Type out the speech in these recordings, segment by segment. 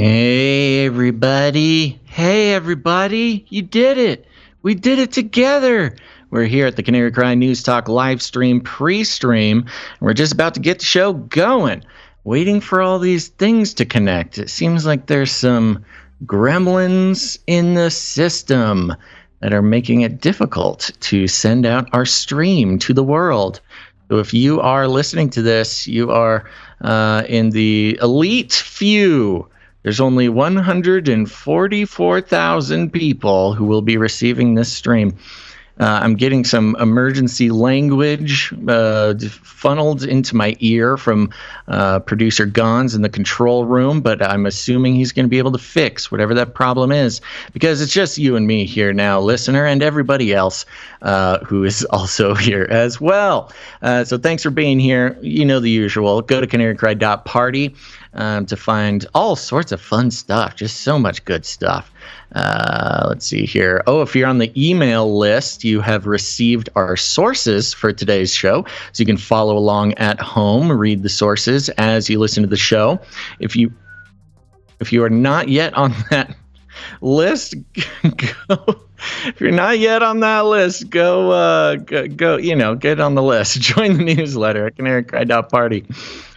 Hey everybody, you did it. We did it together. We're here at the Canary Cry News Talk live stream pre-stream, and we're just about to get the show going. Waiting for all these things to connect. It seems like there's some gremlins in the system that are making it difficult to send out our stream to the world. So if you are listening to this, you are in the elite few. There's only 144,000 people who will be receiving this stream. I'm getting some emergency language funneled into my ear from producer Gonz in the control room, but I'm assuming he's going to be able to fix whatever that problem is, because it's just you and me here now, listener, and everybody else who is also here as well. So thanks for being here. You know the usual. Go to CanaryCry.Party to find all sorts of fun stuff, just so much good stuff. Let's see here. Oh, if you're on the email list, you have received our sources for today's show, so you can follow along at home, read the sources as you listen to the show. If you are not yet on that list, go. If you're not yet on that list, go. You know, get on the list. Join the newsletter at CanaryCry.Party.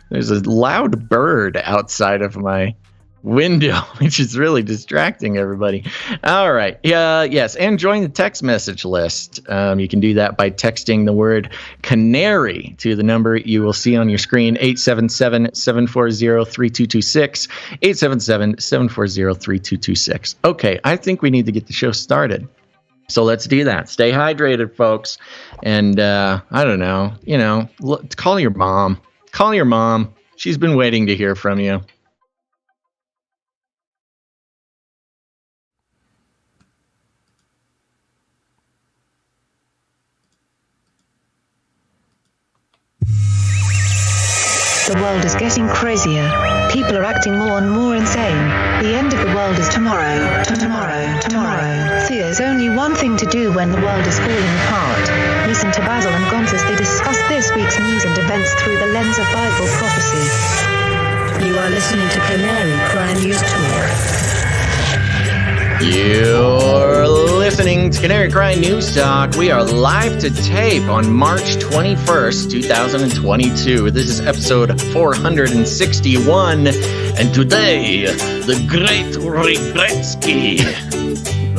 There's a loud bird outside of my window, which is really distracting everybody. All right. Yes. And join the text message list. You can do that by texting the word Canary to the number you will see on your screen, 877-740-3226, 877-740-3226. Okay. I think we need to get the show started. So let's do that. Stay hydrated, folks. And I don't know, call your mom. Call your mom. She's been waiting to hear from you. The world is getting crazier. People are acting more and more insane. The end of the world is tomorrow. Tomorrow. There's only one thing to do when the world is falling apart. Listen to Basil and Gonz as they discuss this week's news and events through the lens of Bible prophecy. You are listening to Canary Cry News Talk. You're listening to Canary Cry News Talk. We are live to tape on March 21st, 2022. This is episode 461. And today, the great REGRETZKY.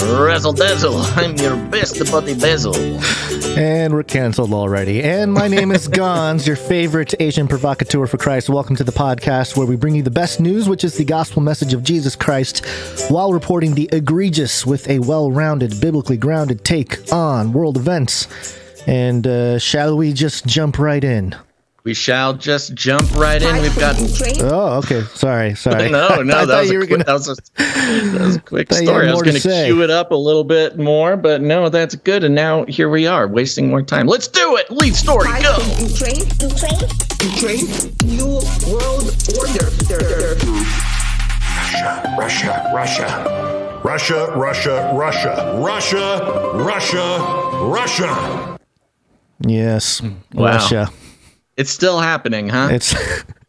Razzle dazzle, I'm your best buddy Basil. And we're canceled already. And my name is Gonz, your favorite Asian provocateur for Christ. Welcome to the podcast where we bring you the best news, which is the gospel message of Jesus Christ, while reporting the egregious with a well-rounded, biblically grounded take on world events. And shall we just jump right in? We shall just jump right in. We've got. Oh, okay. Sorry. No, that was a quick story. I was going to cue it up a little bit more, but no, that's good. And now here we are, wasting more time. Let's do it. Lead story, go. Ukraine, new world order. Russia. Yes. Wow. Russia. It's still happening, huh? It's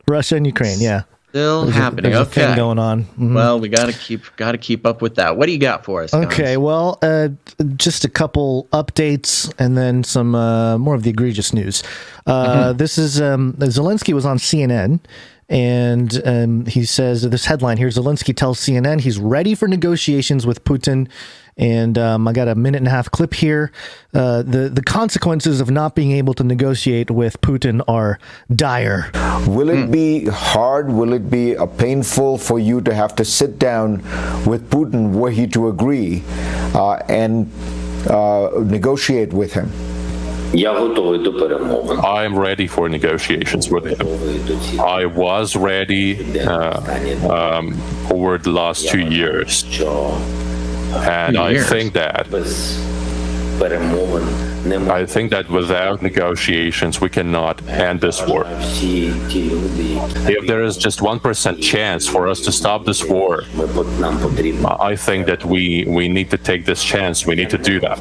Russia and Ukraine, yeah. Still happening. There's a thing going on. Mm-hmm. Well, we got to keep up with that. What do you got for us, Gonz? Okay, well, just a couple updates and then some more of the egregious news. This is Zelensky was on CNN. And he says, this headline here, Zelensky tells CNN he's ready for negotiations with Putin. And I got a minute and a half clip here. The consequences of not being able to negotiate with Putin are dire. Will it be hard? Will it be painful for you to have to sit down with Putin were he to agree and negotiate with him? I'm ready for negotiations with him. I was ready over the last 2 years. And I think that I think that without negotiations, we cannot end this war. If there is just 1% chance for us to stop this war, I think that we need to take this chance. We need to do that.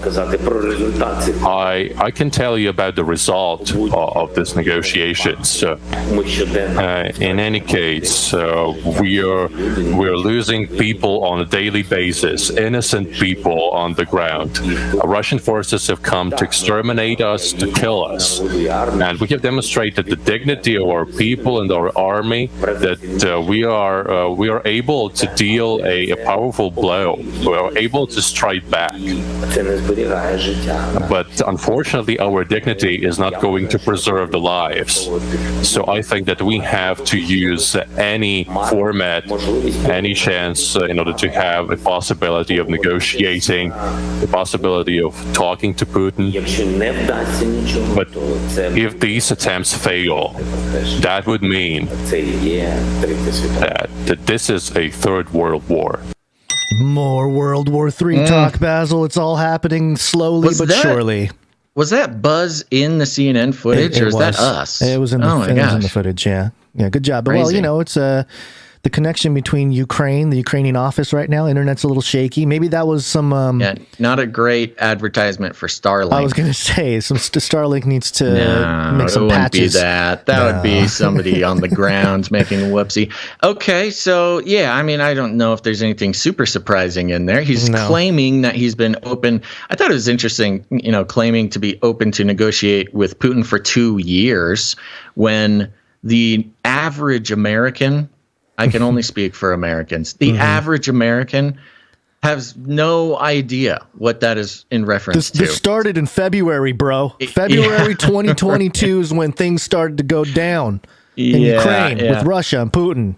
I can tell you about the result of this negotiations. In any case, we're losing people on a daily basis, innocent people on the ground. Russian forces have come to exterminate us, to kill us, and we have demonstrated the dignity of our people and our army, that we are able to deal a powerful blow. We are able to strike back. But unfortunately, our dignity is not going to preserve the lives. So I think that we have to use any format, any chance in order to have a possibility of negotiating, the possibility of talking to Putin. But if these attempts fail, that would mean that this is a third world war. More World War III talk, Basil. It's all happening slowly but surely. Was that buzz in the CNN footage, or is that us? It was in the footage, yeah. Yeah, good job. But, well, you know, it's the connection between Ukraine, the Ukrainian office right now, internet's a little shaky. Maybe that was some... not a great advertisement for Starlink. I was going to say, Starlink needs to make some patches. That would be somebody on the ground making a whoopsie. Okay, so, yeah, I mean, I don't know if there's anything super surprising in there. He's claiming that he's been open. I thought it was interesting, you know, claiming to be open to negotiate with Putin for 2 years when the average American... I can only speak for Americans. The average American has no idea what that is in reference to. This started in February, bro. February 2022 is when things started to go down in Ukraine with Russia and Putin.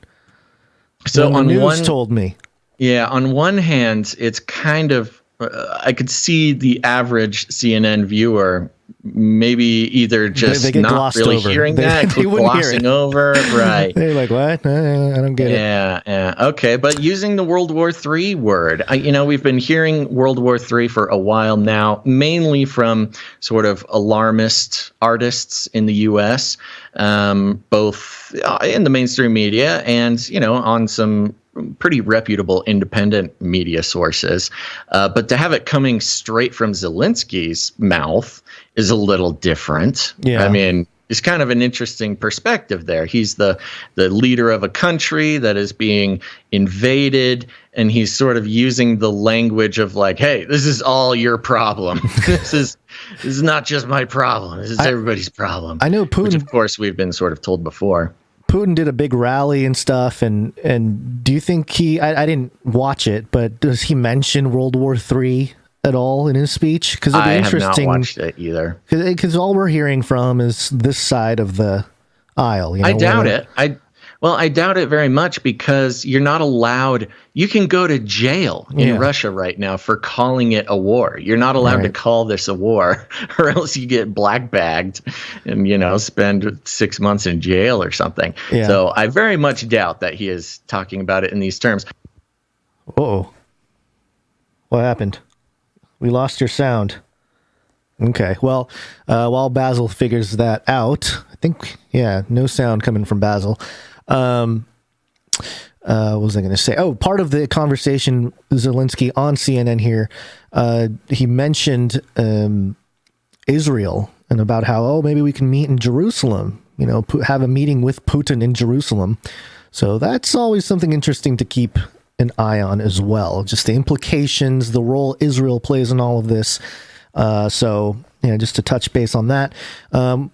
So on the news told me. Yeah, on one hand, it's kind of I could see the average CNN viewer maybe either just not really hearing that, glossing over, right? They're like, what? I don't get it. Yeah. Okay, but using the World War III word, we've been hearing World War III for a while now, mainly from sort of alarmist artists in the U.S., both in the mainstream media and, on some pretty reputable independent media sources. But to have it coming straight from Zelensky's mouth is a little different. Yeah. I mean, it's kind of an interesting perspective there. He's the leader of a country that is being invaded, and he's sort of using the language of like, hey, this is all your problem. This is not just my problem. This is everybody's problem. I know Putin, which of course we've been sort of told before. Putin did a big rally and stuff, and do you think I didn't watch it, but does he mention World War III at all in his speech? Because it'd be interesting. I have not watched it either. Because all we're hearing from is this side of the aisle. I doubt it. I doubt it very much, because you're not allowed. You can go to jail in Russia right now for calling it a war. You're not allowed to call this a war, or else you get black bagged and, spend 6 months in jail or something. Yeah. So I very much doubt that he is talking about it in these terms. Uh-oh. What happened? We lost your sound. Okay. Well, while Basil figures that out, I think, no sound coming from Basil. What was I going to say? Oh, part of the conversation, Zelensky on CNN here, he mentioned Israel and about how, maybe we can meet in Jerusalem, have a meeting with Putin in Jerusalem. So that's always something interesting to keep an eye on as well. Just the implications, the role Israel plays in all of this. So, just to touch base on that.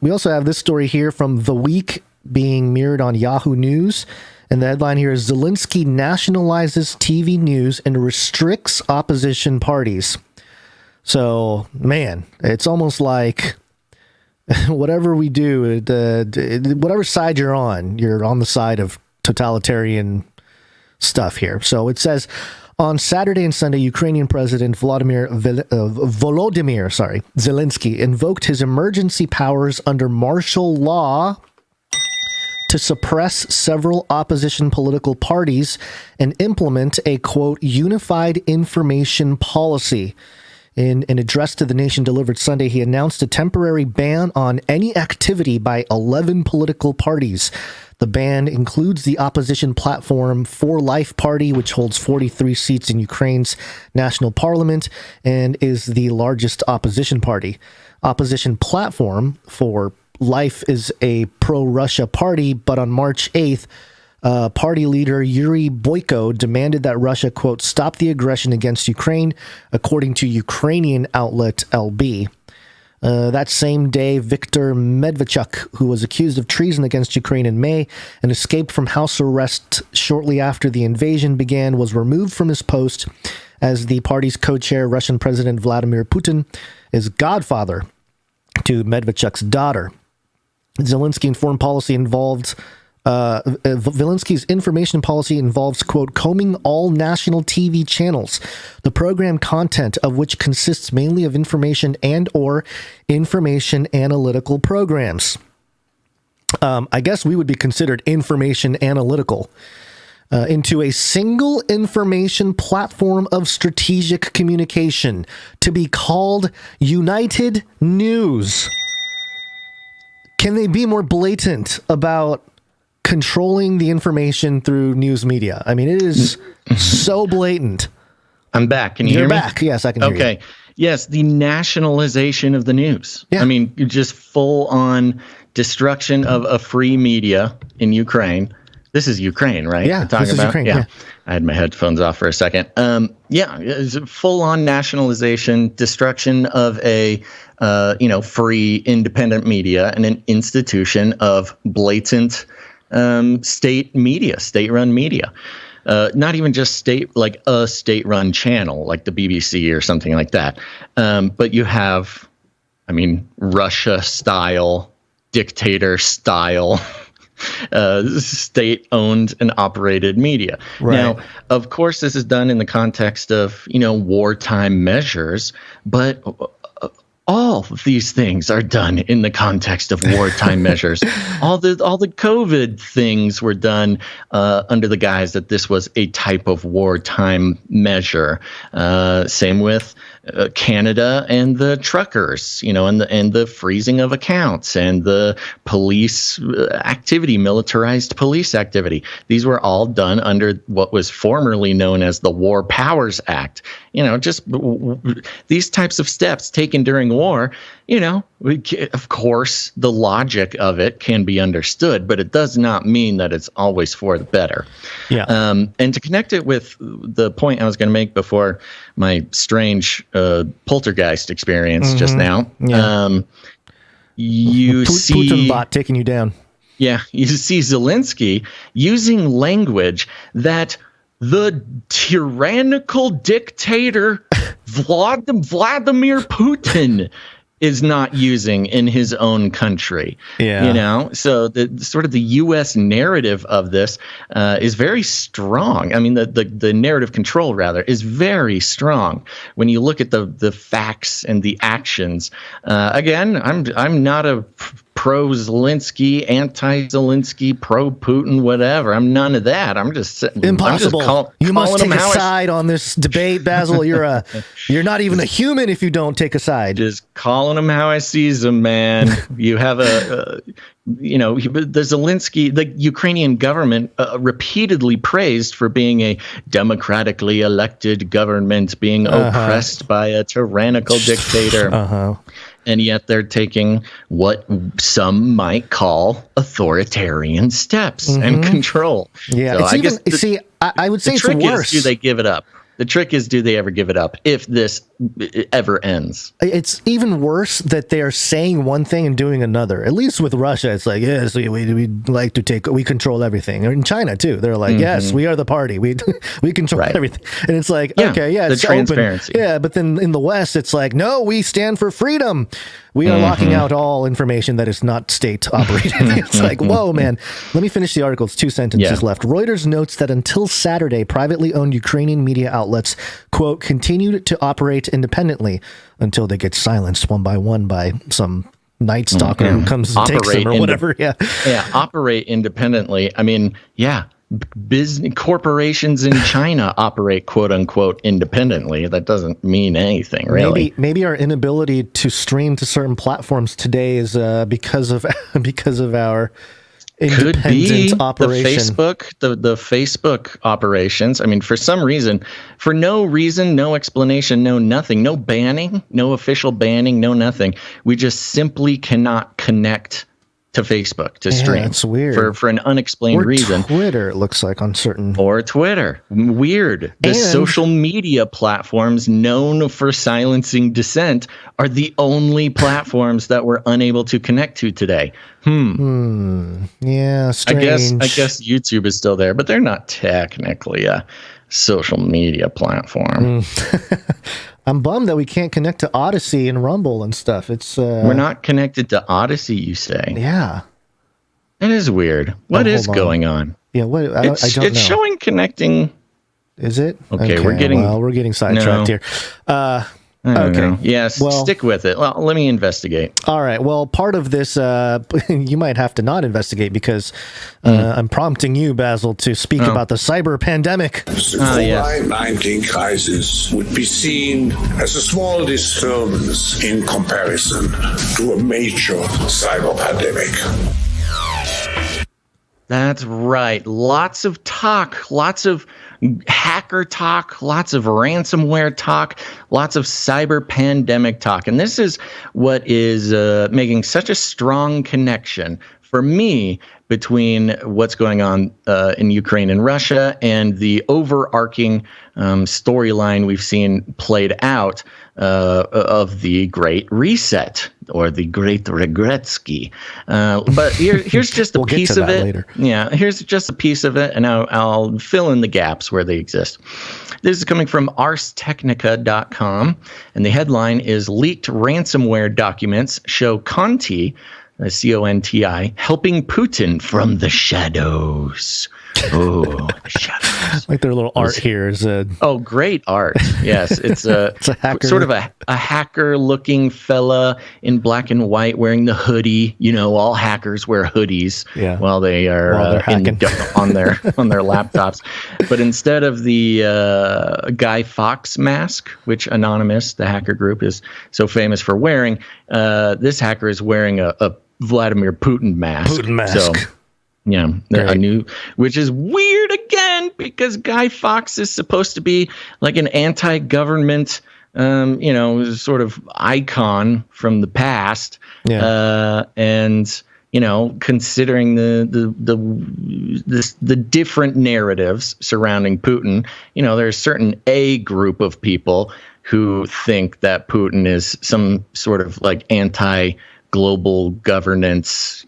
We also have this story here from The Week being mirrored on Yahoo News. And the headline here is Zelensky nationalizes TV news and restricts opposition parties. So, man, it's almost like whatever we do, whatever side you're on the side of totalitarian stuff here. So it says, on Saturday and Sunday, Ukrainian President Volodymyr Zelensky invoked his emergency powers under martial law to suppress several opposition political parties and implement a, quote, unified information policy. In an address to the nation delivered Sunday, he announced a temporary ban on any activity by 11 political parties. The ban includes the opposition platform For Life Party, which holds 43 seats in Ukraine's national parliament and is the largest opposition party. Opposition platform For Life is a pro-Russia party, but on March 8th, party leader Yuri Boyko demanded that Russia, quote, stop the aggression against Ukraine, according to Ukrainian outlet LB. That same day, Viktor Medvedchuk, who was accused of treason against Ukraine in May and escaped from house arrest shortly after the invasion began, was removed from his post as the party's co-chair, Russian President Vladimir Putin, is godfather to Medvedchuk's daughter. Zelensky's information policy involves, quote, combing all national TV channels, the program content of which consists mainly of information and or information analytical programs. I guess we would be considered information analytical. Into a single information platform of strategic communication to be called United News. Can they be more blatant about controlling the information through news media? I mean, it is so blatant. I'm back. Can you hear me? You're back. Yes, I can hear you. Okay. Yes, the nationalization of the news. Yeah. I mean, just full on destruction of a free media in Ukraine. This is Ukraine, right? Yeah, this is Ukraine. Yeah. I had my headphones off for a second. It's full on nationalization, destruction of a free independent media and an institution of blatant state media, state-run media. Not even just state-run channel like the BBC or something like that. But you have, Russia-style, dictator-style, state-owned and operated media. Right. Now, of course, this is done in the context of, wartime measures, but all of these things are done in the context of wartime measures. All the COVID things were done under the guise that this was a type of wartime measure. Same with Canada and the truckers, and the freezing of accounts and the police activity, militarized police activity. These were all done under what was formerly known as the War Powers Act. Just these types of steps taken during war. Of course, the logic of it can be understood, but it does not mean that it's always for the better. Yeah. And to connect it with the point I was going to make before my strange poltergeist experience just now, you see Putin bot taking you down. Yeah, you see Zelensky using language that the tyrannical dictator Vladimir Putin is not using in his own country. Yeah. So the U.S. narrative of this is very strong. I mean, the narrative control rather is very strong when you look at the facts and the actions. Again, I'm not a pro-Zelensky, anti-Zelensky, pro-Putin, whatever. I'm none of that. I'm just impossible. You must take a side on this debate, Basil. You're not even a human if you don't take a side. Just calling them how I sees them, man. You have the Zelensky, the Ukrainian government repeatedly praised for being a democratically elected government, being oppressed by a tyrannical dictator. And yet they're taking what some might call authoritarian steps and control. Yeah, so I would say it's worse. Do they give it up? The trick is, do they ever give it up if this ever ends? It's even worse that they are saying one thing and doing another. At least with Russia, it's like, yes, we control everything. Or in China, too. They're like, yes, we are the party. We control everything. And it's like, it's transparency. Open. Yeah, but then in the West, it's like, no, we stand for freedom. We are locking out all information that is not state operated. It's like, whoa, man. Let me finish the article. It's 2 sentences left. Reuters notes that until Saturday, privately owned Ukrainian media outlets, quote, continued to operate independently until they get silenced one by one by some Night Stalker who comes and takes them or whatever. Yeah. Operate independently. I mean, business corporations in China operate quote unquote independently. That doesn't mean anything, really. Maybe our inability to stream to certain platforms today is because of our independent operation. The Facebook operations. I mean, for some reason, for no reason, no explanation, no nothing, no banning, no official banning, no nothing. We just simply cannot connect to Facebook to stream. It's weird. For an unexplained reason. Twitter, it looks like, on certain. Or Twitter. Weird. The social media platforms known for silencing dissent are the only platforms that we're unable to connect to today. Yeah, strange. I guess YouTube is still there, but they're not technically a social media platform. I'm bummed that we can't connect to Odyssey and Rumble and stuff. It's we're not connected to Odyssey, you say? Yeah. It is weird. What is going on? Yeah, what I don't know. It's showing connecting. Is it? Okay, we're getting sidetracked here. I don't know. Yes, stick with it. Well, let me investigate. All right. Well, part of this, you might have to not investigate because I'm prompting you, Basil, to speak about the cyber pandemic. The COVID-19 crisis would be seen as a small disturbance in comparison to a major cyber pandemic. That's right. Lots of talk, lots of hacker talk, lots of ransomware talk, lots of cyber pandemic talk. And this is what is making such a strong connection for me between what's going on in Ukraine and Russia and the overarching storyline we've seen played out of the Great Reset or the Great REGRETZKY. But here's just a piece of it. Later. Yeah, here's just a piece of it, and I'll fill in the gaps where they exist. This is coming from ArsTechnica.com, and the headline is Leaked Ransomware Documents Show Conti, C-O-N-T-I, helping Putin from the shadows. Oh, the shadows. Like their little art here is great art. Yes, it's a hacker. Sort of a hacker-looking fella in black and white wearing the hoodie. You know, all hackers wear hoodies while they are on their laptops. But instead of the Guy Fawkes mask, which Anonymous, the hacker group, is so famous for wearing, this hacker is wearing a Vladimir Putin mask. So, yeah, a new, which is weird again because Guy Fawkes is supposed to be like an anti-government, sort of icon from the past. Yeah. And considering the different narratives surrounding Putin, there's certain a group of people who think that Putin is some sort of like anti-global governance,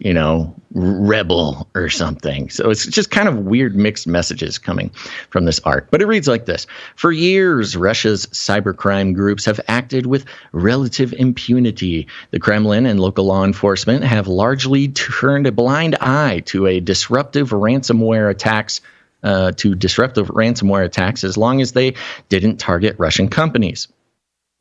rebel or something. So it's just kind of weird mixed messages coming from this art. But it reads like this. For years, Russia's cybercrime groups have acted with relative impunity. The Kremlin and local law enforcement have largely turned a blind eye to disruptive ransomware attacks as long as they didn't target Russian companies.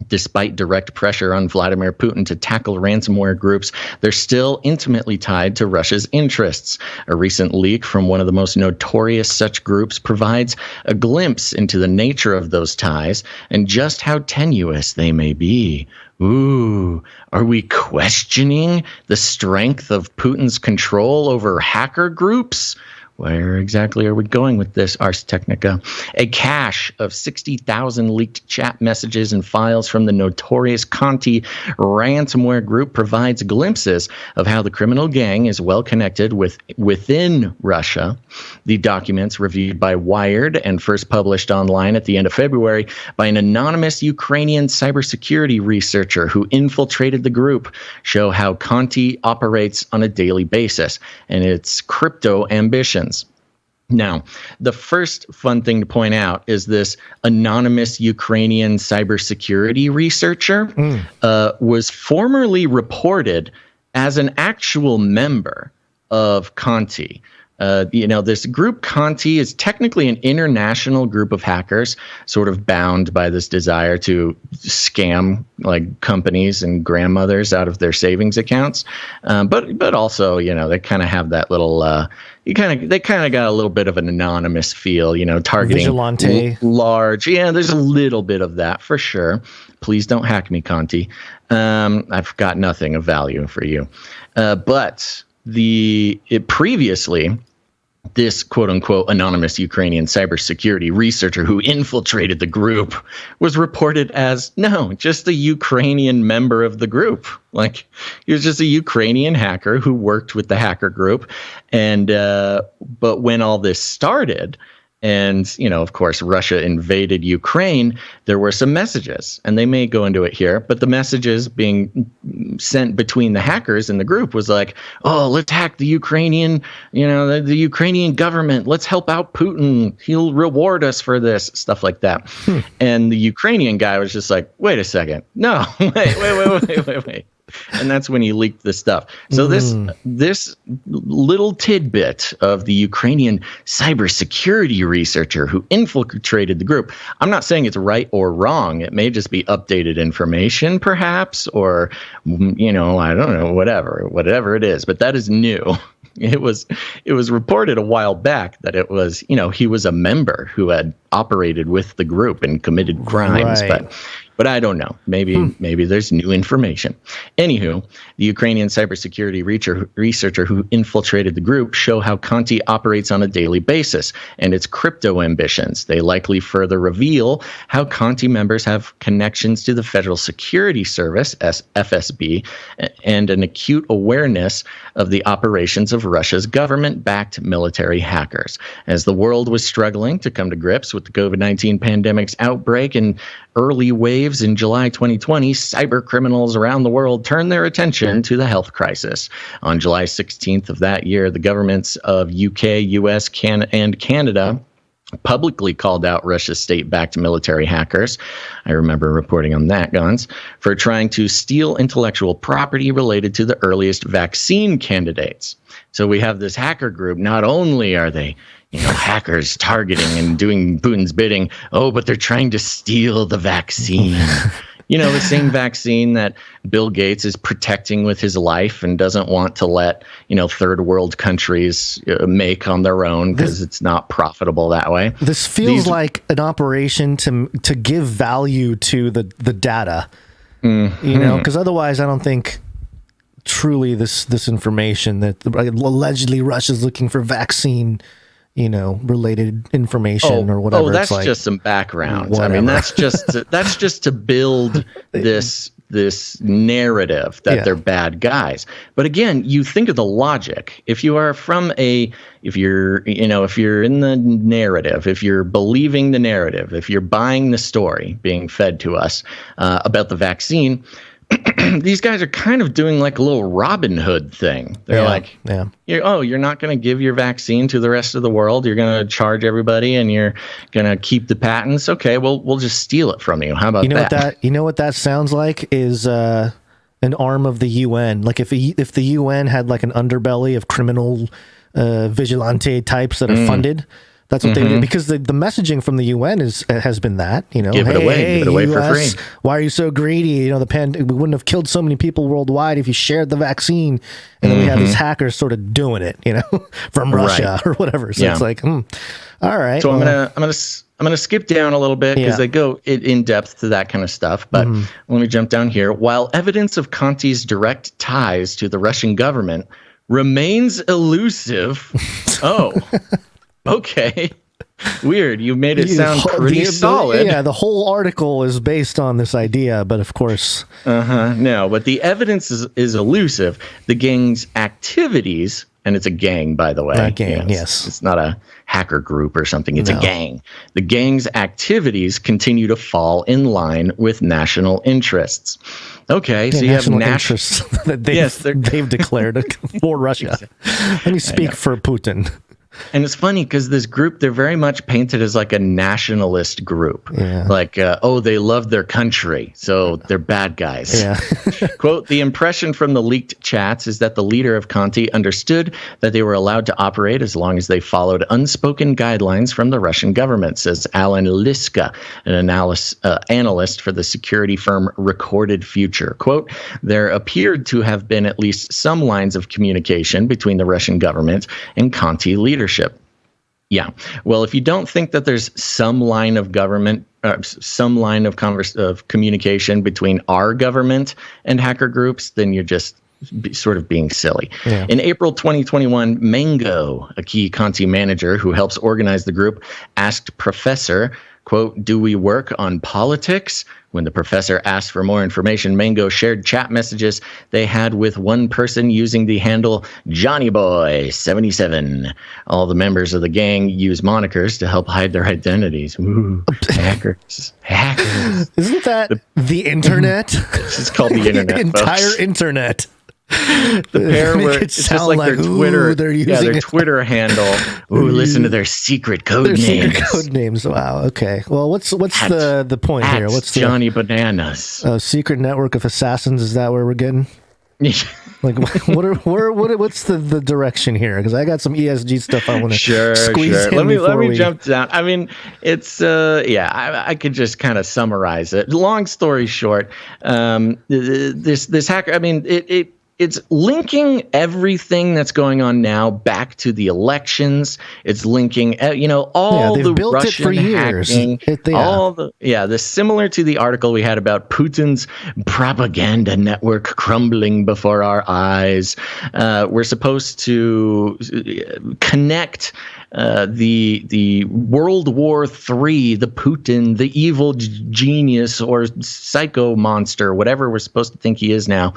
Despite direct pressure on Vladimir Putin to tackle ransomware groups, they're still intimately tied to Russia's interests. A recent leak from one of the most notorious such groups provides a glimpse into the nature of those ties and just how tenuous they may be. Ooh, are we questioning the strength of Putin's control over hacker groups? Where exactly are we going with this, ArsTechnica? A cache of 60,000 leaked chat messages and files from the notorious Conti ransomware group provides glimpses of how the criminal gang is well connected within Russia. The documents, reviewed by Wired and first published online at the end of February by an anonymous Ukrainian cybersecurity researcher who infiltrated the group, show how Conti operates on a daily basis and its crypto ambitions. Now, the first fun thing to point out is this anonymous Ukrainian cybersecurity researcher was formerly reported as an actual member of Conti. This group Conti is technically an international group of hackers, sort of bound by this desire to scam like companies and grandmothers out of their savings accounts. But also, they kind of have that little, they kind of got a little bit of an anonymous feel, targeting vigilante. Large. Yeah, there's a little bit of that for sure. Please don't hack me, Conti. I've got nothing of value for you. But previously, this quote-unquote anonymous Ukrainian cybersecurity researcher who infiltrated the group was reported as, just a Ukrainian member of the group. Like, he was just a Ukrainian hacker who worked with the hacker group. And but when all this started, and, of course, Russia invaded Ukraine, there were some messages, and they may go into it here, but the messages being sent between the hackers and the group was like, oh, let's hack the Ukrainian, the Ukrainian government. Let's help out Putin. He'll reward us for this, stuff like that. And the Ukrainian guy was just like, wait a second. No, wait. And that's when he leaked the stuff. So this little tidbit of the Ukrainian cybersecurity researcher who infiltrated the group, I'm not saying it's right or wrong. It may just be updated information, perhaps, or, I don't know, whatever it is. But that is new. It was reported a while back that it was, he was a member who had operated with the group and committed crimes, right. But I don't know. Maybe there's new information. Anywho, the Ukrainian cybersecurity researcher who infiltrated the group show how Conti operates on a daily basis and its crypto ambitions. They likely further reveal how Conti members have connections to the Federal Security Service, FSB, and an acute awareness of the operations of Russia's government-backed military hackers. As the world was struggling to come to grips with the COVID-19 pandemic's outbreak and early waves in July 2020, cyber criminals around the world turned their attention to the health crisis. On July 16th of that year, the governments of UK, US, and Canada publicly called out Russia's state-backed military hackers. I remember reporting on that, Gonz, for trying to steal intellectual property related to the earliest vaccine candidates. So we have this hacker group. Not only are they hackers targeting and doing Putin's bidding, but they're trying to steal the vaccine. The same vaccine that Bill Gates is protecting with his life and doesn't want to let, third world countries make on their own because it's not profitable that way. This feels like an operation to give value to the data, because otherwise I don't think truly this information that allegedly Russia's looking for vaccine related information or whatever. That's just some background. Whatever. I mean, that's just to build this narrative that they're bad guys. But again, you think of the logic. If you're in the narrative, if you're believing the narrative, if you're buying the story being fed to us about the vaccine, these guys are kind of doing like a little Robin Hood thing. They're you're not going to give your vaccine to the rest of the world. You're going to charge everybody and you're going to keep the patents. Okay, well, we'll just steal it from you. How about that? You know what that sounds like is an arm of the UN. Like if the UN had like an underbelly of criminal vigilante types that are funded. That's what they do, because the messaging from the UN has been that, give it away for free. Why are you so greedy? We wouldn't have killed so many people worldwide if you shared the vaccine. And then we have these hackers sort of doing it, from Russia or whatever. So it's like, all right. So I'm gonna skip down a little bit because they go in depth to that kind of stuff. But let me jump down here. While evidence of Conti's direct ties to the Russian government remains elusive, okay. Weird. You made it sound pretty solid. Yeah, the whole article is based on this idea, but of course. No, but the evidence is elusive. The gang's activities, and it's a gang, by the way. A gang, yes. It's not a hacker group or something. It's a gang. The gang's activities continue to fall in line with national interests. Okay, so you have national interests that they've declared for Russia. Let me speak for Putin. And it's funny because this group, they're very much painted as like a nationalist group. Yeah. Like, they love their country, so they're bad guys. Yeah. Quote, the impression from the leaked chats is that the leader of Conti understood that they were allowed to operate as long as they followed unspoken guidelines from the Russian government, says Alan Liska, an analyst for the security firm Recorded Future. Quote, there appeared to have been at least some lines of communication between the Russian government and Conti leadership. Yeah. Well, if you don't think that there's some line of government, some line of communication between our government and hacker groups, then you're just sort of being silly. Yeah. In April 2021, Mango, a key Conti manager who helps organize the group, asked Professor, quote, do we work on politics? When the professor asked for more information, Mango shared chat messages they had with one person using the handle JohnnyBoy77. All the members of the gang use monikers to help hide their identities. Ooh, hackers. Hackers. Isn't that the internet? It's called the internet. The entire internet. The pair were it's just like their Twitter, their Twitter handle. Ooh, listen to their secret code names. Secret code names. Wow. Okay. Well, what's the point here? What's Johnny Bananas? Secret network of assassins. Is that where we're getting? Like, what's the direction here? Because I got some ESG stuff I want to squeeze in. Let me jump down. I mean, it's I could just kind of summarize it. Long story short, this hacker. I mean, it's linking everything that's going on now back to the elections. It's linking, all the Russian hacking, the similar to the article we had about Putin's propaganda network crumbling before our eyes. We're supposed to connect the World War III, the Putin, the evil genius or psycho monster, whatever we're supposed to think he is now.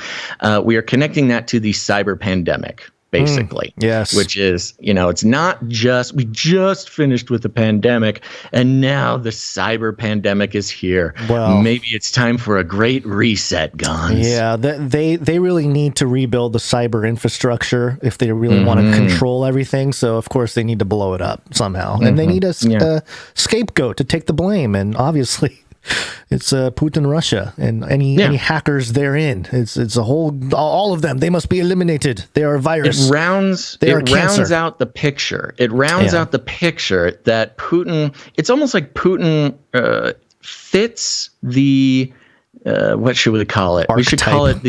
We are connecting that to the cyber pandemic, basically. Yes. Which is, it's not just, we just finished with the pandemic and now the cyber pandemic is here. Well, maybe it's time for a great reset, Gonz. Yeah, they really need to rebuild the cyber infrastructure if they really want to control everything. So, of course, they need to blow it up somehow. And they need a scapegoat to take the blame. And obviously, it's Putin, Russia, and any hackers therein. It's a whole, all of them. They must be eliminated. They are a virus. It rounds out the picture. It rounds out the picture that Putin. It's almost like Putin fits the what should we call it? Archetype. We should call it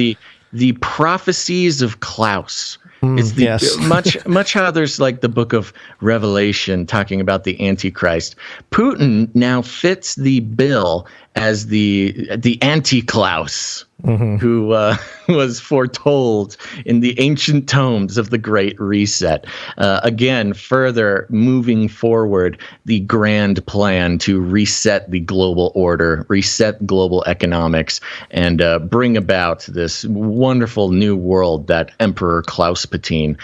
the prophecies of Klaus. It's the much how there's like the book of Revelation talking about the Antichrist. Putin now fits the bill as the anti-Klaus, who was foretold in the ancient tomes of the Great Reset. Again, further moving forward the grand plan to reset the global order, reset global economics, and bring about this wonderful new world that Emperor Klaus Putin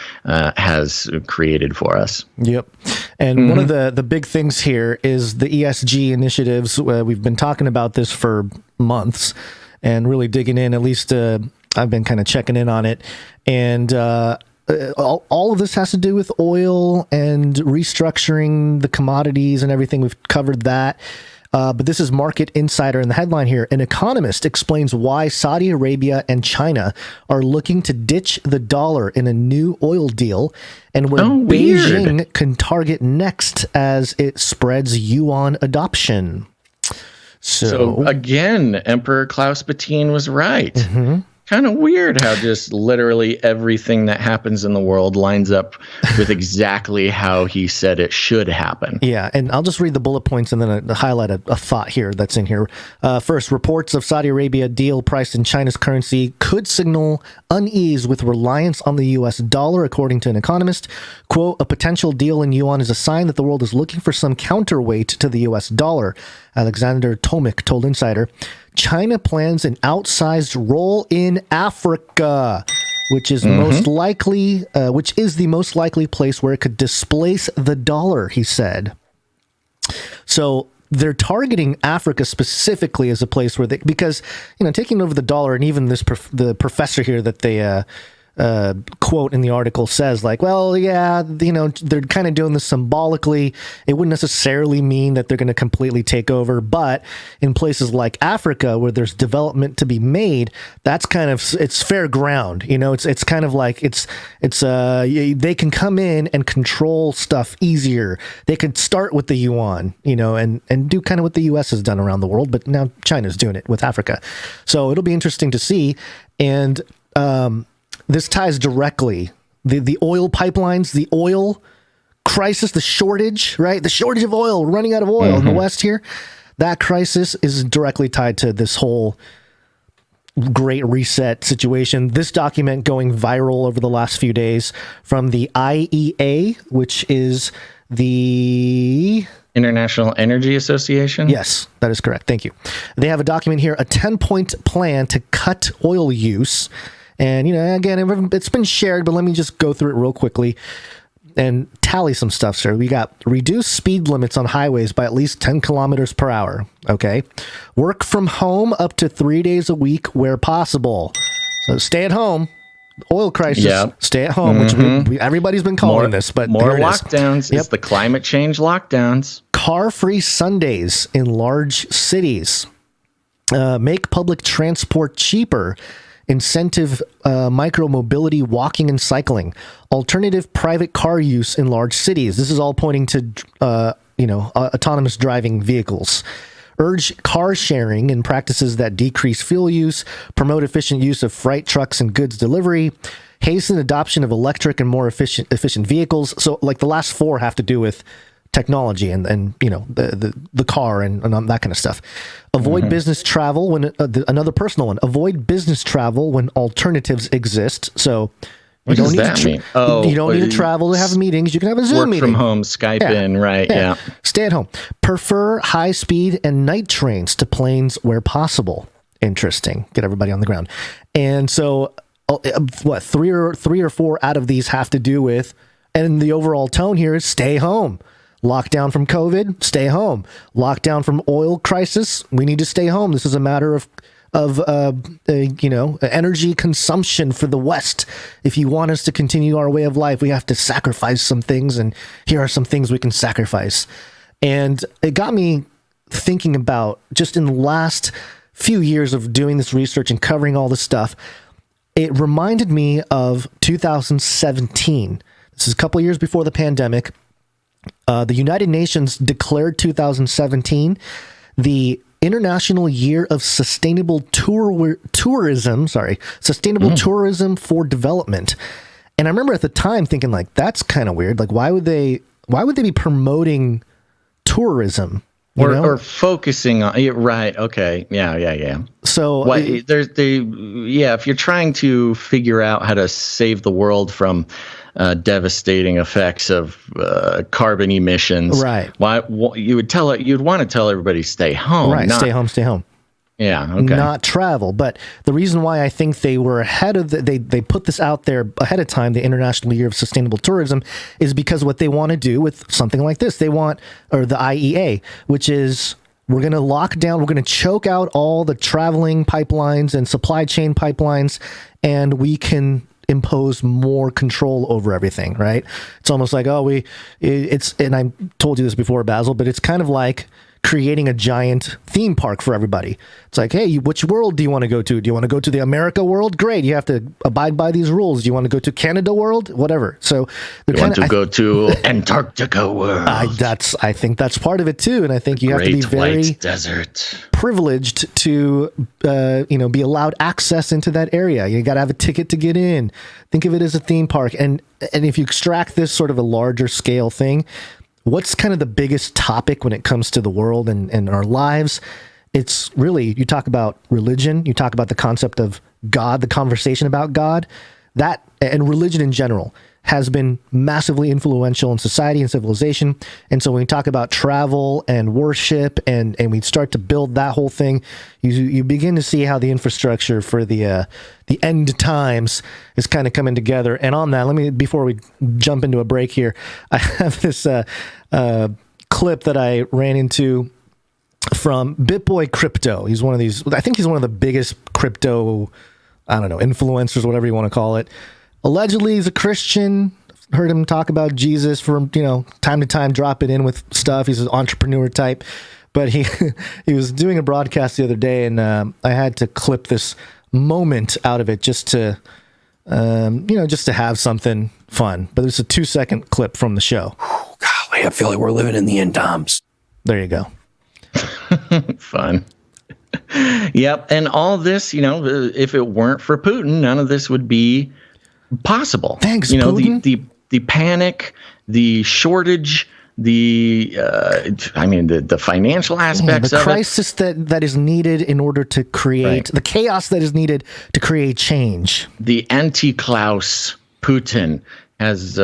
has created for us. Yep. And one of the big things here is the ESG initiatives. We've been talking about this for months and really digging in. At least I've been kind of checking in on it. And all of this has to do with oil and restructuring the commodities and everything. We've covered that. But this is Market Insider in the headline here. An economist explains why Saudi Arabia and China are looking to ditch the dollar in a new oil deal and where Beijing can target next as it spreads yuan adoption. So again, Emperor Klaus Putin was right. Kind of weird how just literally everything that happens in the world lines up with exactly how he said it should happen. Yeah, and I'll just read the bullet points and then highlight a thought here that's in here. First, reports of Saudi Arabia deal priced in China's currency could signal unease with reliance on the U.S. dollar, according to an economist. Quote, a potential deal in yuan is a sign that the world is looking for some counterweight to the U.S. dollar, Alexander Tomic told Insider. China plans an outsized role in Africa, which is the most likely place where it could displace the dollar, he said. So they're targeting Africa specifically as a place where because taking over the dollar, and even the professor here that they quote in the article says, like, well, yeah, they're kind of doing this symbolically. It wouldn't necessarily mean that they're going to completely take over, but in places like Africa where there's development to be made, that's kind of, it's fair ground. It's kind of like they can come in and control stuff easier. They could start with the yuan, and do kind of what the US has done around the world, but now China's doing it with Africa. So it'll be interesting to see. And this ties directly the oil pipelines, the oil crisis, the shortage, right? The shortage of oil, running out of oil in the West here. That crisis is directly tied to this whole Great Reset situation. This document going viral over the last few days from the IEA, which is the International Energy Association? Yes, that is correct. Thank you. They have a document here, a 10-point plan to cut oil use. And, again, it's been shared, but let me just go through it real quickly and tally some stuff, sir. We got reduce speed limits on highways by at least 10 kilometers per hour. Okay. Work from home up to 3 days a week where possible. So stay at home. Oil crisis, stay at home, which everybody's been calling this, but more lockdowns. It's the climate change lockdowns. Car-free Sundays in large cities. Make public transport cheaper. Incentive micro-mobility, walking and cycling. Alternative private car use in large cities. This is all pointing to autonomous driving vehicles. Urge car sharing and practices that decrease fuel use, promote efficient use of freight trucks and goods delivery, hasten adoption of electric and more efficient vehicles. So like the last four have to do with technology and the car and that kind of stuff. Avoid business travel when another personal one. Avoid business travel when alternatives exist. So what does that mean? You don't need to travel to have meetings. You can have a Zoom meeting. Work from home, Skype in, right? Yeah. Stay at home. Prefer high speed and night trains to planes where possible. Interesting. Get everybody on the ground. And so, three or four out of these have to do with, and the overall tone here is stay home. Lockdown from COVID, stay home. Lockdown from oil crisis, we need to stay home. This is a matter of energy consumption for the West. If you want us to continue our way of life, we have to sacrifice some things, and here are some things we can sacrifice. And it got me thinking about, just in the last few years of doing this research and covering all this stuff, it reminded me of 2017. This is a couple of years before the pandemic. The United Nations declared 2017 the International Year of Sustainable Tourism for Development. And I remember at the time thinking, like, that's kind of weird. Like, why would they be promoting tourism? Or focusing on it, right? Okay, yeah. So if you're trying to figure out how to save the world from devastating effects of carbon emissions, right? You'd want to tell everybody stay home, right? Stay home. Yeah, okay. Not travel. But the reason why I think they were ahead of they put this out there ahead of time, the International Year of Sustainable Tourism, is because what they want to do with something like this, the IEA, which is, we're going to lock down, we're going to choke out all the traveling pipelines and supply chain pipelines, and we can impose more control over everything, right? It's almost like, and I told you this before, Basil, but it's kind of like creating a giant theme park for everybody. It's like, hey, which world do you want to go to? Do you want to go to the America world? Great, you have to abide by these rules. Do you want to go to Canada world? Whatever. So you want to go to Antarctica world. I think that's part of it too, and I think you have to be very desert privileged to be allowed access into that area. You got to have a ticket to get in. Think of it as a theme park, and if you extract this sort of a larger scale thing, what's kind of the biggest topic when it comes to the world and our lives? It's really, you talk about religion, you talk about the concept of God, the conversation about God, that, and religion in general has been massively influential in society and civilization. And so when we talk about travel and worship and we start to build that whole thing, you begin to see how the infrastructure for the end times is kind of coming together. And on that, before we jump into a break here, I have this clip that I ran into from BitBoy Crypto. He's one of these, I think he's one of the biggest crypto, influencers, whatever you want to call it. allegedly he's a Christian. Heard him talk about Jesus from, time to time, drop it in with stuff. He's an entrepreneur type. But he was doing a broadcast the other day, and I had to clip this moment out of it just to have something fun. But it's a 2-second clip from the show. Golly, I feel like we're living in the end times. There you go. Fun. Yep. And all this, if it weren't for Putin, none of this would be possible. Thanks, Putin. The panic, the shortage, the financial aspects the of crisis that is needed in order to create the chaos that is needed to create change. The anti-Klaus Putin has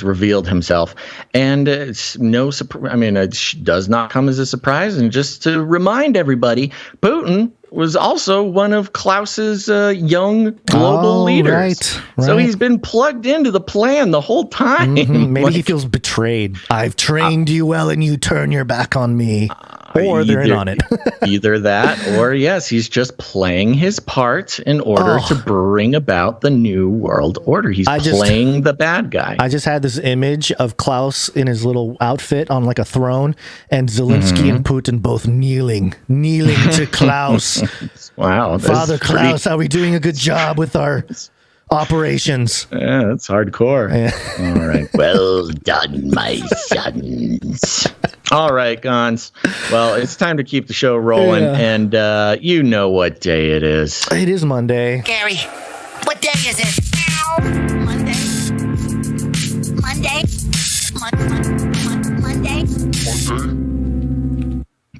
revealed himself, and it's no surprise. I mean, it does not come as a surprise. And just to remind everybody, Putin was also one of Klaus's young global leaders. Right. So he's been plugged into the plan the whole time. Mm-hmm. Maybe he feels betrayed. I've trained you well, and you turn your back on me. Or they're in on it. Either that, or yes, he's just playing his part in order to bring about the new world order. He's playing the bad guy. I just had this image of Klaus in his little outfit on like a throne, and Zelensky and Putin both kneeling to Klaus. Wow. Father Klaus, are we doing a good job with our operations? Yeah, that's hardcore. Yeah. All right. Well done, my sons. All right, Gonz. Well, it's time to keep the show rolling, and you know what day it is. It is Monday. Gary, what day is it? Monday.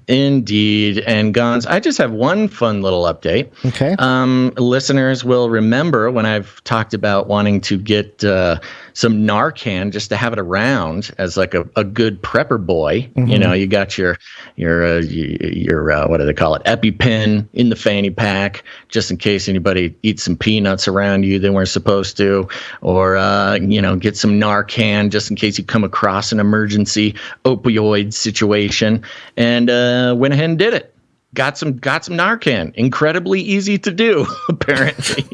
Indeed. And Gonz, I just have one fun little update. Okay. Listeners will remember when I've talked about wanting to get some Narcan just to have it around as like a good prepper boy. Mm-hmm. You got your what do they call it? EpiPen in the fanny pack, just in case anybody eats some peanuts around you they weren't supposed to, or get some Narcan just in case you come across an emergency opioid situation. And went ahead and did it. Got some Narcan. Incredibly easy to do, apparently.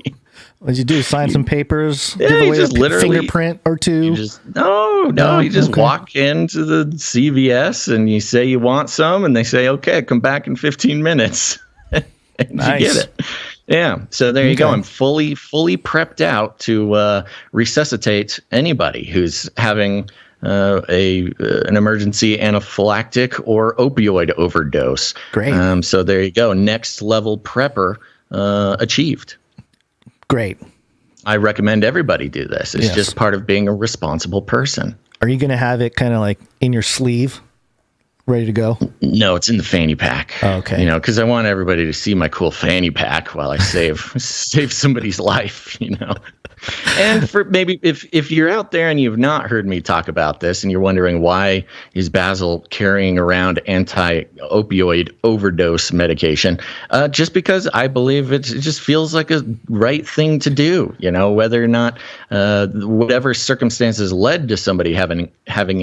What did you do? Sign some papers? Yeah, give away just a literally fingerprint or two? You just walk into the CVS and you say you want some, and they say, okay, come back in 15 minutes. And nice. You get it. Yeah, so there you go. I'm fully prepped out to resuscitate anybody who's having an emergency anaphylactic or opioid overdose. Great. So there you go. Next level prepper achieved. Great. I recommend everybody do this. It's just part of being a responsible person. Are you going to have it kind of like in your sleeve, ready to go? No, it's in the fanny pack. Oh, okay. Because I want everybody to see my cool fanny pack while I save somebody's life. And for maybe if you're out there and you've not heard me talk about this and you're wondering why is Basil carrying around anti-opioid overdose medication, just because I believe it just feels like a right thing to do, whether or not whatever circumstances led to somebody having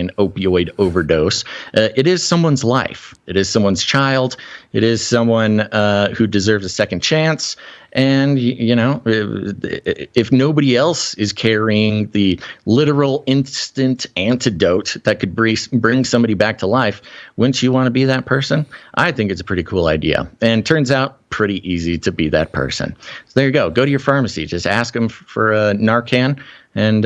an opioid overdose, it is someone's life. It is someone's child. It is someone who deserves a second chance. And, if nobody else is carrying the literal instant antidote that could bring somebody back to life, wouldn't you want to be that person? I think it's a pretty cool idea. And turns out pretty easy to be that person. So there you go. Go to your pharmacy. Just ask them for a Narcan. And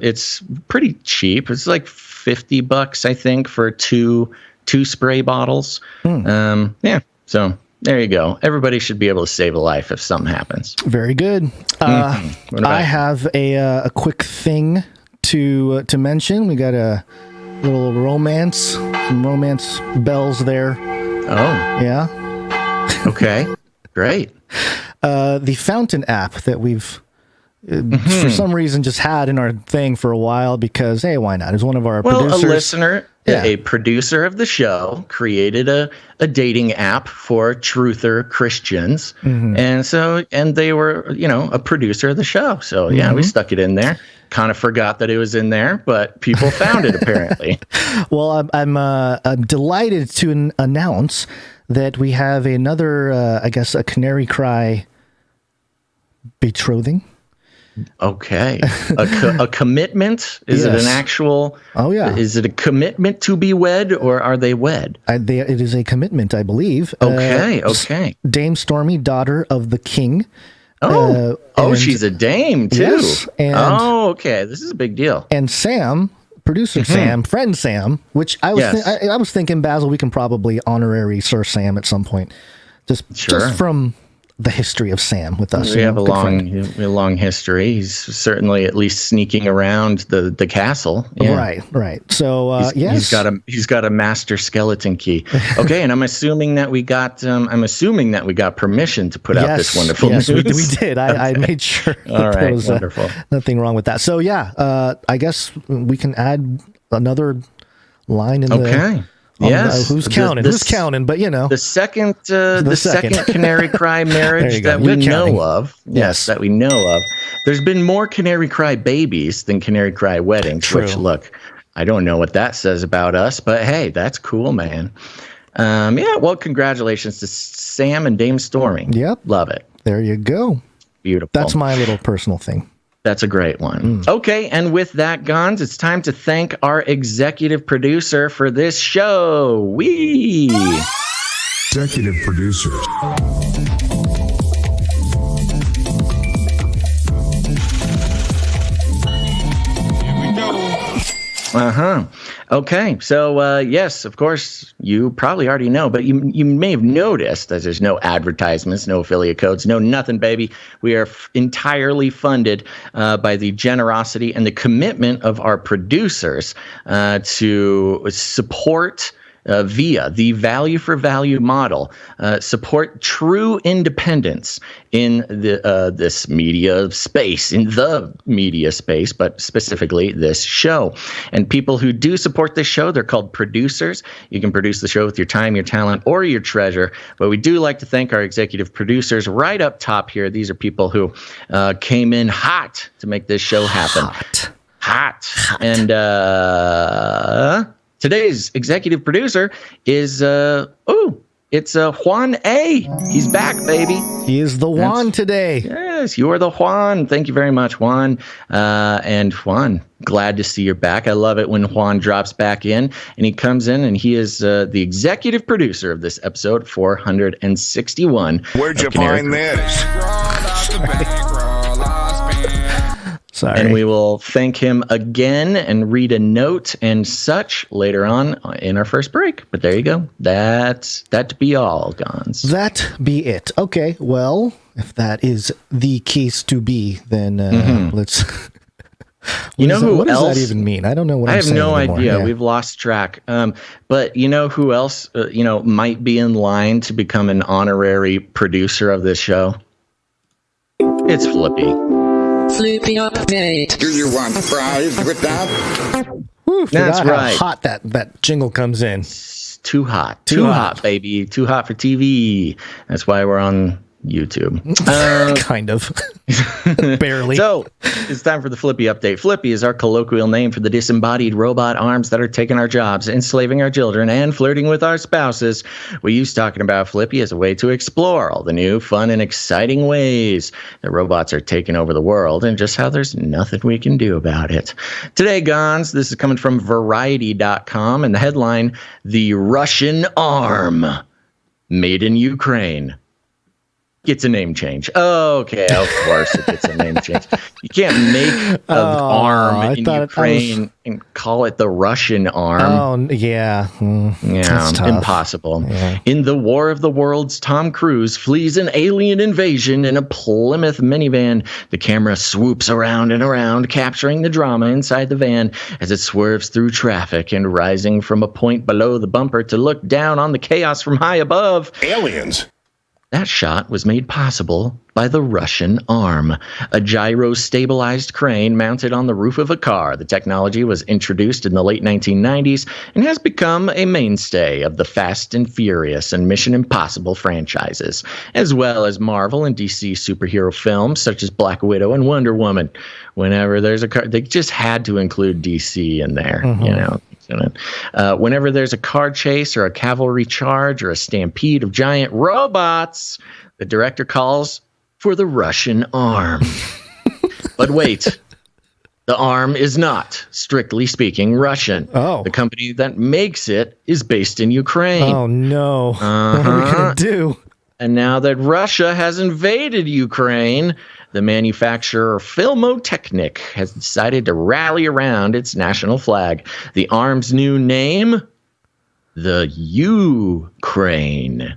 it's pretty cheap. It's like $50, I think, for two spray bottles. So there you go. Everybody should be able to save a life if something happens. Very good. I have a quick thing to mention. We got a little some romance bells there. Oh. Yeah. Okay. Great. The Fountain app that we've for some reason just had in our thing for a while because, hey, why not? It's one of our producers. A listener, a producer of the show, created a dating app for truther Christians. Mm-hmm. And they were, a producer of the show. So, we stuck it in there. Kind of forgot that it was in there, but people found it apparently. Well, I'm delighted to announce that we have another, a Canary Cry betrothing. Okay. A commitment? Is it an actual? Oh, yeah. Is it a commitment to be wed, or are they wed? It is a commitment, I believe. Okay. Dame Stormy, daughter of the king. She's a dame too. Yes, okay. This is a big deal. And Sam, producer Sam, friend Sam, which I was thinking, Basil, we can probably honorary Sir Sam at some point, just from the history of Sam with us. We have a long history. He's certainly at least sneaking around the castle. Yeah. Right. So he's got a master skeleton key. Okay, and I'm assuming that we got permission to put out this wonderful news. We did. I made sure there was wonderful. Nothing wrong with that. So I guess we can add another line in the. Yes. Who's counting? Who's counting? But the second Canary Cry marriage that we know of. Yes, that we know of. There's been more Canary Cry babies than Canary Cry weddings. True. Which, look, I don't know what that says about us, but hey, that's cool, man. Well, congratulations to Sam and Dame Stormy. Yep, love it. There you go. Beautiful. That's my little personal thing. That's a great one. Okay, and with that, Gonz, it's time to thank our executive producer for this show. Executive producers. Okay, so yes, of course, you probably already know, but you may have noticed that there's no advertisements, no affiliate codes, no nothing, baby. We are entirely funded by the generosity and the commitment of our producers to support via the value for value model, support true independence in this media space, but specifically this show. And people who do support this show, they're called producers. You can produce the show with your time, your talent, or your treasure. But we do like to thank our executive producers right up top here. These are people who came in hot to make this show happen. Hot. And today's executive producer is it's Juan A. He's back, baby. He is the Juan today. Yes, you are the Juan. Thank you very much, Juan. And Juan, glad to see you're back. I love it when Juan drops back in, and he comes in, and he is the executive producer of this episode 461. Where'd you find this? Sorry. And we will thank him again and read a note and such later on in our first break. But there you go. That be all, Gonz. That be it. Okay, well, if that is the case to be, then let's... What does that even mean? I don't know what I'm saying anymore. I have no idea. Yeah. We've lost track. But you know who else, might be in line to become an honorary producer of this show? It's Flippy. Flippy update. Do you want fries with that? Whew, That's right. How hot that jingle comes in. It's too hot. Too hot, baby. Too hot for TV. That's why we're on YouTube. Kind of. Barely. So it's time for the Flippy update. Flippy is our colloquial name for the disembodied robot arms that are taking our jobs, enslaving our children, and flirting with our spouses. We use talking about Flippy as a way to explore all the new, fun, and exciting ways that robots are taking over the world and just how there's nothing we can do about it. Today, Gonz, this is coming from Variety.com, and the headline, "The Russian Arm Made in Ukraine gets a name change." Okay, of course it gets a name change. You can't make an arm in Ukraine and call it the Russian arm. Oh, yeah. Yeah, impossible. Yeah. In The War of the Worlds, Tom Cruise flees an alien invasion in a Plymouth minivan. The camera swoops around and around, capturing the drama inside the van as it swerves through traffic and rising from a point below the bumper to look down on the chaos from high above. Aliens. That shot was made possible by the Russian arm, a gyro-stabilized crane mounted on the roof of a car. The technology was introduced in the late 1990s and has become a mainstay of the Fast and Furious and Mission Impossible franchises, as well as Marvel and DC superhero films such as Black Widow and Wonder Woman. Whenever there's a car, they just had to include DC in there, whenever there's a car chase or a cavalry charge or a stampede of giant robots, the director calls for the Russian arm. But wait. The arm is not, strictly speaking, Russian. Oh. The company that makes it is based in Ukraine. Oh, no. What are we going to do? And now that Russia has invaded Ukraine, the manufacturer Filmotechnik has decided to rally around its national flag. The arm's new name? The Ukraine.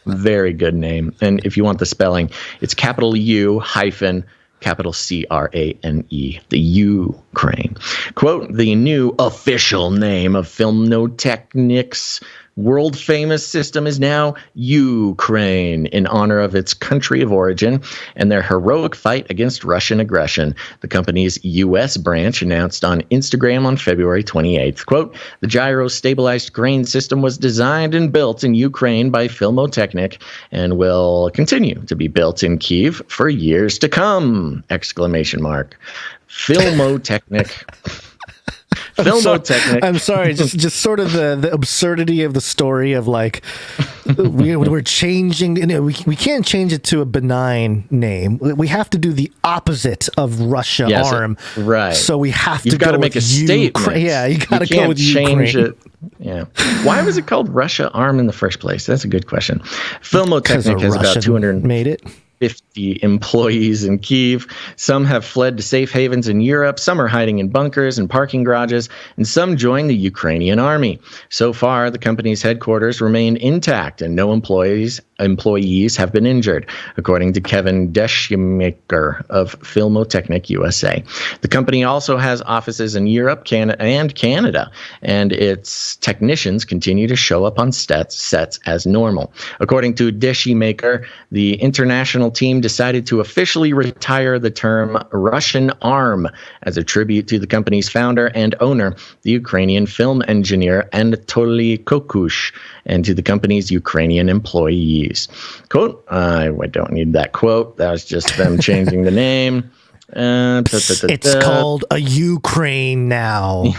Very good name. And if you want the spelling, it's capital U hyphen capital Crane, the Ukraine. Quote, the new official name of Filmotechnik's world-famous system is now Ukraine, in honor of its country of origin and their heroic fight against Russian aggression. The company's U.S. branch announced on Instagram on February 28th, quote, the gyro-stabilized crane system was designed and built in Ukraine by Filmotechnik and will continue to be built in Kyiv for years to come! Exclamation mark. Filmotechnik... I'm sorry, just sort of the absurdity of the story of like we're changing. We can't change it to a benign name. We have to do the opposite of Russia arm, right? So we have You've to got to make a statement. Yeah, you got to go with change Ukraine. it. Yeah. Why was it called Russia arm in the first place? That's a good question. Filmotechnik has about 200 made it. 50 employees in Kyiv. Some have fled to safe havens in Europe. Some are hiding in bunkers and parking garages, and some joined the Ukrainian army. So far, the company's headquarters remain intact, and no employees have been injured, according to Kevin Deschemaker of Filmotechnik USA. The company also has offices in Europe and Canada, and its technicians continue to show up on sets as normal. According to Deschemaker, the international team decided to officially retire the term Russian arm as a tribute to the company's founder and owner, the Ukrainian film engineer Anatoly Kokush, and to the company's Ukrainian employees. Quote, I don't need that quote. That was just them changing the name. It's called a Ukraine now.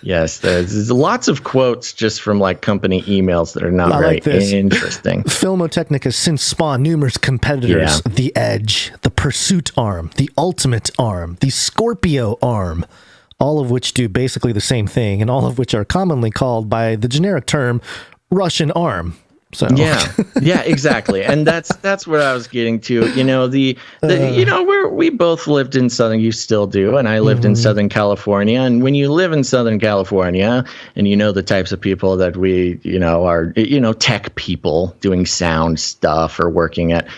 Yes, there's lots of quotes just from like company emails that are not very interesting. Filmotechnik has since spawned numerous competitors: the Edge, the Pursuit arm, the Ultimate arm, the Scorpio arm, all of which do basically the same thing, and all of which are commonly called by the generic term Russian arm. So yeah, exactly, and that's what I was getting to. You know, we both lived in Southern. You still do, and I lived in Southern California. And when you live in Southern California, and you know the types of people that we, are, tech people doing sound stuff or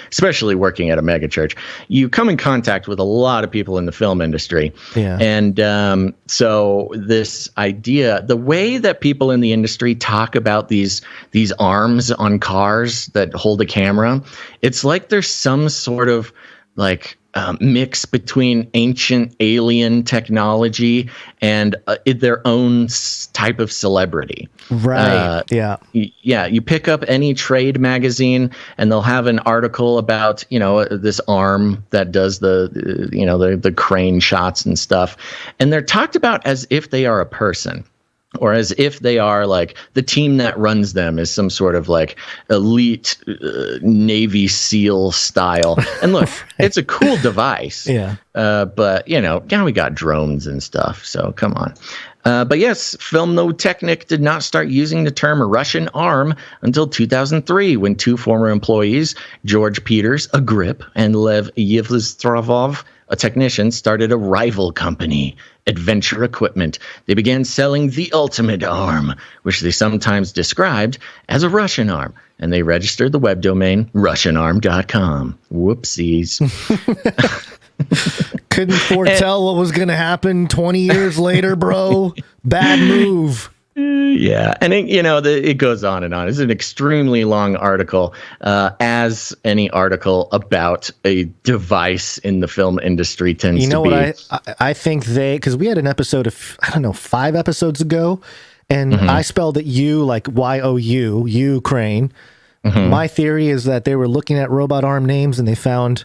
especially working at a megachurch, you come in contact with a lot of people in the film industry. Yeah, and so this idea, the way that people in the industry talk about these arms on cars that hold a camera, it's like there's some sort of like mix between ancient alien technology and their own type of celebrity. Right. Yeah. You pick up any trade magazine and they'll have an article about, this arm that does the crane shots and stuff. And they're talked about as if they are a person. Or as if they are like the team that runs them is some sort of like elite Navy SEAL style. And look, it's a cool device. Yeah. But now we got drones and stuff. So come on. But yes, Filmotechnik did not start using the term Russian arm until 2003, when two former employees, George Peters, a grip, and Lev Yevstravov, a technician, started a rival company, Adventure Equipment. They began selling the ultimate arm, which they sometimes described as a Russian arm, and they registered the web domain RussianArm.com. Whoopsies. Couldn't foretell what was going to happen 20 years later, bro. Bad move. Yeah, and it goes on and on. It's an extremely long article, as any article about a device in the film industry tends to be. What I think because we had an episode of 5 episodes ago, and I spelled it U like Y-O-U, Ukraine. My theory is that they were looking at robot arm names and they found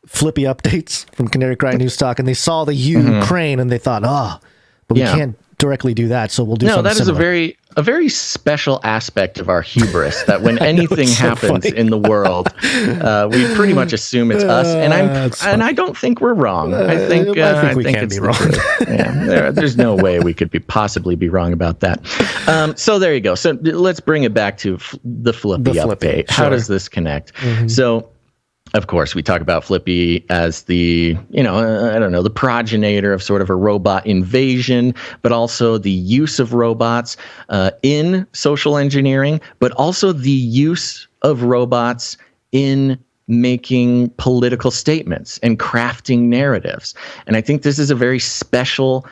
FLIPPY updates from Canary Cry News Talk, and they saw the Ukraine and they thought, but we can't directly do that, so we'll do something that is similar. a very special aspect of our hubris that when anything happens in the world, we pretty much assume it's us. And I don't think we're wrong. I think we can be wrong. There's no way we could possibly be wrong about that. So there you go. So let's bring it back to the FLIPPY update. How does this connect? So, of course, we talk about FLIPPY as the, the progenitor of sort of a robot invasion, but also the use of robots in social engineering, but also the use of robots in making political statements and crafting narratives. And I think this is a very special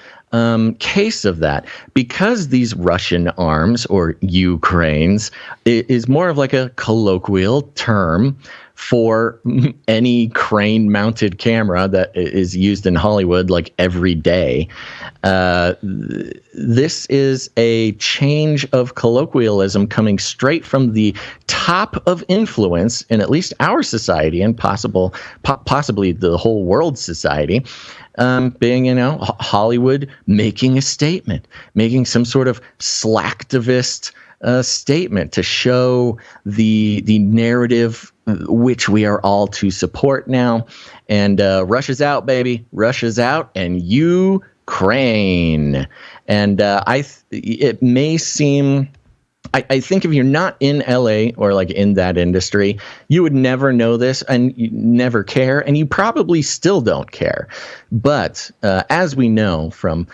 case of that, because these Russian arms, or Ukraines, is more of like a colloquial term for any crane-mounted camera that is used in Hollywood like every day. This is a change of colloquialism coming straight from the top of influence in at least our society and possibly the whole world society, being, Hollywood making a statement, making some sort of slacktivist statement to show the narrative which we are all to support now. And Russia's out, baby. Russia's out, and Ukraine. And it may seem, I think if you're not in LA or like in that industry, you would never know this and you never care, and you probably still don't care. But as we know from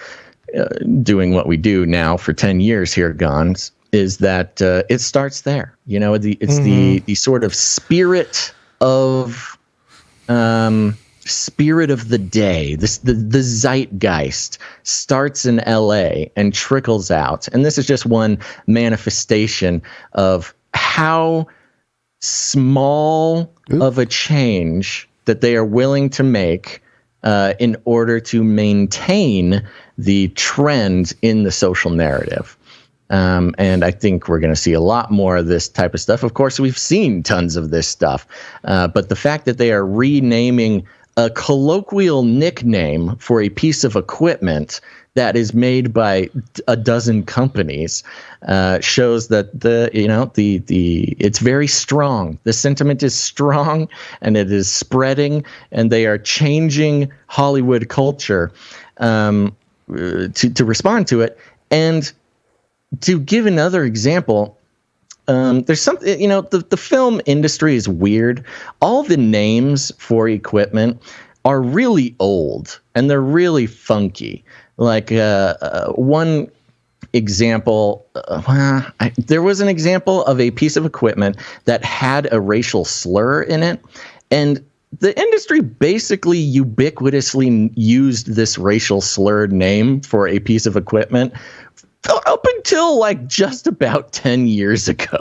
doing what we do now for 10 years here at Gonz, is that it starts there. It's the sort of spirit of the day. The zeitgeist starts in LA and trickles out. And this is just one manifestation of how small of a change that they are willing to make in order to maintain the trend in the social narrative. And I think we're going to see a lot more of this type of stuff. Of course, we've seen tons of this stuff. But the fact that they are renaming a colloquial nickname for a piece of equipment that is made by a dozen companies shows that it's very strong. The sentiment is strong, and it is spreading, and they are changing Hollywood culture to respond to it. And to give another example, there's something, the film industry is weird. All the names for equipment are really old and they're really funky. Like one example, there was an example of a piece of equipment that had a racial slur in it, and the industry basically ubiquitously used this racial slurred name for a piece of equipment up until like just about 10 years ago.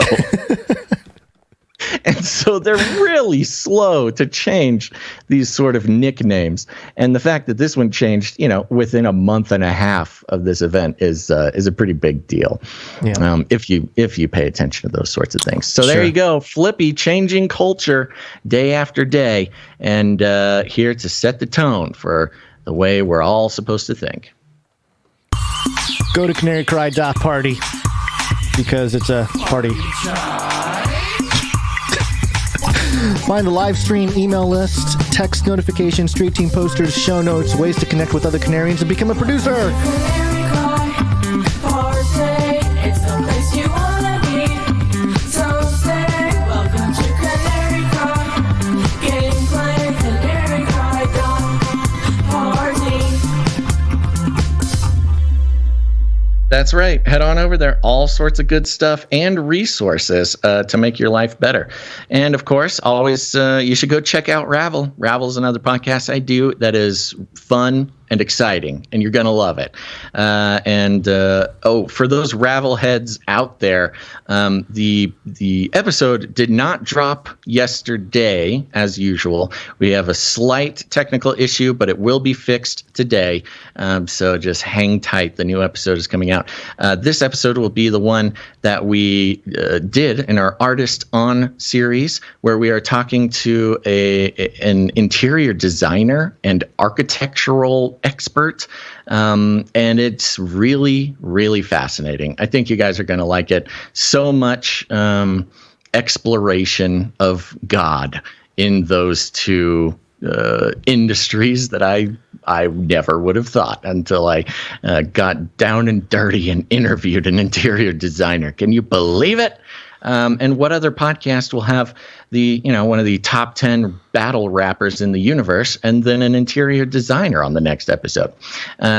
And so they're really slow to change these sort of nicknames. And the fact that this one changed, within a month and a half of this event is a pretty big deal. Yeah. If you pay attention to those sorts of things. So there you go. FLIPPY changing culture day after day, and here to set the tone for the way we're all supposed to think. Go to CanaryCry.Party because it's a party. Find the live stream, email list, text notifications, street team posters, show notes, ways to connect with other Canarians and become a producer. That's right. Head on over there. All sorts of good stuff and resources to make your life better. And of course, always you should go check out Ravel. Ravel's another podcast I do that is fun and exciting, and you're going to love it. For those Ravel heads out there, the episode did not drop yesterday, as usual. We have a slight technical issue, but it will be fixed today. So just hang tight. The new episode is coming out. This episode will be the one that we did in our Artist On series, where we are talking to an interior designer and architectural expert. And it's really, really fascinating. I think you guys are going to like it. So much exploration of God in those two industries that I never would have thought until I got down and dirty and interviewed an interior designer. Can you believe it? And what other podcast will have one of the top 10 battle rappers in the universe and then an interior designer on the next episode?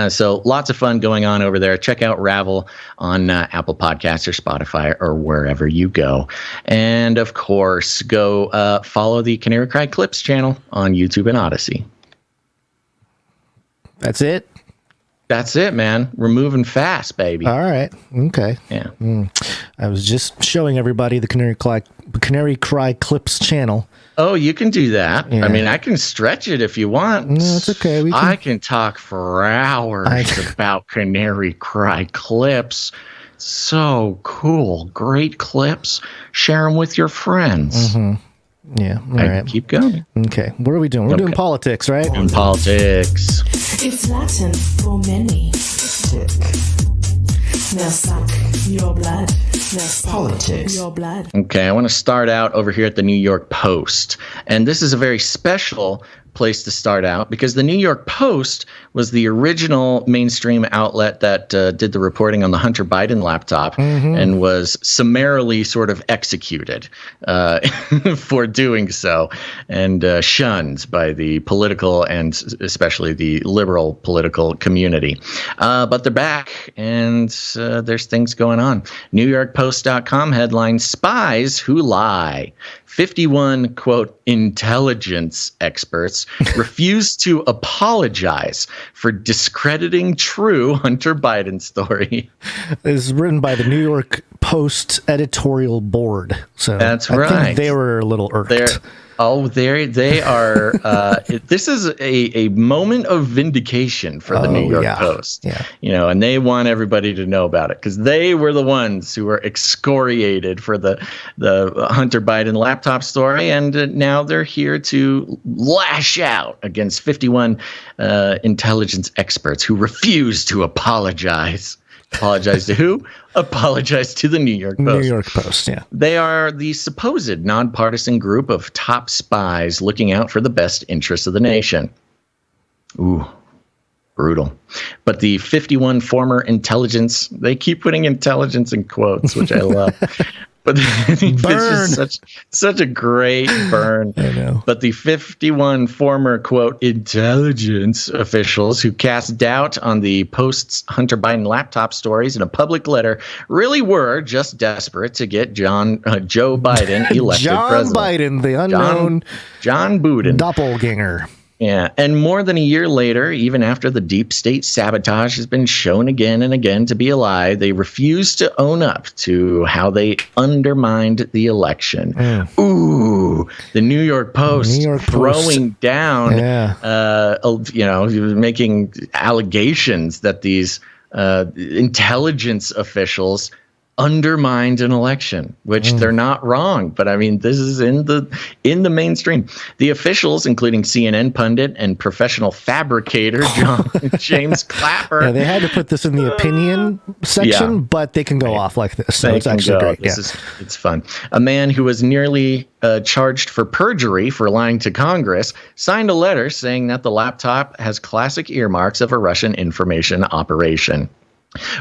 So lots of fun going on over there. Check out Ravel on Apple Podcasts or Spotify or wherever you go. And of course, go follow the Canary Cry Clips channel on YouTube and Odyssey. That's it? That's it, man. We're moving fast, baby. All right. Okay. Yeah. I was just showing everybody the Canary Cry Clips channel. Oh, you can do that. Yeah. I mean, I can stretch it if you want. No, it's okay. I can talk for hours about Canary Cry Clips. So cool. Great clips. Share them with your friends. Mm-hmm. Yeah. All right. Keep going. Okay. What are we doing? We're doing politics, right? Doing politics. It's Latin for many. Now suck your blood. Now suck Politics. your blood. Okay, I want to start out over here at the New York Post. And this is a very special place to start out because the New York Post was the original mainstream outlet that did the reporting on the Hunter Biden laptop and was summarily sort of executed for doing so and shunned by the political and especially the liberal political community. But they're back and there's things going on. NewYorkPost.com headline, Spies Who Lie. 51, quote, intelligence experts refuse to apologize for discrediting true Hunter Biden story. This is written by the New York Post editorial board. So that's I right. think they were a little irked. They are. This is a moment of vindication for the New York Post. Yeah. And they want everybody to know about it because they were the ones who were excoriated for the Hunter Biden laptop story, and now they're here to lash out against 51 intelligence experts who refuse to apologize. Apologize to who? Apologize to the New York Post. New York Post, yeah. They are the supposed nonpartisan group of top spies looking out for the best interests of the nation. Ooh, brutal. But the 51 former intelligence, they keep putting intelligence in quotes, which I love. But it's just such a great burn. I know. But the 51 former, quote, intelligence officials who cast doubt on the Post's Hunter Biden laptop stories in a public letter really were just desperate to get Joe Biden elected president. John Biden, the unknown John Buden. doppelganger. Yeah, and more than a year later, even after the deep state sabotage has been shown again and again to be a lie, they refuse to own up to how they undermined the election. Ooh, the New York Post throwing down, making allegations that these intelligence officials undermined an election, which they're not wrong. But I mean, this is in the mainstream. The officials, including CNN pundit and professional fabricator James Clapper. Yeah, they had to put this in the opinion section, but they can go off like this. So it's actually great. It's fun. A man who was nearly charged for perjury for lying to Congress signed a letter saying that the laptop has classic earmarks of a Russian information operation.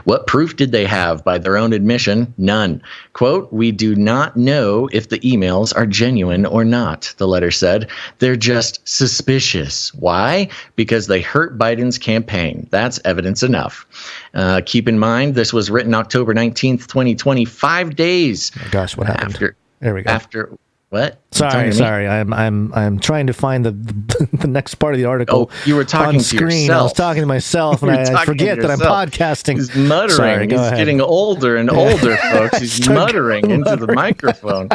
What proof did they have? By their own admission, none. Quote, we do not know if the emails are genuine or not, the letter said. They're just suspicious. Why? Because they hurt Biden's campaign. That's evidence enough. Keep in mind, this was written October 19th, 2020, 5 days. Oh gosh, what happened? There we go. What? Sorry. I'm trying to find the next part of the article. Oh, you were talking on screen. To yourself. I was talking to myself, and I forget that I'm podcasting. He's muttering. Sorry, He's getting older and older, folks. He's muttering into the microphone.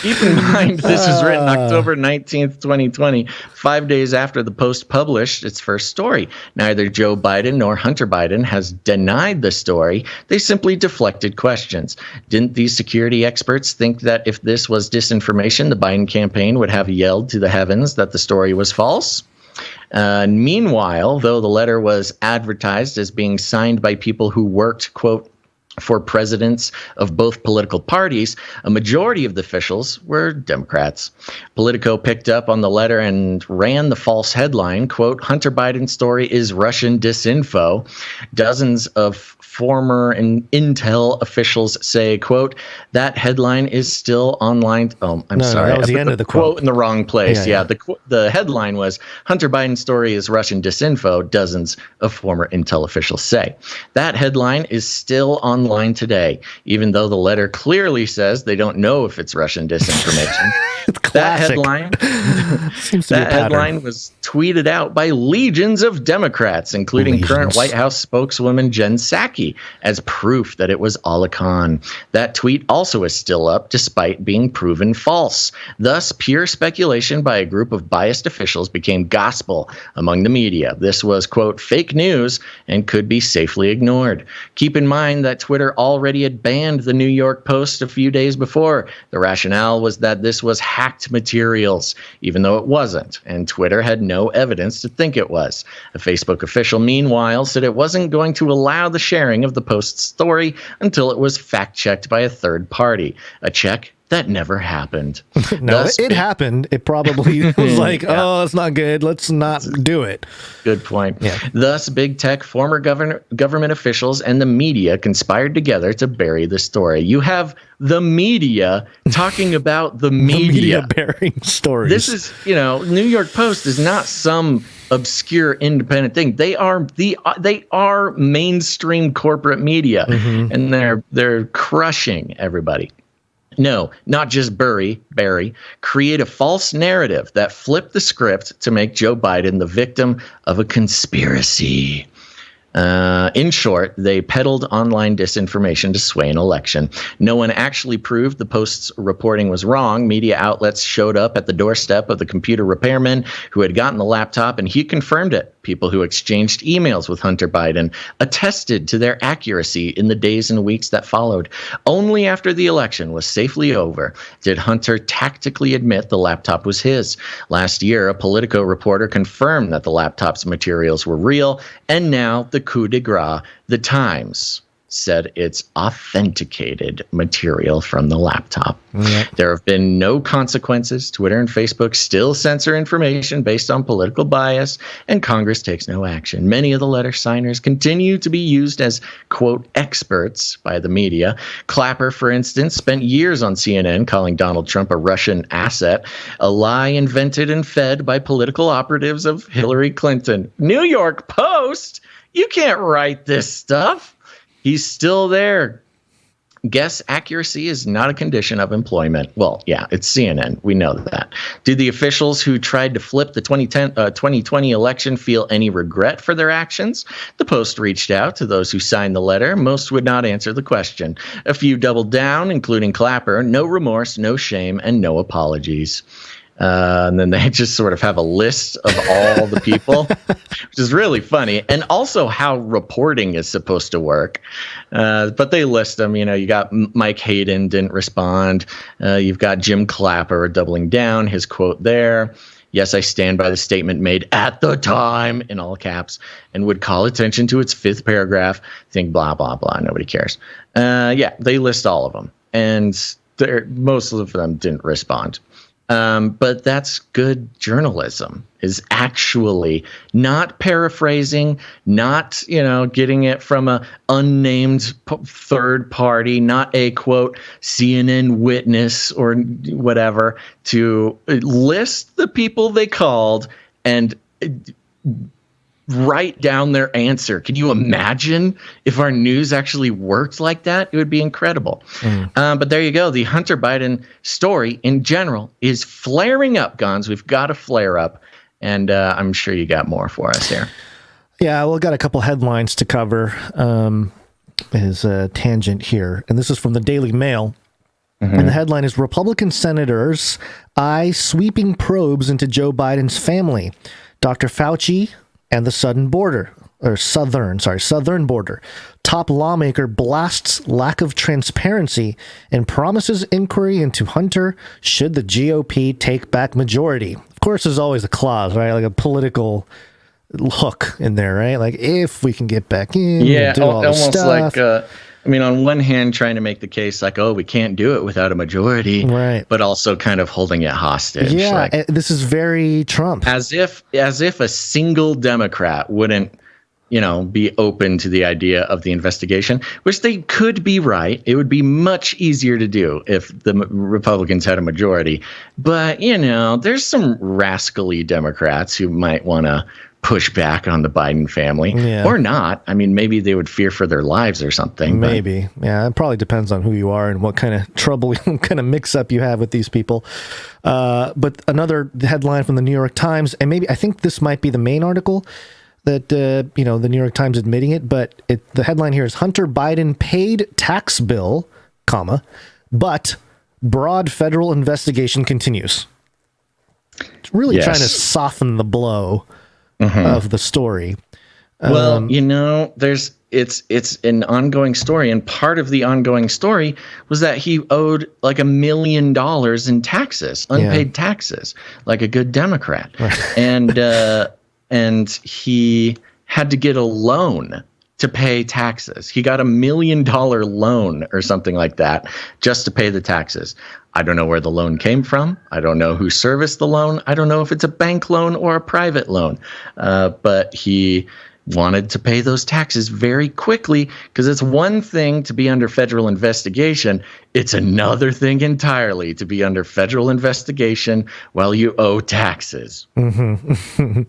Keep in mind, this was written October 19th, 2020, 5 days after the Post published its first story. Neither Joe Biden nor Hunter Biden has denied the story. They simply deflected questions. Didn't these security experts think that if this was disinformation, the Biden campaign would have yelled to the heavens that the story was false? Meanwhile, though the letter was advertised as being signed by people who worked, quote, for presidents of both political parties, a majority of the officials were Democrats. Politico picked up on the letter and ran the false headline, quote, Hunter Biden's story is Russian disinfo. Dozens of former Intel officials say, quote, that headline is still online. Oh, I'm sorry. That was the end of the quote in the wrong place. Yeah. The headline was Hunter Biden's story is Russian disinfo, dozens of former Intel officials say. That headline is still online today, even though the letter clearly says they don't know if it's Russian disinformation. That headline was tweeted out by legions of Democrats, including current White House spokeswoman Jen Psaki, as proof that it was all a con. That tweet also is still up despite being proven false. Thus, pure speculation by a group of biased officials became gospel among the media. This was, quote, fake news and could be safely ignored. Keep in mind that Twitter already had banned the New York Post a few days before. The rationale was that this was hacked materials, even though it wasn't, and Twitter had no evidence to think it was. A Facebook official, meanwhile, said it wasn't going to allow the sharing of the Post's story until it was fact-checked by a third party, a check that never happened. No, it happened. It probably was like, oh, it's not good. Let's not do it. Good point. Yeah. Thus, big tech, former government officials, and the media conspired together to bury the story. You have the media talking about the media. Burying stories. This is, New York Post is not some obscure independent thing. They are mainstream corporate media, and they're crushing everybody. No, not just bury, create a false narrative that flipped the script to make Joe Biden the victim of a conspiracy. In short, they peddled online disinformation to sway an election. No one actually proved the Post's reporting was wrong. Media outlets showed up at the doorstep of the computer repairman who had gotten the laptop, and he confirmed it. People who exchanged emails with Hunter Biden attested to their accuracy in the days and weeks that followed. Only after the election was safely over did Hunter tactically admit the laptop was his. Last year, a Politico reporter confirmed that the laptop's materials were real, and now the coup de grace, the Times, said it's authenticated material from the laptop. Yep. There have been no consequences. Twitter and Facebook still censor information based on political bias, and Congress takes no action. Many of the letter signers continue to be used as, quote, experts by the media. Clapper, for instance, spent years on CNN calling Donald Trump a Russian asset, a lie invented and fed by political operatives of Hillary Clinton. New York Post? You can't write this stuff. He's still there. Guess accuracy is not a condition of employment. Well, yeah, it's CNN. We know that. Do the officials who tried to flip the 2020 election feel any regret for their actions? The Post reached out to those who signed the letter. Most would not answer the question. A few doubled down, including Clapper. No remorse, no shame, and no apologies. And then they just sort of have a list of all the people, which is really funny. And also how reporting is supposed to work. But they list them. You got Mike Hayden didn't respond. You've got Jim Clapper doubling down, his quote there. Yes, I stand by the statement made at the time, in all caps, and would call attention to its fifth paragraph. Think blah, blah, blah. Nobody cares. They list all of them. And most of them didn't respond. But that's good journalism, is actually not paraphrasing, not, getting it from a unnamed third party, not a, quote, CNN witness or whatever, to list the people they called and write down their answer. Can you imagine if our news actually worked like that? It would be incredible. But there you go. The Hunter Biden story in general is flaring up, Gonz. We've got to flare up. And I'm sure you got more for us here. Yeah, well, got a couple headlines to cover as a tangent here. And this is from the Daily Mail. And the headline is Republican senators eye sweeping probes into Joe Biden's family. Dr. Fauci and the southern border. Top lawmaker blasts lack of transparency and promises inquiry into Hunter should the GOP take back majority. Of course, there's always a clause, right? Like a political hook in there, right? Like if we can get back in, yeah, do all this almost stuff. like. I mean, on one hand, trying to make the case like, oh, we can't do it without a majority, right? But also kind of holding it hostage. Yeah, like, this is very Trump. As if a single Democrat wouldn't, be open to the idea of the investigation, which they could be right. It would be much easier to do if the Republicans had a majority. But, there's some rascally Democrats who might want to push back on the Biden family or not. I mean, maybe they would fear for their lives or something. Maybe. Yeah, it probably depends on who you are and what kind of trouble, what kind of mix up you have with these people. But another headline from the New York Times, and maybe I think this might be the main article that, the New York Times admitting it, but the headline here is Hunter Biden paid tax bill, but broad federal investigation continues. It's really trying to soften the blow of the story. Well, it's an ongoing story, and part of the ongoing story was that he owed like $1 million in taxes, unpaid taxes, like a good Democrat, and he had to get a loan to pay taxes. He got $1 million loan or something like that just to pay the taxes. I don't know where the loan came from. I don't know who serviced the loan. I don't know if it's a bank loan or a private loan. But he wanted to pay those taxes very quickly because it's one thing to be under federal investigation. It's another thing entirely to be under federal investigation while you owe taxes. Mm-hmm.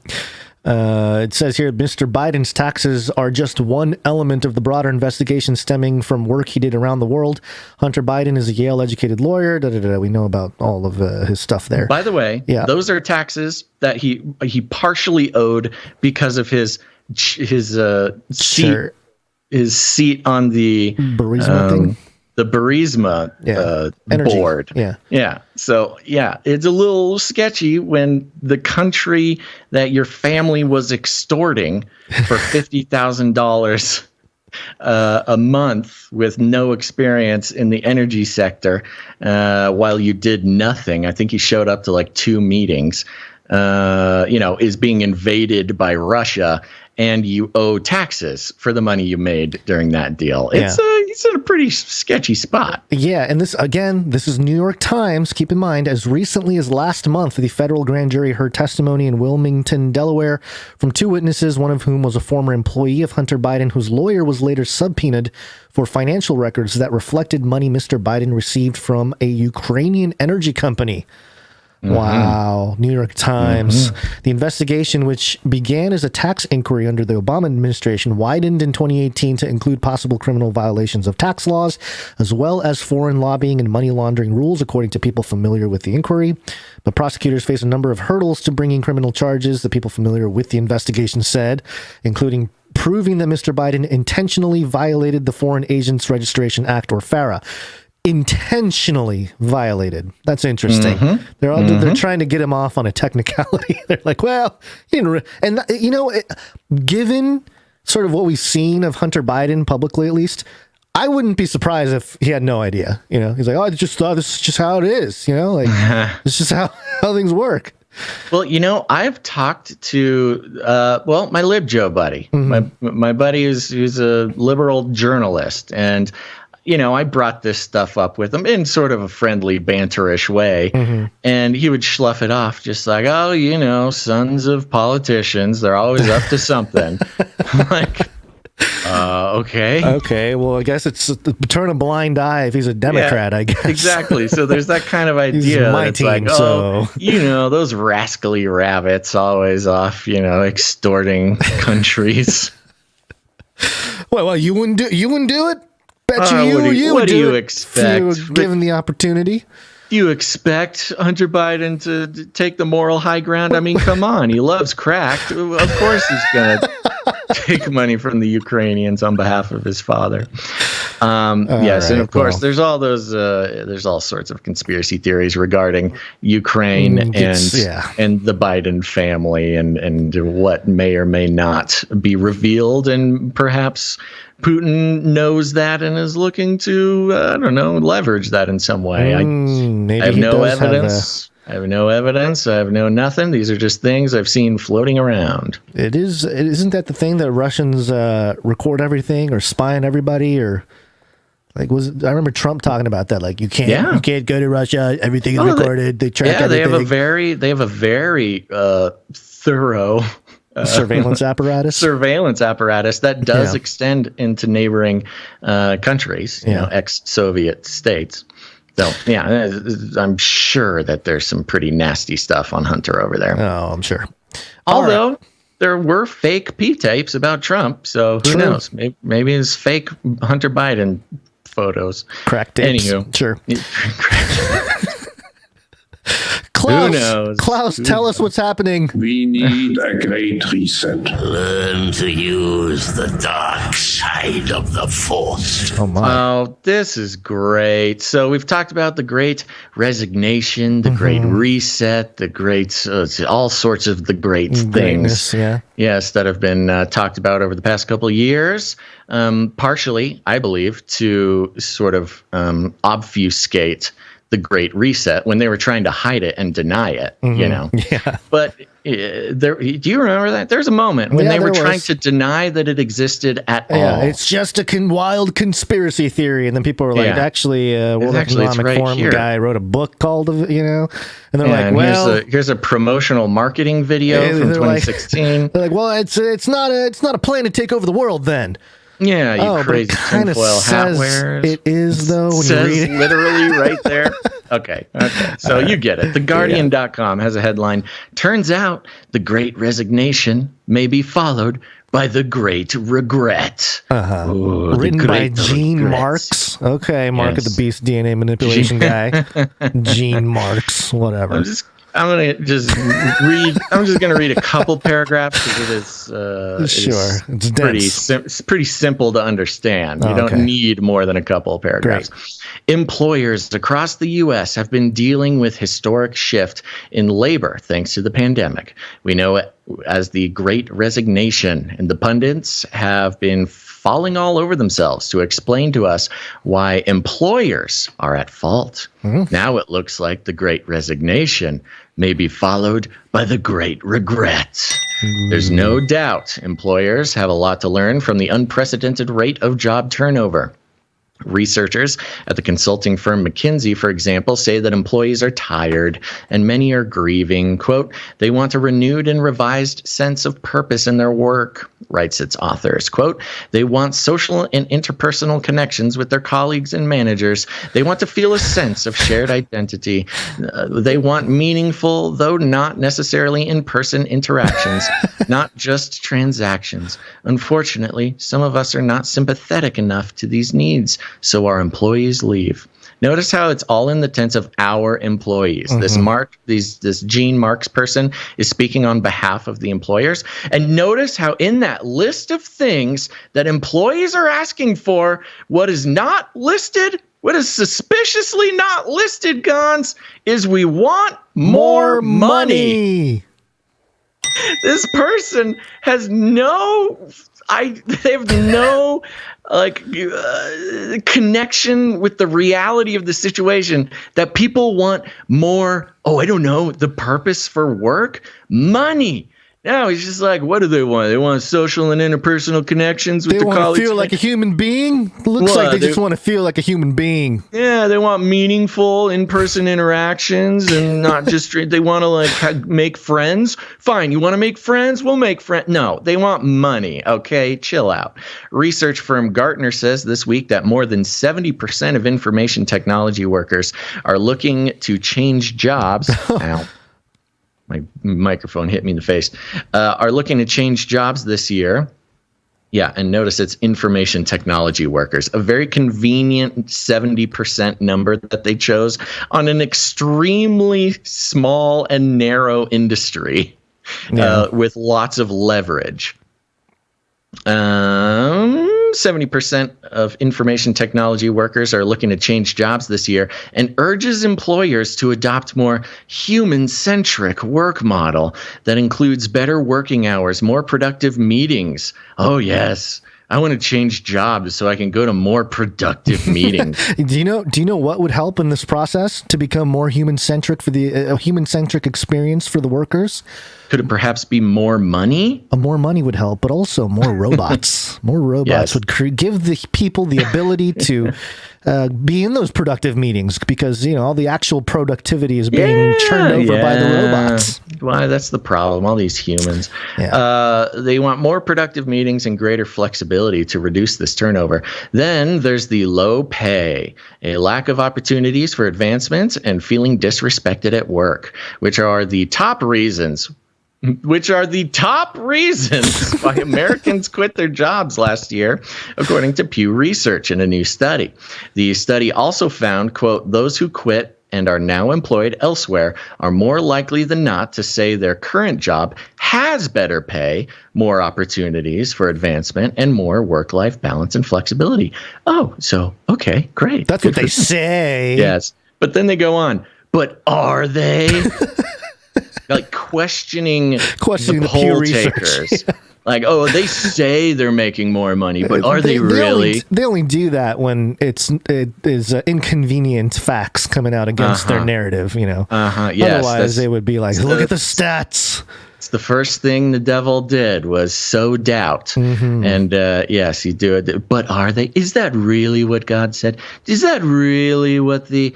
It says here, Mr. Biden's taxes are just one element of the broader investigation stemming from work he did around the world. Hunter Biden is a Yale-educated lawyer. We know about all of his stuff there. By the way, those are taxes that he partially owed because of his seat on the Burisma thing. The Burisma board. Yeah. So, it's a little sketchy when the country that your family was extorting for $50,000 a month with no experience in the energy sector while you did nothing. I think he showed up to like 2 meetings, is being invaded by Russia. And you owe taxes for the money you made during that deal. It's in a pretty sketchy spot. Yeah, and this is New York Times. Keep in mind, as recently as last month, the federal grand jury heard testimony in Wilmington, Delaware, from 2 witnesses, one of whom was a former employee of Hunter Biden, whose lawyer was later subpoenaed for financial records that reflected money Mr. Biden received from a Ukrainian energy company. Mm-hmm. Wow. New York Times. Mm-hmm. The investigation, which began as a tax inquiry under the Obama administration, widened in 2018 to include possible criminal violations of tax laws, as well as foreign lobbying and money laundering rules, according to people familiar with the inquiry. But prosecutors face a number of hurdles to bringing criminal charges, the people familiar with the investigation said, including proving that Mr. Biden intentionally violated the Foreign Agents Registration Act, or FARA. Intentionally violated. That's interesting. Mm-hmm. They're trying to get him off on a technicality. They're like, well, given sort of what we've seen of Hunter Biden publicly, at least, I wouldn't be surprised if he had no idea. He's like, oh, I just thought this is just how it is. It's just how things work. Well, I've talked to, my LibJoe buddy, my buddy who's a liberal journalist, and I brought this stuff up with him in sort of a friendly, banterish way, and he would slough it off just like, oh, sons of politicians, they're always up to something. Like, okay. Okay, well, I guess it's turn a blind eye if he's a Democrat, I guess. Exactly. So there's that kind of idea. He's my team, like, those rascally rabbits always off, extorting countries. Well, you wouldn't do it? Bet what do you expect? If you were given the opportunity. Do you expect Hunter Biden to take the moral high ground? I mean, come on. He loves crack. Of course he's going to take money from the Ukrainians on behalf of his father. Yes, and of course, there's all those. There's all sorts of conspiracy theories regarding Ukraine and the Biden family and what may or may not be revealed, and perhaps Putin knows that and is looking to, leverage that in some way. I have no evidence. I have no evidence. I have no nothing. These are just things I've seen floating around. Isn't that the thing that Russians record everything or spy on everybody or like I remember Trump talking about that. Like you can't go to Russia. Everything is recorded. They track everything. They have a very thorough surveillance apparatus that does extend into neighboring countries, ex-Soviet states. So I'm sure that there's some pretty nasty stuff on Hunter over there. Oh, I'm sure. Although there were fake P-tapes about Trump, so who knows? Maybe it's fake Hunter Biden photos. Crack tapes. Anywho, sure. Who knows? Klaus, tell us what's happening. We need a great reset. Learn to use the dark side of the Force. Oh, my. Oh, this is great. So we've talked about the Great Resignation, the Great Reset, the great, all sorts of the great things. Yes, that have been talked about over the past couple of years. Partially, I believe, to sort of obfuscate the Great Reset when they were trying to hide it and deny it, Yeah. But do you remember that? There's a moment when they were trying to deny that it existed at all. Yeah, it's just a wild conspiracy theory. And then people were like, actually, World Economic Forum guy wrote a book called, and they're like, well, here's a promotional marketing video from 2016. They're like, well, it's not a plan to take over the world then. Yeah, you crazy tinfoil hat wearers. It is, though, when says you read it. Literally right there. Okay. So you get it. TheGuardian.com has a headline. Turns out the Great Resignation may be followed by the Great Regret. Ooh, written by Gene Marks. Okay, Mark of the Beast DNA manipulation guy. Gene Marks, whatever. I'm just gonna read a couple paragraphs because it's pretty simple to understand. You don't need more than a couple of paragraphs. Great. Employers across the U.S. have been dealing with historic shift in labor thanks to the pandemic. We know it as the Great Resignation, and the pundits have been falling all over themselves to explain to us why employers are at fault. Now it looks like the Great Resignation may be followed by the Great Regret. There's no doubt employers have a lot to learn from the unprecedented rate of job turnover. Researchers at the consulting firm McKinsey, for example, say that employees are tired and many are grieving. Quote, they want a renewed and revised sense of purpose in their work, writes its authors. Quote, they want social and interpersonal connections with their colleagues and managers. They want to feel a sense of shared identity. They want meaningful, though not necessarily in-person interactions, not just transactions. Unfortunately, some of us are not sympathetic enough to these needs. So our employees leave. Notice how it's all in the tense of our employees. This Gene Marks person is speaking on behalf of the employers. And notice how in that list of things that employees are asking for, what is not listed, what is suspiciously not listed, Gonz, is we want more money. This person has they have no connection with the reality of the situation that people want more. Oh, I don't know. The purpose for work? Money. No, he's just like, what do they want? They want social and interpersonal connections with the colleagues. They want to feel like a human being? Looks like they just want to feel like a human being. Yeah, they want meaningful in-person interactions and not just, they want to make friends. Fine, you want to make friends? We'll make friends. No, they want money. Okay, chill out. Research firm Gartner says this week that more than 70% of information technology workers are looking to change jobs. Ow. My microphone hit me in the face, are looking to change jobs this year. Yeah, and notice it's information technology workers, a very convenient 70% number that they chose on an extremely small and narrow industry with lots of leverage. 70% of information technology workers are looking to change jobs this year and urges employers to adopt more human-centric work model that includes better working hours, more productive meetings. Oh, yes. I want to change jobs so I can go to more productive meetings. Do you know what would help in this process to become more human-centric for the human-centric experience for the workers? Could it perhaps be more money? More money would help, but also more robots. More robots would give the people the ability to be in those productive meetings, because all the actual productivity is being churned over by the robots. Why, that's the problem. All these humans. They want more productive meetings and greater flexibility to reduce this turnover. Then there's the low pay, a lack of opportunities for advancements, and feeling disrespected at work, which are the top reasons why Americans quit their jobs last year, according to Pew Research in a new study. The study also found, quote, those who quit and are now employed elsewhere are more likely than not to say their current job has better pay, more opportunities for advancement, and more work-life balance and flexibility. Oh, so, okay, great. That's what they say. Yes. But then they go on, but are they? Like questioning the poll takers. Like, oh, they say they're making more money, but are they really? They only do that when it is inconvenient facts coming out against their narrative, Yes, otherwise, they would be like, look at the stats. It's the first thing the devil did was sow doubt. Mm-hmm. And yes, you do it. But are they? Is that really what God said? Is that really what the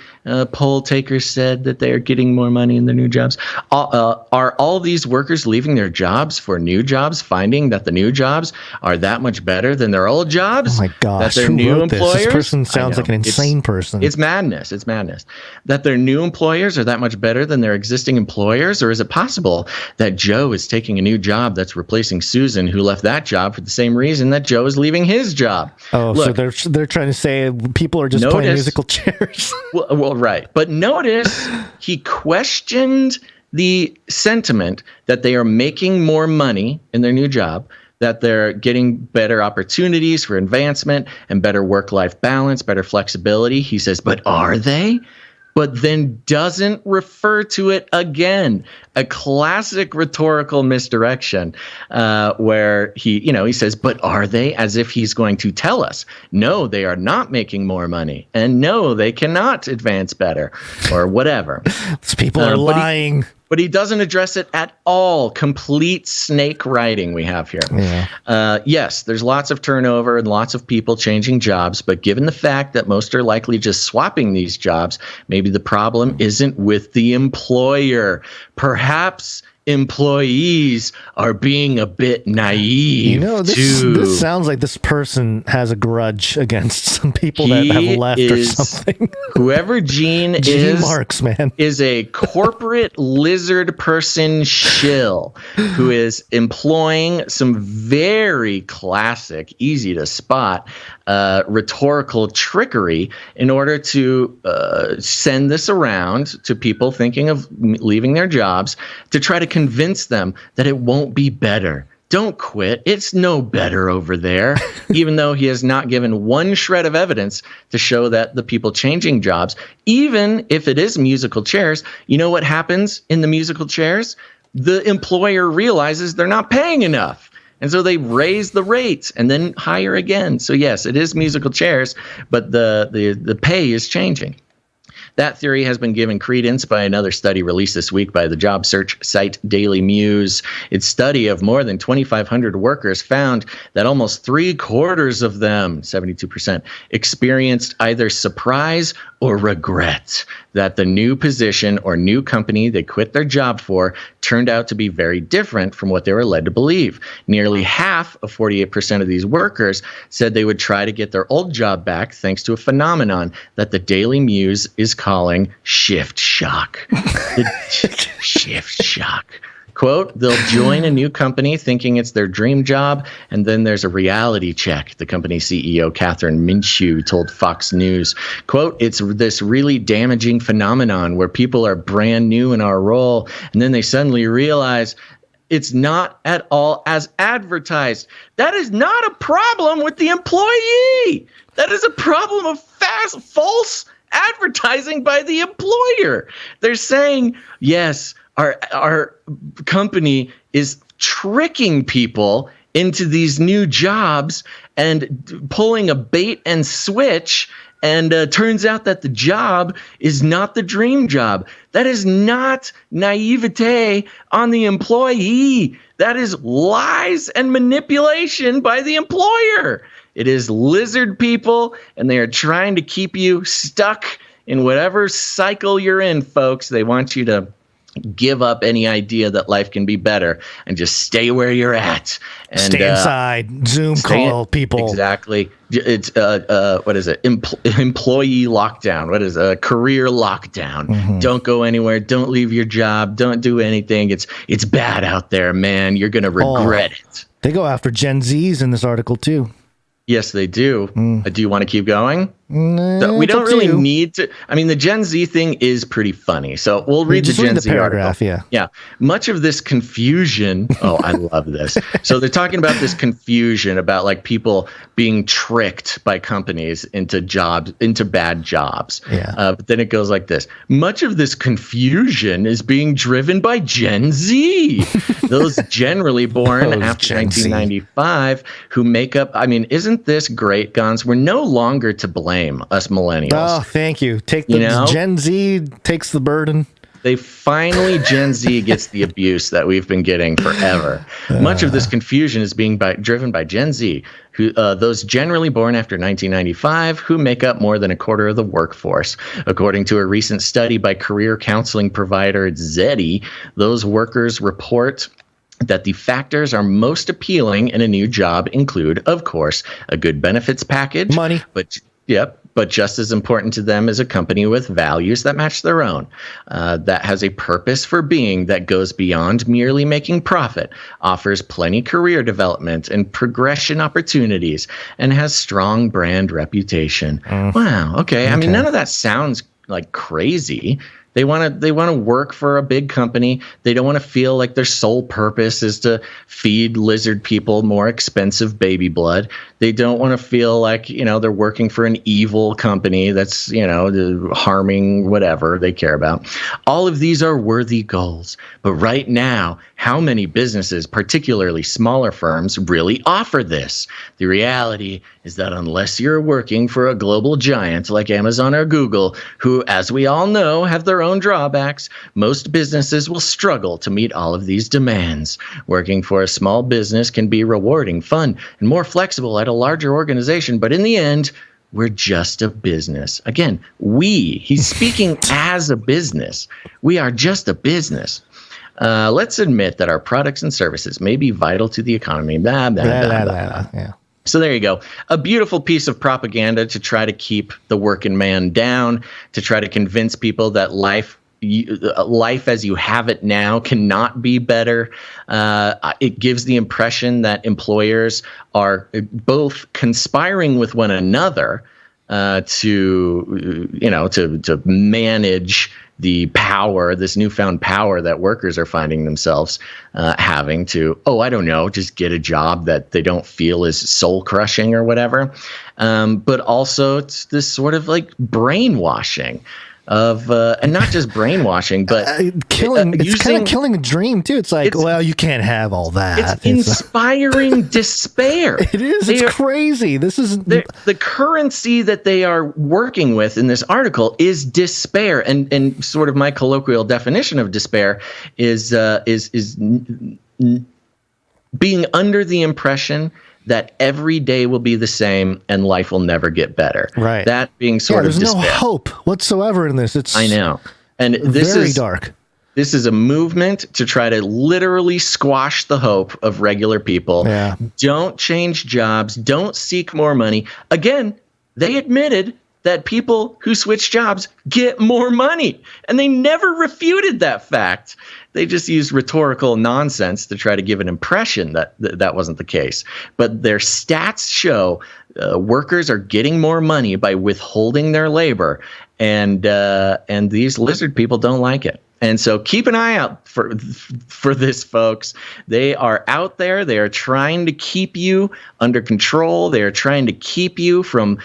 poll takers said, that they are getting more money in their new jobs? Are all these workers leaving their jobs for new jobs, finding that the new jobs are that much better than their old jobs? Oh my gosh, that their new employers? This person sounds like an insane person. It's madness. It's madness. That their new employers are that much better than their existing employers? Or is it possible that Joe is taking a new job that's replacing Susan, who left that job for the same reason that Joe is leaving his job? Oh, look, so they're trying to say people are just playing musical chairs. well, right. But notice he questioned the sentiment that they are making more money in their new job, that they're getting better opportunities for advancement and better work-life balance, better flexibility. He says, but are they? But then doesn't refer to it again. A classic rhetorical misdirection, where he says, but are they? As if he's going to tell us, no, they are not making more money, and no, they cannot advance better, or whatever. These people are lying. But he doesn't address it at all. Complete snake writing we have here. Yeah. Yes, there's lots of turnover and lots of people changing jobs, but given the fact that most are likely just swapping these jobs, maybe the problem isn't with the employer. Perhaps employees are being a bit naive. This sounds like this person has a grudge against some people that have left or something. Whoever Gene Marks, man, is a corporate lizard person shill who is employing some very classic, easy to spot rhetorical trickery in order to send this around to people thinking of leaving their jobs, to try to convince them that it won't be better. Don't quit. It's no better over there, even though he has not given one shred of evidence to show that the people changing jobs, even if it is musical chairs, you know what happens in the musical chairs? The employer realizes they're not paying enough. And so they raise the rates and then hire again. So yes, it is musical chairs, but the pay is changing. That theory has been given credence by another study released this week by the job search site Daily Muse. Its study of more than 2,500 workers found that almost 3/4 of them, 72%, experienced either surprise or regret that the new position or new company they quit their job for turned out to be very different from what they were led to believe. Nearly half of 48% of these workers said they would try to get their old job back thanks to a phenomenon that the Daily Muse is calling shift shock. Shift shock. Quote, they'll join a new company thinking it's their dream job, and then there's a reality check, the company CEO Catherine Minshew told Fox News. Quote, it's this really damaging phenomenon where people are brand new in our role, and then they suddenly realize it's not at all as advertised. That is not a problem with the employee. That is a problem of false advertising by the employer. They're saying, yes, our company is tricking people into these new jobs and pulling a bait and switch. And turns out that the job is not the dream job. That is not naivete on the employee. That is lies and manipulation by the employer. It is lizard people, and they are trying to keep you stuck in whatever cycle you're in, folks. They want you to give up any idea that life can be better and just stay where you're at. And stay inside, Zoom call people. Exactly. It's what is it? Employee lockdown. What is a career lockdown? Mm-hmm. Don't go anywhere. Don't leave your job. Don't do anything. It's bad out there, man. You're gonna regret it. They go after Gen Zs in this article too. Yes, they do. Do you want to keep going? No, we don't really need to. I mean, the Gen Z thing is pretty funny. So we'll read the Gen Z paragraph. Article. Yeah. Much of this confusion. Oh, I love this. So they're talking about this confusion about like people being tricked by companies into bad jobs. Yeah. But then it goes like this. Much of this confusion is being driven by Gen Z. Those generally born after 1995 who make up. I mean, isn't this great, Gonz? We're no longer to blame. Us millennials. Oh, thank you. Gen Z takes the burden. Gen Z gets the abuse that we've been getting forever. Much of this confusion is being driven by Gen Z, who those generally born after 1995, who make up more than a quarter of the workforce. According to a recent study by career counseling provider Zeddy, those workers report that the factors are most appealing in a new job include, of course, a good benefits package, money, but just as important to them is a company with values that match their own, that has a purpose for being that goes beyond merely making profit, offers plenty career development and progression opportunities, and has strong brand reputation. Wow. Okay. I mean, none of that sounds like crazy. They want to work for a big company. They don't want to feel like their sole purpose is to feed lizard people more expensive baby blood. They don't want to feel like, they're working for an evil company that's, harming whatever they care about. All of these are worthy goals. But right now, how many businesses, particularly smaller firms, really offer this? The reality is that unless you're working for a global giant like Amazon or Google, who, as we all know, have their own drawbacks, most businesses will struggle to meet all of these demands. Working for a small business can be rewarding, fun, and more flexible at a larger organization, but in the end, we're just a business. Again, he's speaking as a business. We are just a business. Let's admit that our products and services may be vital to the economy. Blah, blah, blah, blah. Yeah. So there you go. A beautiful piece of propaganda to try to keep the working man down, to try to convince people that life as you have it now cannot be better. It gives the impression that employers are both conspiring with one another to manage the power, this newfound power that workers are finding themselves having to, just get a job that they don't feel is soul crushing or whatever. But also it's this sort of like brainwashing of, and not just brainwashing, but it's kind of killing a dream too. It's like, you can't have all that. It's inspiring despair. It is. It's crazy. This is the currency that they are working with in this article is despair, and sort of my colloquial definition of despair is being under the impression that every day will be the same and life will never get better. Right. That being sort of despair. There's no hope whatsoever in this. I know. And this very dark. This is a movement to try to literally squash the hope of regular people. Yeah. Don't change jobs. Don't seek more money. Again, they admitted that people who switch jobs get more money, and they never refuted that fact. They just used rhetorical nonsense to try to give an impression that that wasn't the case. But their stats show workers are getting more money by withholding their labor, and these lizard people don't like it. And so keep an eye out for this, folks. They are out there. They are trying to keep you under control. They are trying to keep you from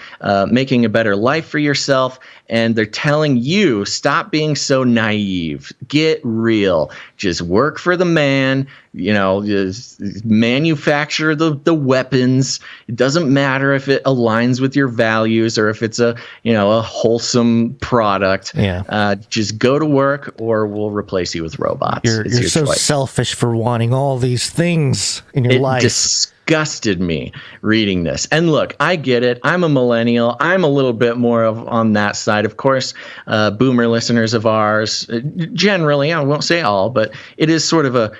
making a better life for yourself. And they're telling you, stop being so naive. Get real. Just work for the man. manufacture the weapons. It doesn't matter if it aligns with your values or if it's a wholesome product. Yeah. Just go to work, or we'll replace you with robots. You're so choice. selfish for wanting all these things in your life. Disgusted me reading this. And look, I get it. I'm a millennial. I'm a little bit more on that side. Of course, boomer listeners of ours, generally, I won't say all, but it is sort of a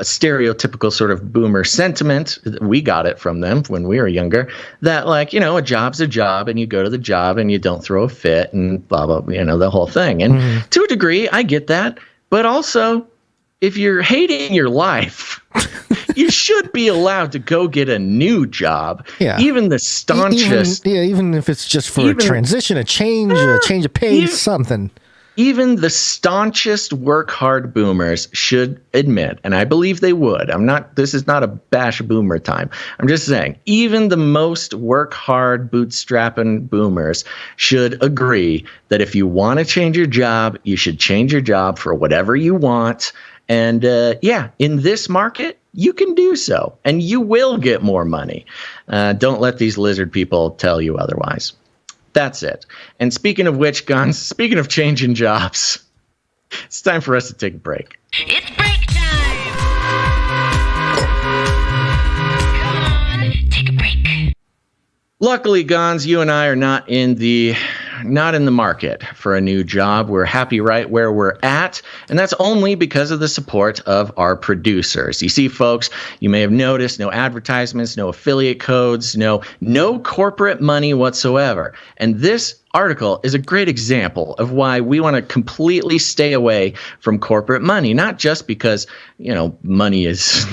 stereotypical sort of boomer sentiment. We got it from them when we were younger, that a job's a job, and you go to the job and you don't throw a fit and blah, blah, the whole thing. And to a degree, I get that. But also, if you're hating your life, you should be allowed to go get a new job. Yeah. Even the staunchest. Even if it's just for a transition, a change of pace, something. Even the staunchest work hard boomers should admit, and I believe they would. This is not a bash boomer time. I'm just saying, even the most work hard bootstrapping boomers should agree that if you want to change your job, you should change your job for whatever you want. And in this market, you can do so, and you will get more money. Don't let these lizard people tell you otherwise. That's it. And speaking of which, Gonz, speaking of changing jobs, it's time for us to take a break. It's break time! Come on, take a break. Luckily, Gonz, you and I are not in the market for a new job. We're happy right where we're at, and that's only because of the support of our producers. You see, folks, you may have noticed no advertisements, no affiliate codes, no corporate money whatsoever. And this article is a great example of why we want to completely stay away from corporate money, not just because, money is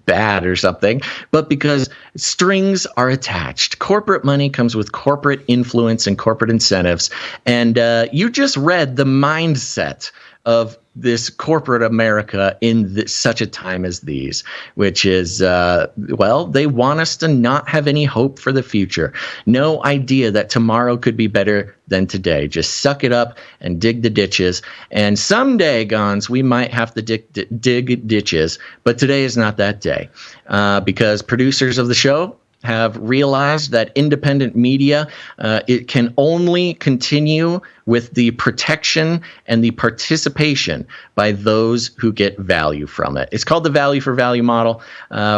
bad or something, but because strings are attached. Corporate money comes with corporate influence and corporate incentives. And you just read the mindset of this corporate America in such a time as these, which is, they want us to not have any hope for the future. No idea that tomorrow could be better than today. Just suck it up and dig the ditches. And someday, Gonz, we might have to dig ditches, but today is not that day, because producers of the show have realized that independent media, it can only continue with the protection and the participation by those who get value from it. It's called the value for value model.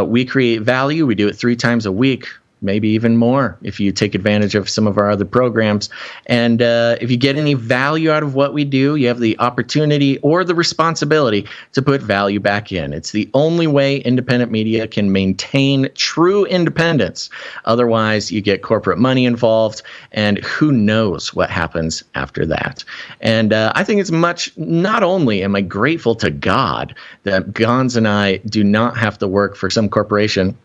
We create value. We do it 3 times a week, maybe even more if you take advantage of some of our other programs. And if you get any value out of what we do, you have the opportunity or the responsibility to put value back in. It's the only way independent media can maintain true independence. Otherwise, you get corporate money involved, and who knows what happens after that. And I think it's not only am I grateful to God that Gonz and I do not have to work for some corporation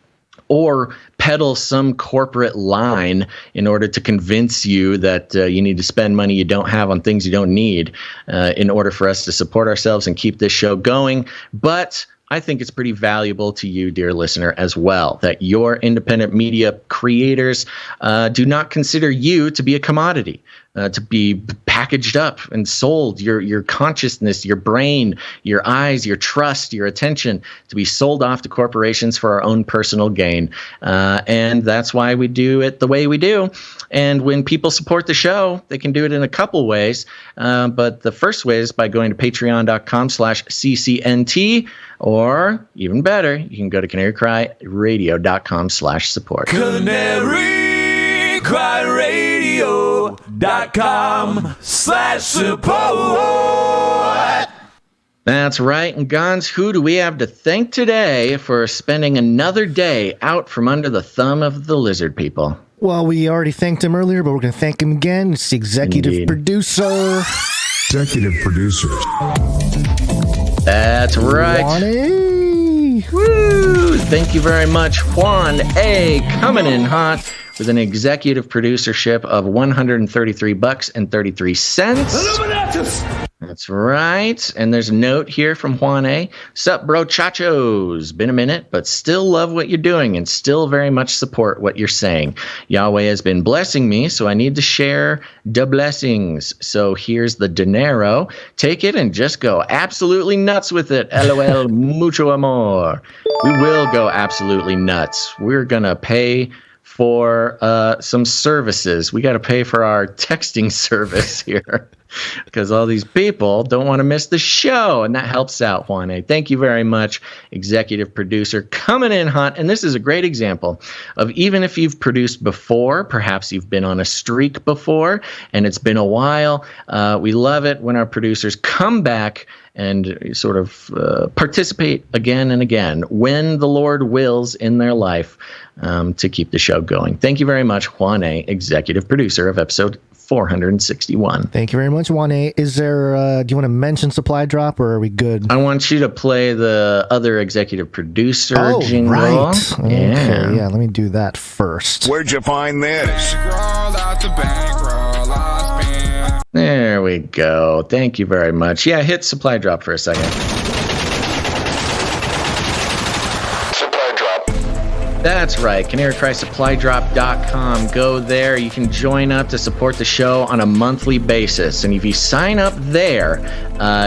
or peddle some corporate line in order to convince you that you need to spend money you don't have on things you don't need in order for us to support ourselves and keep this show going. But I think it's pretty valuable to you, dear listener, as well, that your independent media creators do not consider you to be a commodity, to be packaged up and sold, your consciousness, your brain, your eyes, your trust, your attention, to be sold off to corporations for our own personal gain. And that's why we do it the way we do. And when people support the show, they can do it in a couple ways. But the first way is by going to patreon.com/CCNT, or even better, you can go to CanaryCry.Radio.com/support. CanaryCry.Radio.com/support. That's right. And Gonz, who do we have to thank today for spending another day out from under the thumb of the lizard people? Well, we already thanked him earlier, but we're going to thank him again. It's the executive producer. Executive producers. That's right. Juan A. Woo! Thank you very much, Juan A. Coming in hot with an executive producership of $133.33. That's right. And there's a note here from Juan A. Sup, bro chachos. Been a minute, but still love what you're doing and still very much support what you're saying. Yahweh has been blessing me, so I need to share the blessings. So here's the dinero. Take it and just go absolutely nuts with it. LOL, mucho amor. We will go absolutely nuts. We're going to pay for some services. We got to pay for our texting service here because all these people don't want to miss the show, and that helps out, Juan A. Thank you very much, executive producer, coming in hot. And this is a great example of even if you've produced before, perhaps you've been on a streak before, and it's been a while. We love it when our producers come back and sort of participate again and again when the Lord wills in their life to keep the show going. Thank you very much, Juan A., executive producer of episode 461. Thank you very much, Juan A. Is there, do you want to mention Supply Drop, or are we good? I want you to play the other executive producer jingle. Right. Okay, yeah, let me do that first. Where'd you find this? There we go. Thank you very much. Yeah, hit Supply Drop for a second. Supply Drop. That's right, CanaryCry.Supply.com. Go there. You can join up to support the show on a monthly basis. And if you sign up there,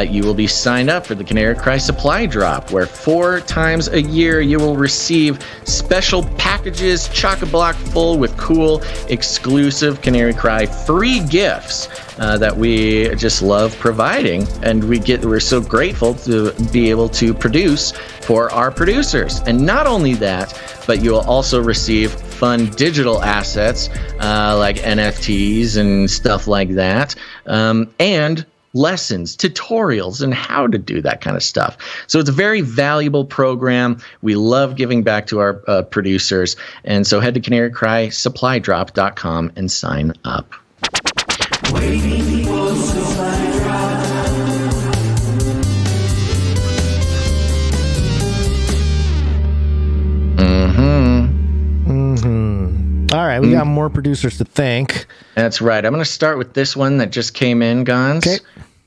you will be signed up for the Canary Cry Supply Drop, where 4 times a year you will receive special packages chock-a-block full with cool, exclusive Canary Cry free gifts that we just love providing. And we're so grateful to be able to produce for our producers. And not only that, but you will also receive fun digital assets like NFTs and stuff like that, and lessons, tutorials, and how to do that kind of stuff. So it's a very valuable program. We love giving back to our producers. And so head to CanaryCry.Supply.com and sign up. Waiting for Supply Drop. All right, we got more producers to thank. That's right. I'm going to start with this one that just came in, Gonz. Okay.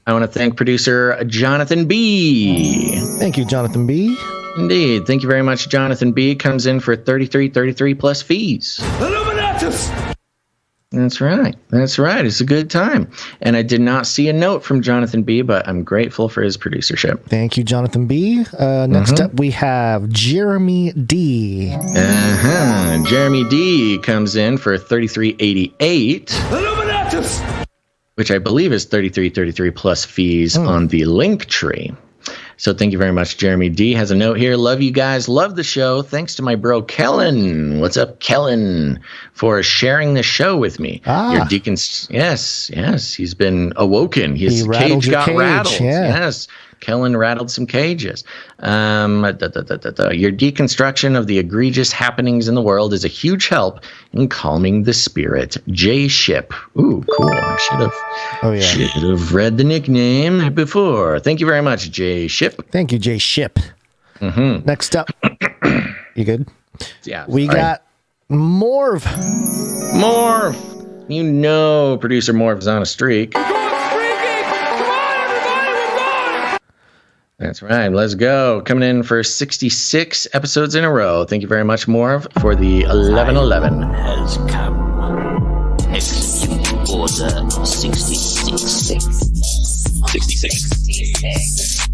I want to thank producer Jonathan B. Thank you, Jonathan B. Indeed. Thank you very much, Jonathan B. Comes in for $33.33 plus fees. Illuminatus! That's right. That's right. It's a good time. And I did not see a note from Jonathan B., but I'm grateful for his producership. Thank you, Jonathan B. Next up, we have Jeremy D. Jeremy D. comes in for $33.88. Illuminatus! Which I believe is $33.33 plus fees on the LINKTREE. So thank you very much, Jeremy D. Has a note here. Love you guys. Love the show. Thanks to my bro, Kellen. What's up, Kellen? For sharing the show with me. Your deacon. Yes. He's been awoken. His cage got rattled. Yeah. Yes. Kellen rattled some cages. Your deconstruction of the egregious happenings in the world is a huge help in calming the spirit. J Ship. Ooh, cool. I should have read the nickname before. Thank you very much, J Ship. Thank you, J Ship. Next up. You good? Yeah. We got Morv. You know producer Morv is on a streak. That's right. Let's go. Coming in for 66 episodes in a row. Thank you very much, Morv, for the 1111. Has come. Execute order 66. 66.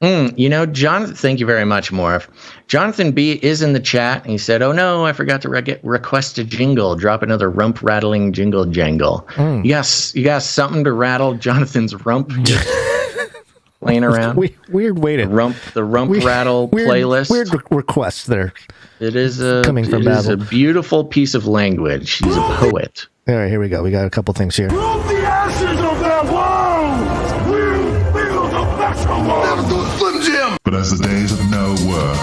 11. You know, Jonathan, thank you very much, Morv. Jonathan B. is in the chat, and he said, oh, no, I forgot to request a jingle. Drop another rump-rattling jingle jangle. Yes, you got something to rattle Jonathan's rump laying around? Weird way to... The rump rattle playlist. Weird request there. It is coming from Basil. A beautiful piece of language. He's a poet. All right, here we go. We got a couple things here. Prove the ashes of that world! We'll build a better world! Never do Slim Jim! But as the days of Noah were,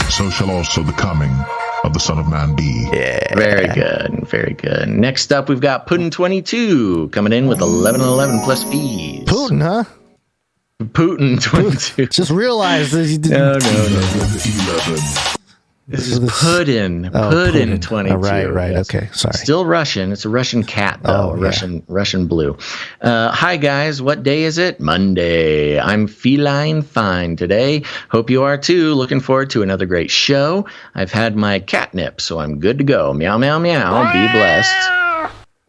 so shall also the coming of the Son of Man be. Yeah. Very good. Very good. Next up, we've got Putin22 coming in with 1111 plus fees. Putin, huh? Putin22. Just realized that he didn't. No. This is Putin. Putin 22. Oh, right. Yes. Okay, sorry. Still Russian. It's a Russian cat, though. Russian blue. Hi, guys. What day is it? Monday. I'm feline fine today. Hope you are, too. Looking forward to another great show. I've had my catnip, so I'm good to go. Meow, meow, meow. Be blessed.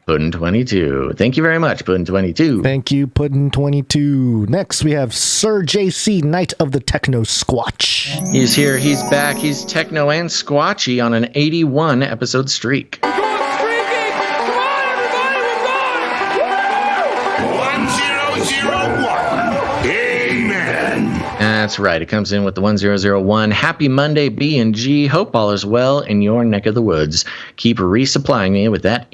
Puddin22. Thank you very much, Puddin22. Thank you, Puddin22. Next, we have Sir JC, Knight of the Techno Squatch. He's here. He's back. He's techno and squatchy on an 81 episode streak. 1001. Amen. That's right. It comes in with the 1001. Happy Monday, B and G. Hope all is well in your neck of the woods. Keep resupplying me with that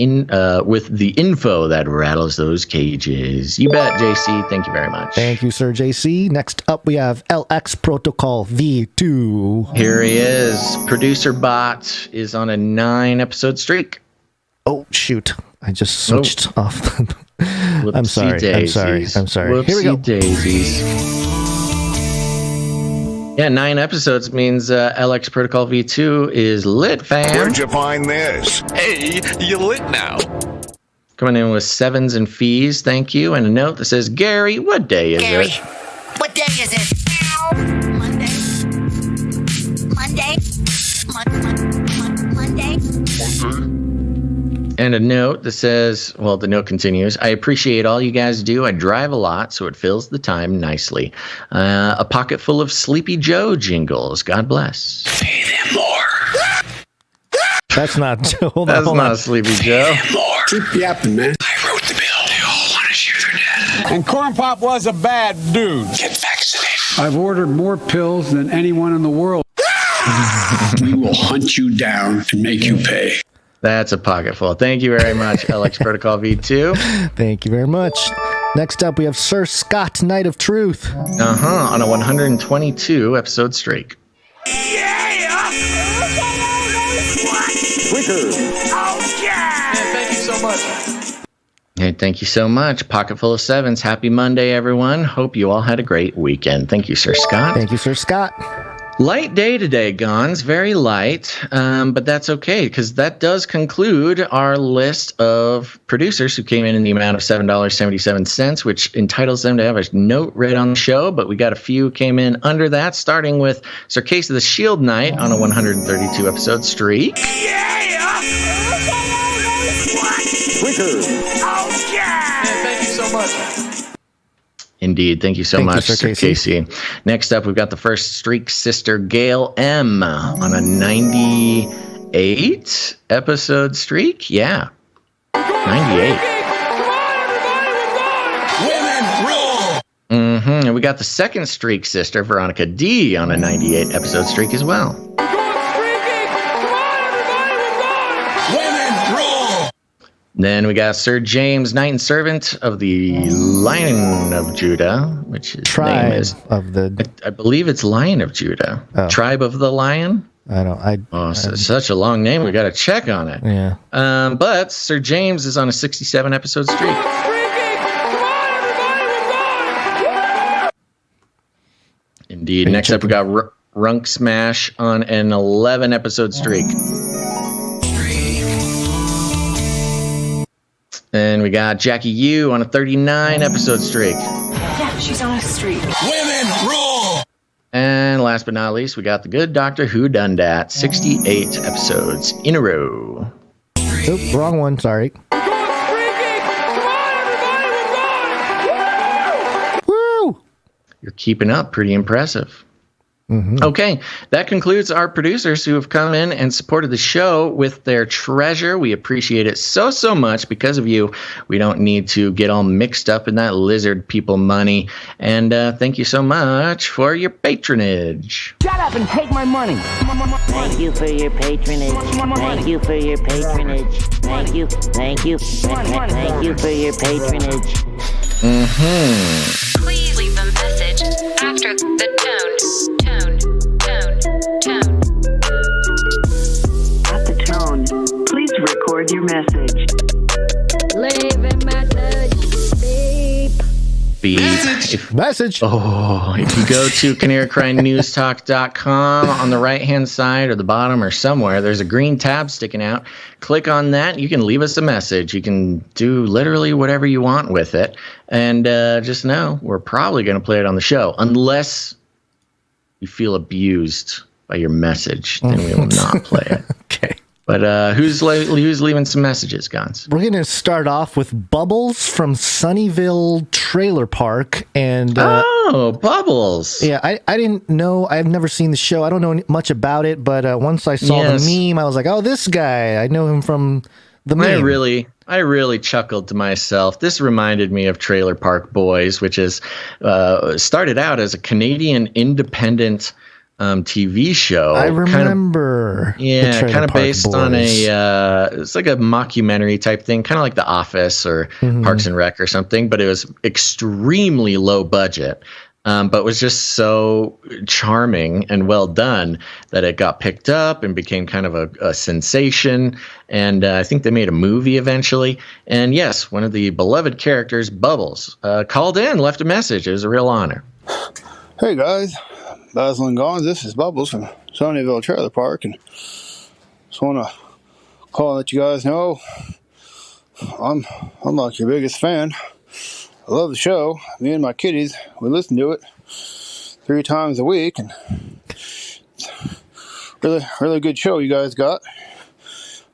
with the info that rattles those cages. You bet, JC. Thank you very much. Thank you, Sir JC. Next up, we have LX Protocol V2. Here he is. Producer Bot is on a 9 episode streak. Oh, shoot. I just switched off. Whoopsie I'm sorry. daisies. I'm sorry. Whoopsie Here we go. daisies. Yeah, 9 episodes means LX Protocol V2 is lit, fam. Where'd you find this? Hey, you lit now. Coming in with 7s and fees, thank you. And a note that says, Gary, what day is Gary, it? what day is it? Monday. And a note that says, well, the note continues, I appreciate all you guys do. I drive a lot, so it fills the time nicely. A pocket full of Sleepy Joe jingles. God bless. Pay them more. That's not... Hold That's on. not Sleepy Joe. Pay them more. Keep yapping, man. I wrote the bill. They all want to share their data. And Corn Pop was a bad dude. Get vaccinated. I've ordered more pills than anyone in the world. We will hunt you down and make you pay. That's a pocket full. Thank you very much, LX Protocol V2. Thank you very much. Next up, we have Sir Scott, Knight of Truth. On a 122 episode streak. Quicker. Oh, yeah! Thank you so much. Hey, thank you so much. Pocket full of 7s. Happy Monday, everyone. Hope you all had a great weekend. Thank you, Sir Scott. Thank you, Sir Scott. Light day today, Gonz. Very light, but that's okay because that does conclude our list of producers who came in the amount of $7.77, which entitles them to have a note read on the show. But we got a few came in under that, starting with Sir Case of the Shield Knight on a 132 episode streak. Quicker. Oh, yeah! Thank you so much. Indeed. Thank you so much, Sir Casey. Next up, we've got the first streak sister, Gail M, on a 98 episode streak. Yeah. 98. Women rule. And we got the second streak sister, Veronica D, on a 98 episode streak as well. Women rule. Then we got Sir James, Knight and Servant of the Lion of Judah, which his name is of the. I believe it's Lion of Judah. Oh. Tribe of the Lion. Such a long name. We got to check on it. Yeah. But Sir James is on a 67 episode streak. Indeed. Next up, we got Runk Smash on an 11 episode streak. Then we got Jackie Yu on a 39 episode streak. Yeah, she's on a streak. Women rule. And last but not least, we got the good Doctor Who Done Dat, 68 episodes in a row. Oop, wrong one, sorry. Woo! You're keeping up. Pretty impressive. Mm-hmm. Okay, that concludes our producers who have come in and supported the show with their treasure. We appreciate it so much. Because of you, we don't need to get all mixed up in that lizard people money. And thank you so much for your patronage. Shut up and take my money. Thank you for your patronage. Thank you for your patronage. Thank you for your patronage. Mm-hmm. Please leave a message after the tone. At the tone, please record your message. Leave a message. Beep. be message. If you go to CanaryCryNewsTalk.com on the right-hand side or the bottom or somewhere, there's a green tab sticking out. Click on that. You can leave us a message. You can do literally whatever you want with it. And just know we're probably going to play it on the show. Unless you feel abused by your message, then we will not play it. Okay. But who's leaving some messages, Gonz? We're going to start off with Bubbles from Sunnyvale Trailer Park. And Bubbles. Yeah, I didn't know. I've never seen the show. I don't know much about it. But once I saw the meme, I was like, oh, this guy. I know him from the meme. I really chuckled to myself. This reminded me of Trailer Park Boys, which is started out as a Canadian independent TV show. I remember. Kind of based on it's like a mockumentary type thing, kind of like The Office or Parks and Rec or something, but it was extremely low budget. But was just so charming and well done that it got picked up and became kind of a sensation. And I think they made a movie eventually. And yes, one of the beloved characters, Bubbles, called in, left a message. It was a real honor. Hey guys, Basil and Gonz, this is Bubbles from Sunnyvale Trailer Park, and just want to call and let you guys know I'm like your biggest fan. I love the show. Me and my kitties, we listen to it 3 times a week, and really good show you guys got.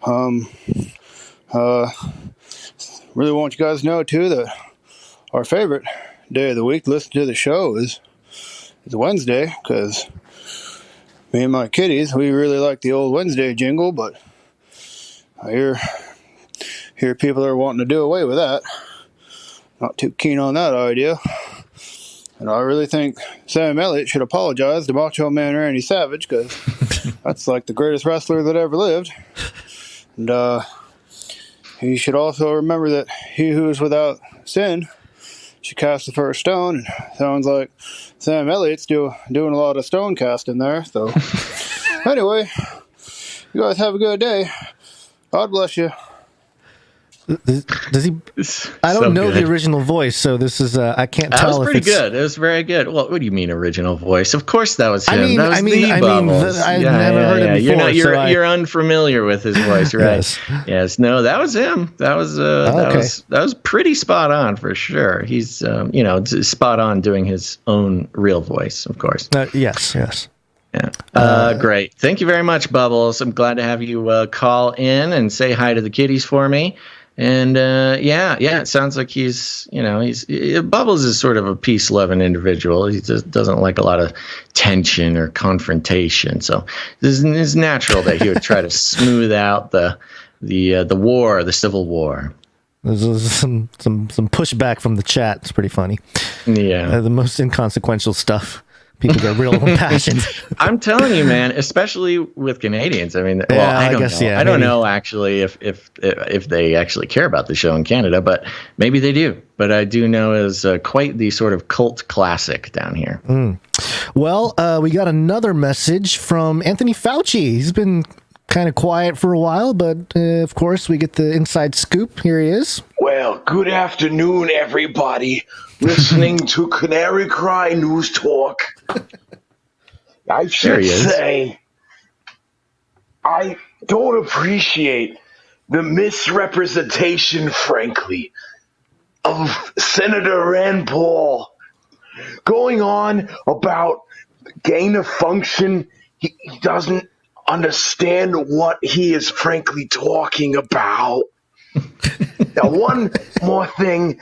Really want you guys to know too that our favorite day of the week to listen to the show is Wednesday, because me and my kitties, we really like the old Wednesday jingle, but I hear people are wanting to do away with that. Not too keen on that idea. And I really think Sam Elliott should apologize to Macho Man Randy Savage, because that's like the greatest wrestler that ever lived. And he should also remember that he who is without sin should cast the first stone. And sounds like Sam Elliott's doing a lot of stone casting there. So anyway, you guys have a good day. God bless you. Does he? I don't know the original voice, so this is I can't tell. That was pretty good. It was very good. Well, what do you mean original voice? Of course, that was him. I've never heard him before. You're unfamiliar with his voice, right? Yes. No, that was him. That was that was pretty spot on for sure. He's spot on doing his own real voice, of course. Yes. Yeah. Great. Thank you very much, Bubbles. I'm glad to have you call in and say hi to the kitties for me. And it sounds like he's Bubbles is sort of a peace-loving individual. He just doesn't like a lot of tension or confrontation. So this is natural that he would try to smooth out the war, the civil war. There's some pushback from the chat. It's pretty funny. Yeah, the most inconsequential stuff. People get real impassioned. I'm telling you, man, especially with Canadians. I mean, I don't know actually if they actually care about the show in Canada, but maybe they do. But I do know it's quite the sort of cult classic down here. Well, we got another message from Anthony Fauci. He's been kind of quiet for a while, but of course we get the inside scoop. Here he is. Well, good afternoon, everybody listening to Canary Cry News Talk. I should say, I don't appreciate the misrepresentation, frankly, of Senator Rand Paul going on about gain of function. He doesn't understand what he is frankly talking about. Now, one more thing.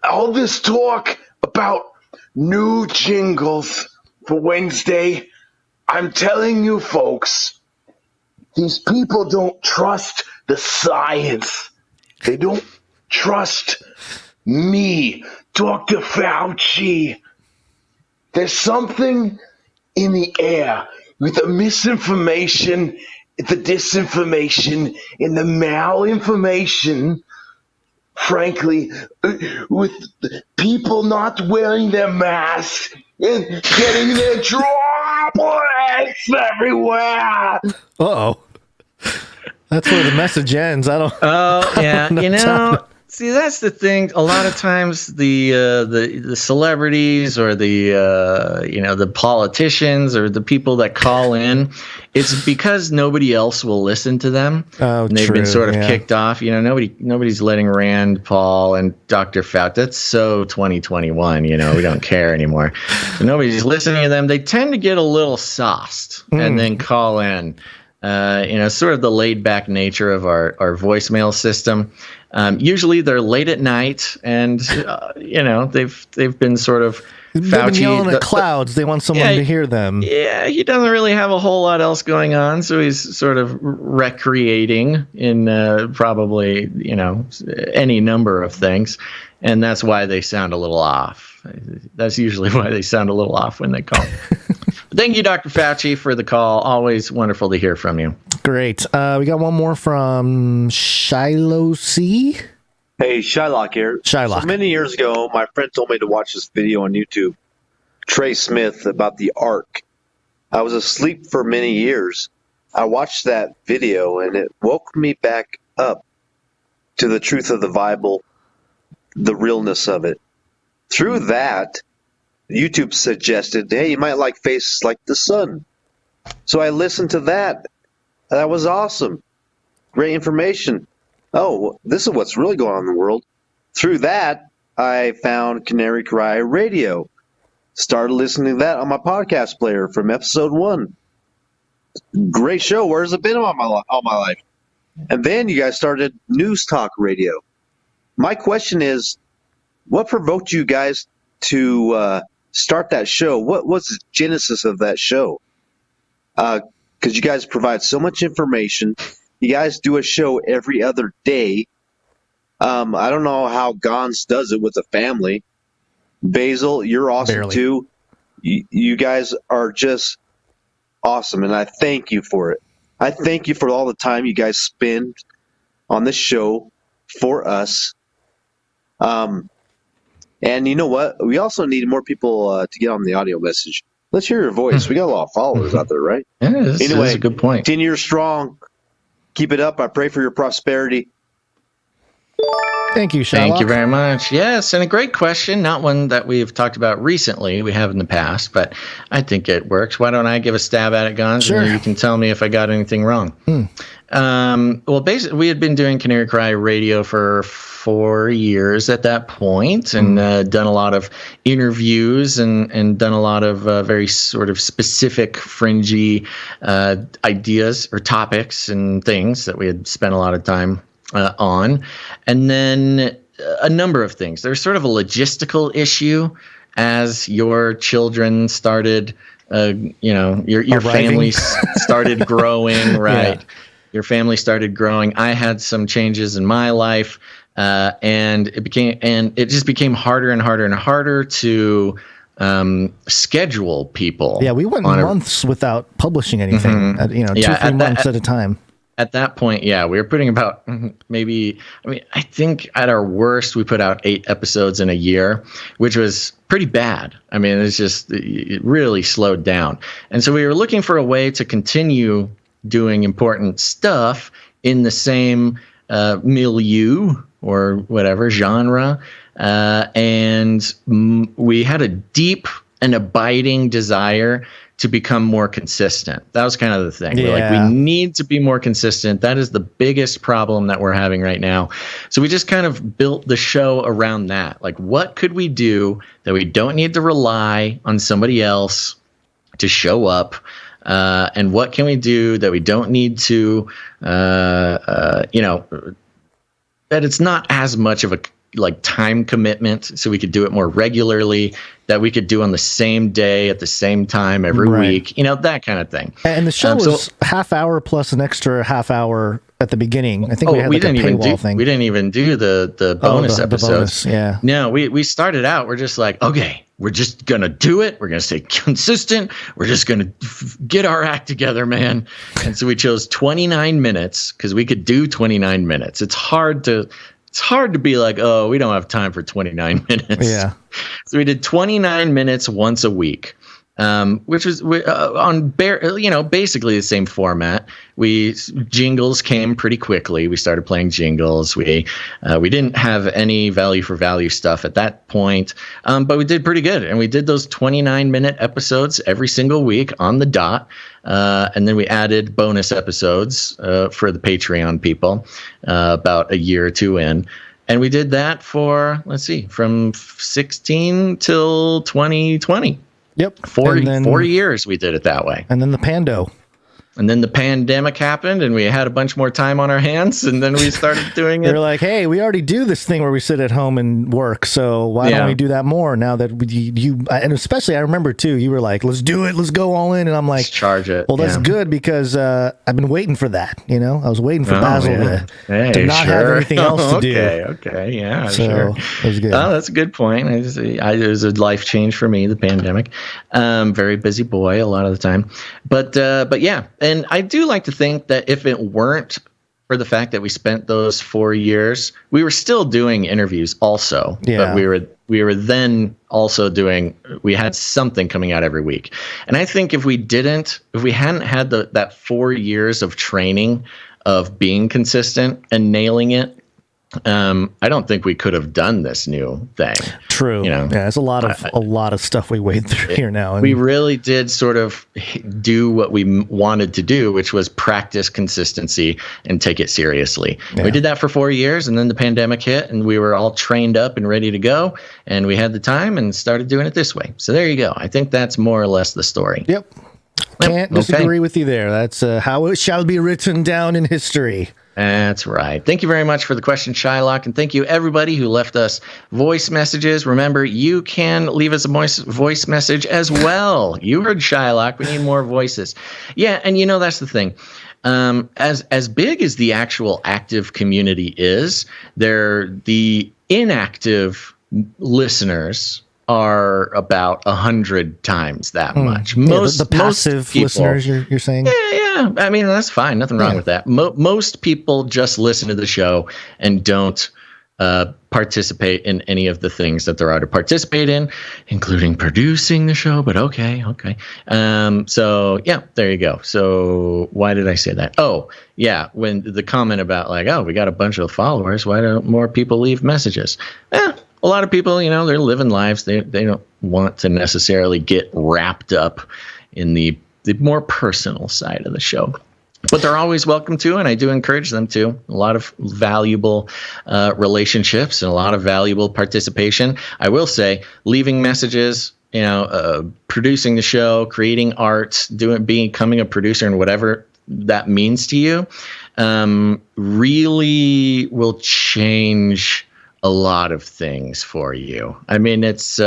All this talk about new jingles for Wednesday, I'm telling you folks, these people don't trust the science. They don't trust me, Dr. Fauci. There's something in the air with the misinformation, the disinformation, and the malinformation, frankly, with people not wearing their masks and getting their droplets everywhere. Uh-oh. That's where the message ends. I don't. Oh, yeah. See, that's the thing. A lot of times, the celebrities or the politicians or the people that call in, it's because nobody else will listen to them. Oh, and they've been sort of kicked off. Nobody's letting Rand Paul and Dr. Fauci. That's so 2021. We don't care anymore. So nobody's listening to them. They tend to get a little sauced and then call in. Sort of the laid back nature of our voicemail system. Usually they're late at night, and they've been sort of Fauci yelling at clouds. They want someone to hear them. Yeah, he doesn't really have a whole lot else going on, so he's sort of recreating in probably any number of things, and that's why they sound a little off. That's usually why they sound a little off when they call. Thank you, Dr. Fauci, for the call. Always wonderful to hear from you. Great. We got one more from Shiloh C. Hey, Shylock here. Shylock. So many years ago, my friend told me to watch this video on YouTube, Trey Smith, about the Ark. I was asleep for many years. I watched that video, and it woke me back up to the truth of the Bible, the realness of it. Through that, YouTube suggested, hey, you might like Faces Like the Sun. So I listened to that. That was awesome. Great information. Oh, this is what's really going on in the world. Through that, I found Canary Cry Radio. Started listening to that on my podcast player from episode 1. Great show. Where's it been all my life? And then you guys started News Talk Radio. My question is, what provoked you guys to start that show? What was the genesis of that show? Because you guys provide so much information. You guys do a show every other day. I don't know how Gonz does it with a family. Basil, you're awesome too. You guys are just awesome, and I thank you for it. I thank you for all the time you guys spend on this show for us. And you know what? We also need more people to get on the audio message. Let's hear your voice. We got a lot of followers out there, right? Yeah, anyway, a good point. 10 years strong. Keep it up. I pray for your prosperity. Thank you, Shylock. Thank you very much. Yes, and a great question. Not one that we've talked about recently. We have in the past, but I think it works. Why don't I give a stab at it, Gonz? Sure. And you can tell me if I got anything wrong. Well, basically, we had been doing Canary Cry Radio for 4 years at that point, and done a lot of interviews and done a lot of very sort of specific, fringy ideas or topics and things that we had spent a lot of time on. And then a number of things. There's sort of a logistical issue as your children started, your family started growing, right? Yeah. Your family started growing. I had some changes in my life, and it just became harder and harder and harder to schedule people. Yeah, we went months without publishing anything. 2-3 months at a time. At that point, yeah, we were putting about I think at our worst, we put out 8 episodes in a year, which was pretty bad. It really slowed down. And so we were looking for a way to continue doing important stuff in the same milieu or whatever genre. And we had a deep and abiding desire to become more consistent. That was kind of the thing. Yeah. We're like, we need to be more consistent. That is the biggest problem that we're having right now. So we just kind of built the show around that. Like, what could we do that we don't need to rely on somebody else to show up? And what can we do that we don't need to, that it's not as much of a time commitment, so we could do it more regularly, that we could do on the same day at the same time every week, that kind of thing. And the show was half hour plus an extra half hour at the beginning. I think we had a paywall thing. We didn't even do the bonus episodes. The bonus, yeah. No, we started out, we're just like, okay, we're just going to do it. We're going to stay consistent. We're just going to get our act together, man. And so we chose 29 minutes because we could do 29 minutes. It's hard to be like, oh, we don't have time for 29 minutes. Yeah. So we did 29 minutes once a week. which was on basically the same format. Jingles came pretty quickly. We started playing jingles. We didn't have any value for value stuff at that point, but we did pretty good. And we did those 29-minute episodes every single week on the dot. And then we added bonus episodes for the Patreon people about a year or two in. And we did that for, from 16 till 2020. Yep. 4 years we did it that way. And then the pando. And then the pandemic happened, and we had a bunch more time on our hands, and then we started doing it. They're like, hey, we already do this thing where we sit at home and work, so why don't we do that more now that you and especially I remember, too, you were like, let's do it, let's go all in, and I'm like, let's charge it. Well, that's good because I've been waiting for that, I was waiting for Basil to not have anything else to do. Okay, yeah, so, sure. It was good. Oh, that's a good point. It was a life change for me, the pandemic. Very busy boy a lot of the time. But yeah, and I do like to think that if it weren't for the fact that we spent those 4 years, we were still doing interviews also. Yeah. But we were then also we had something coming out every week. And I think if we hadn't had that 4 years of training of being consistent and nailing it, I don't think we could have done this new thing. True. Yeah, there's a lot of stuff we wade through here now. And we really did sort of do what we wanted to do, which was practice consistency and take it seriously. Yeah. We did that for 4 years, and then the pandemic hit, and we were all trained up and ready to go, and we had the time and started doing it this way. So there you go. I think that's more or less the story. Yep. Can't disagree with you there. That's how it shall be written down in history. That's right. Thank you very much for the question, Shylock, and thank you everybody who left us voice messages. Remember, you can leave us a voice message as well. You heard Shylock. We need more voices. Yeah, and that's the thing. As big as the actual active community is, the inactive listeners are about 100 times that much. The passive listeners, you're saying? Yeah. I mean, that's fine. Nothing wrong with that. Most people just listen to the show and don't participate in any of the things that there are to participate in, including producing the show. But okay. So yeah, there you go. So why did I say that? Oh, yeah. When the comment about we got a bunch of followers, why don't more people leave messages? A lot of people, they're living lives. They don't want to necessarily get wrapped up in the more personal side of the show. But they're always welcome to, and I do encourage them to. A lot of valuable relationships and a lot of valuable participation. I will say, leaving messages, producing the show, creating art, becoming a producer and whatever that means to you, really will change a lot of things for you. I mean, it's,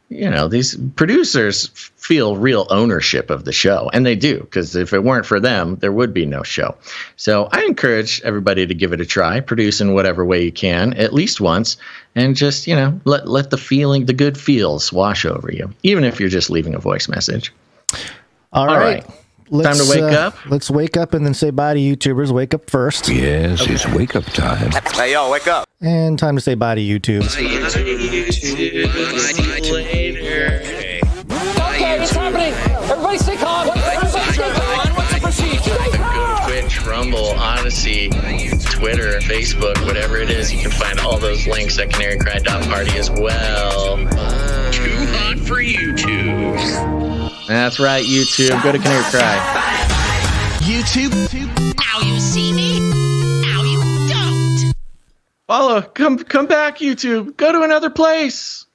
these producers feel real ownership of the show, and they do, because if it weren't for them, there would be no show. So I encourage everybody to give it a try, produce in whatever way you can, at least once, and just, let the good feels wash over you, even if you're just leaving a voice message. All right. Time to wake up. Let's wake up and then say bye to YouTubers. Wake up first. Yes, it's wake up time. Hey, yo, wake up. And time to say bye to YouTube. Okay, it's happening. Everybody stay calm. Everybody stay calm. What's the procedure? Go to Twitch, Rumble, Odyssey, Twitter, Facebook, whatever it is. You can find all those links at CanaryCry.Party as well. Too hot for YouTube. That's right, YouTube. Go to Canary Cry. YouTube. Now you see me. Now you don't. Follow. Come back, YouTube. Go to another place.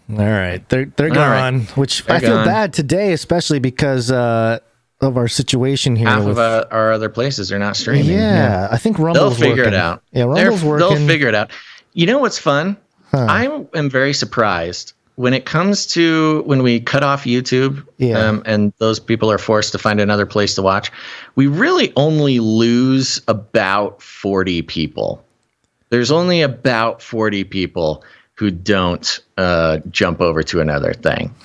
All right. They're gone, which I feel bad today, especially because of our situation here. Half of our other places are not streaming. Yeah. I think Rumble's They'll figure working. it out. Yeah, Rumble's working. They'll figure it out. You know what's fun? I am very surprised. When it comes to when we cut off YouTube and those people are forced to find another place to watch, we really only lose about 40 people. There's only about 40 people who don't jump over to another thing,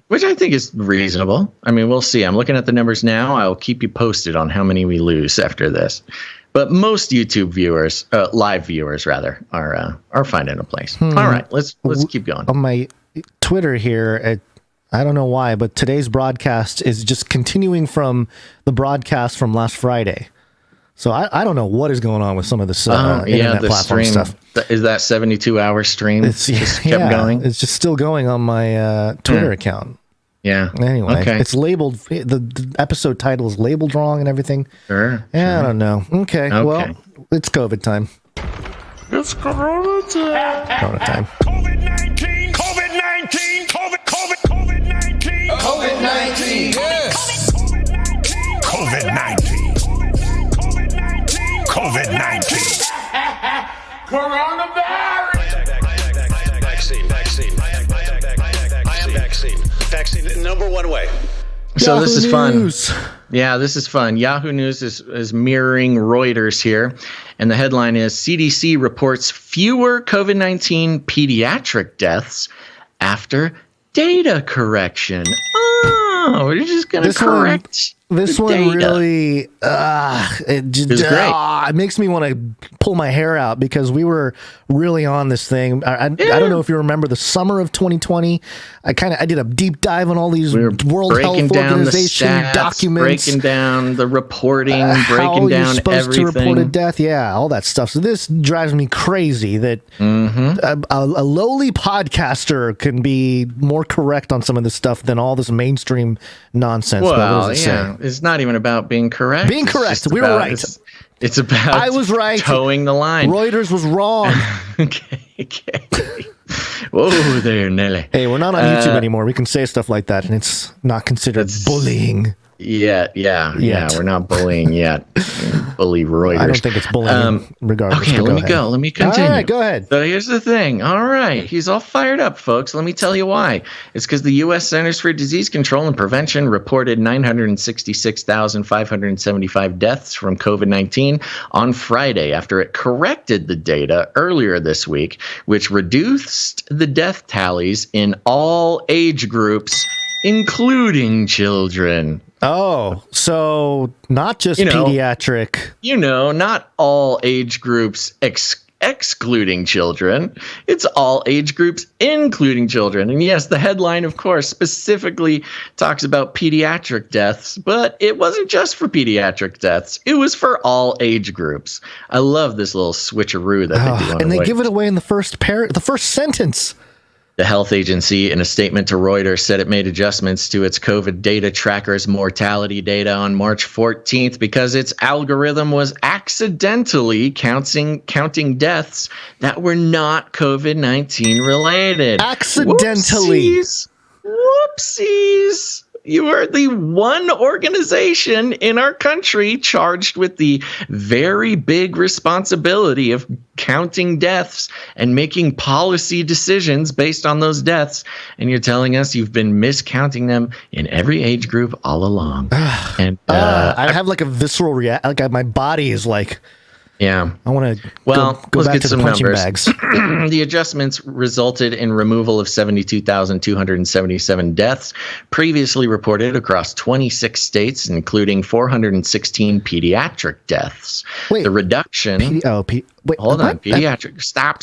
which I think is reasonable. I mean, we'll see. I'm looking at the numbers now. I'll keep you posted on how many we lose after this. But most YouTube viewers, live viewers rather, are finding a place. All right, let's keep going. On my Twitter here, I don't know why, but today's broadcast is just continuing from the broadcast from last Friday. So I don't know what is going on with some of this internet platform stream stuff. Is that 72-hour stream? It's just kept going? It's just still going on my Twitter account. Yeah. Anyway, okay. It's labeled. The episode title is labeled wrong and everything. Sure. Yeah, I don't know. Okay. Well, it's COVID time. It's Corona time. Corona time. COVID-19. COVID-19. COVID-19. COVID-19. Yes. COVID-19. COVID-19. Coronavirus. Vaccine. Number one way. So Yahoo this is News. fun. Yeah, this is fun. Yahoo News is mirroring Reuters here. And the headline is CDC reports fewer COVID-19 pediatric deaths after data correction. Oh, we're just going to correct. This one really, it makes me want to pull my hair out because we were really on this thing. I don't know if you remember the summer of 2020. I did a deep dive on all these World Health Organization documents, breaking down the reporting, breaking down supposed to report a everything. death, all that stuff. So this drives me crazy that a lowly podcaster can be more correct on some of this stuff than all this mainstream nonsense. Well, but what does it say? It's not even about being correct. Being correct. We were right. It's about I was right. Towing the line. Reuters was wrong. Okay. Whoa there, Nelly. Hey, we're not on YouTube anymore. We can say stuff like that, and it's not considered bullying. Yeah. We're not bullying yet. Bully Reuters. I don't think it's bullying, regardless. Okay, let me go. Let me continue. All right, go ahead. So here's the thing. All right, he's all fired up, folks. Let me tell you why. It's because the U.S. Centers for Disease Control and Prevention reported 966,575 deaths from COVID-19 on Friday after it corrected the data earlier this week, which reduced the death tallies in all age groups, including children. Oh, so not just pediatric. Not all age groups excluding children. It's all age groups including children. And yes, the headline, of course, specifically talks about pediatric deaths, but it wasn't just for pediatric deaths. It was for all age groups. I love this little switcheroo that they do. And they give it away in the first sentence. The health agency, in a statement to Reuters, said it made adjustments to its COVID data tracker's mortality data on March 14th because its algorithm was accidentally counting deaths that were not COVID-19 related. Accidentally. Whoopsies. You are the one organization in our country charged with the very big responsibility of counting deaths and making policy decisions based on those deaths. And you're telling us you've been miscounting them in every age group all along. And I have like a visceral reaction. Like my body is like, yeah. I want to go let's back get to the some punching numbers. bags. The adjustments resulted in removal of 72,277 deaths previously reported across 26 states, including 416 pediatric deaths. Wait, the reduction. wait, hold on. Pediatric. Stop.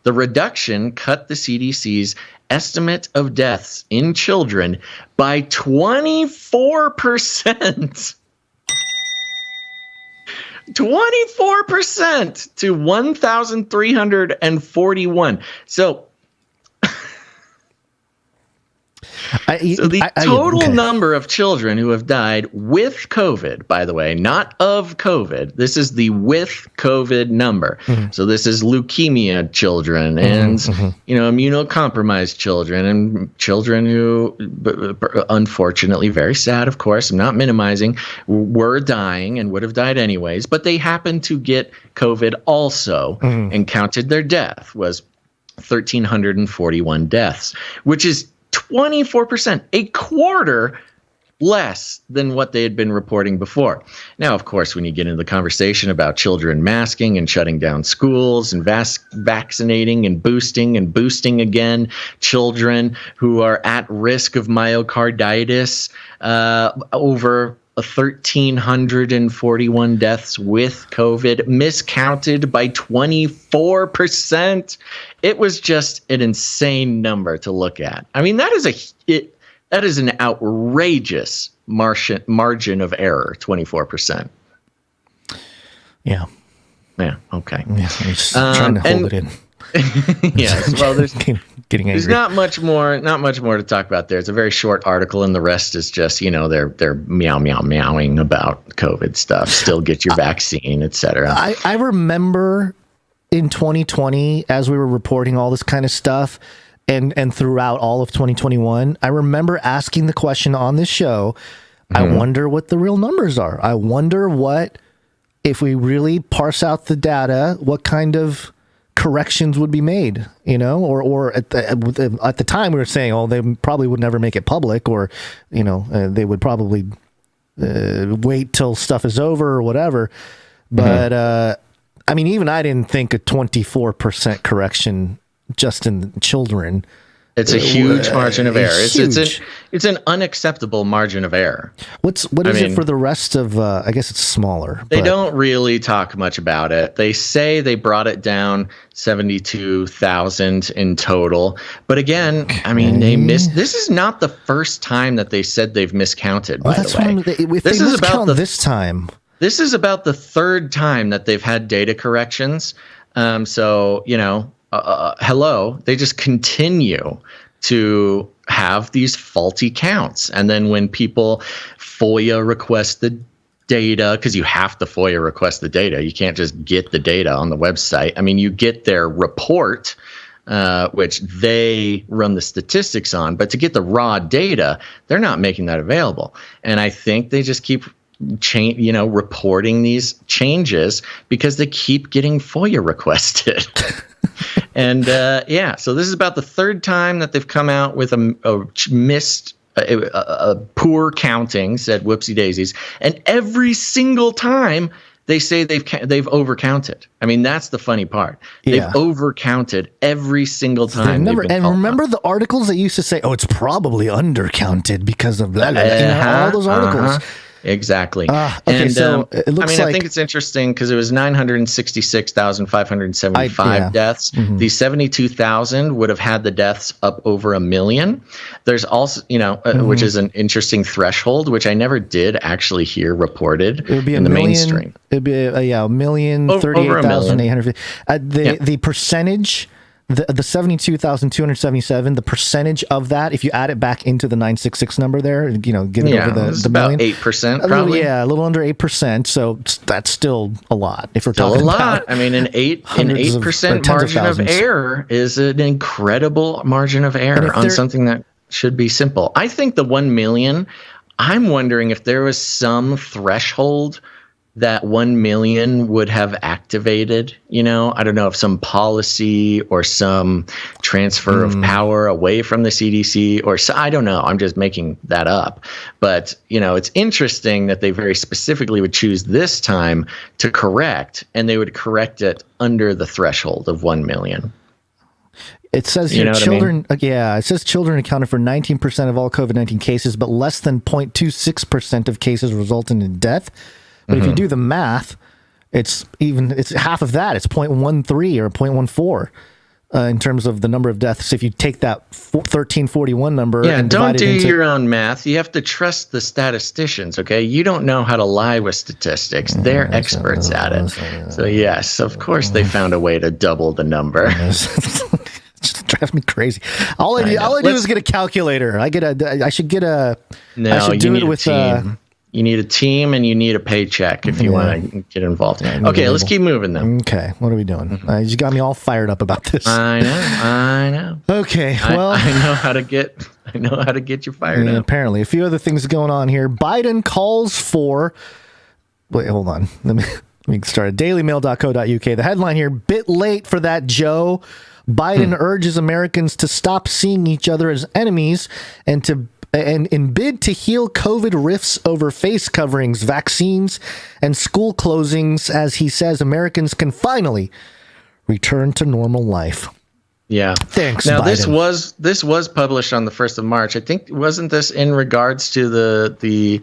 The reduction cut the CDC's estimate of deaths in children by 24%. 24% to 1,341. So the total number of children who have died with COVID, by the way, not of COVID, this is the with COVID number. Mm-hmm. So this is leukemia children and, immunocompromised children and children who, unfortunately, very sad, of course, I'm not minimizing, were dying and would have died anyways, but they happened to get COVID also and counted their death was 1,341 deaths, which is 24%, a quarter less than what they had been reporting before. Now, of course, when you get into the conversation about children masking and shutting down schools and vaccinating and boosting again, children who are at risk of myocarditis, over 1,341 deaths with COVID, miscounted by 24%. It was just an insane number to look at. I mean, that is That is an outrageous margin of error, 24%. Yeah. Yeah. Okay. Yeah, I'm just trying to hold it in. Yes. Well, there's there's not much more to talk about there. It's a very short article, and the rest is just, they're meowing about COVID stuff. Still get your vaccine, etc. I remember in 2020, as we were reporting all this kind of stuff, and throughout all of 2021, I remember asking the question on this show. I wonder what the real numbers are. I wonder what, if we really parse out the data, what kind of corrections would be made, or at the time we were saying, oh, they probably would never make it public, or, they would probably wait till stuff is over or whatever. But, I mean, even I didn't think a 24% correction just in children. It's a huge margin of error. It's an unacceptable margin of error. What is it for the rest of? I guess it's smaller. They don't really talk much about it. They say they brought it down 72,000 in total. But again, I mean, they missed. This is not the first time that they said they've miscounted. By the way, this is about this time. This is about the third time that they've had data corrections. So hello, they just continue to have these faulty counts. And then when people FOIA request the data, because you have to FOIA request the data, you can't just get the data on the website. I mean, you get their report, which they run the statistics on, but to get the raw data, they're not making that available. And I think they just keep reporting these changes because they keep getting FOIA requested. And so this is about the third time that they've come out with a missed, a poor counting, said whoopsie daisies, and every single time they say they've overcounted. I mean, that's the funny part. They've overcounted every single time. Remember the articles that used to say, "Oh, it's probably undercounted because of that." All those articles. Exactly. Okay, and so it looks I think it's interesting because it was 966,575 deaths. Mm-hmm. The 72,000 would have had the deaths up over 1 million. There's also, which is an interesting threshold, which I never did actually hear reported in the mainstream. It'd be 1,038,850. The percentage. The 72,277, the percentage of that, if you add it back into the 966 number there, get it over the about million. 8%, probably. A little under 8%. So that's still a lot. If we're still talking a lot. About I mean, an 8% margin of error is an incredible margin of error on something that should be simple. I think the 1 million, I'm wondering if there was some threshold that 1 million would have activated, I don't know if some policy or some transfer of power away from the CDC or I don't know. I'm just making that up. But, it's interesting that they very specifically would choose this time to correct, and they would correct it under the threshold of 1 million. It says here children, it says children accounted for 19% of all COVID-19 cases, but less than 0.26% of cases resulting in death. But if you do the math, it's half of that. It's 0.13 or 0.14 in terms of the number of deaths. If you take that 1341 number, and don't do your own math. You have to trust the statisticians. Okay, you don't know how to lie with statistics. They're experts at it. So yes, of course they found a way to double the number. Just drives me crazy. All I do is get a calculator. I should get a. No, I should do it with You need a team and you need a paycheck if you want to get involved. Okay, let's keep moving then. Okay, what are we doing? You got me all fired up about this. I know. Okay, well, I know how to get you fired up. Apparently, a few other things going on here. Biden calls for. Wait, hold on. Let me start at dailymail.co.uk. The headline here: bit late for that, Joe. Biden urges Americans to stop seeing each other as enemies and in bid to heal COVID rifts over face coverings, vaccines, and school closings, as he says Americans can finally return to normal life. Yeah. Thanks, Now, Biden. this was published on the 1st of March. I think, wasn't this in regards to the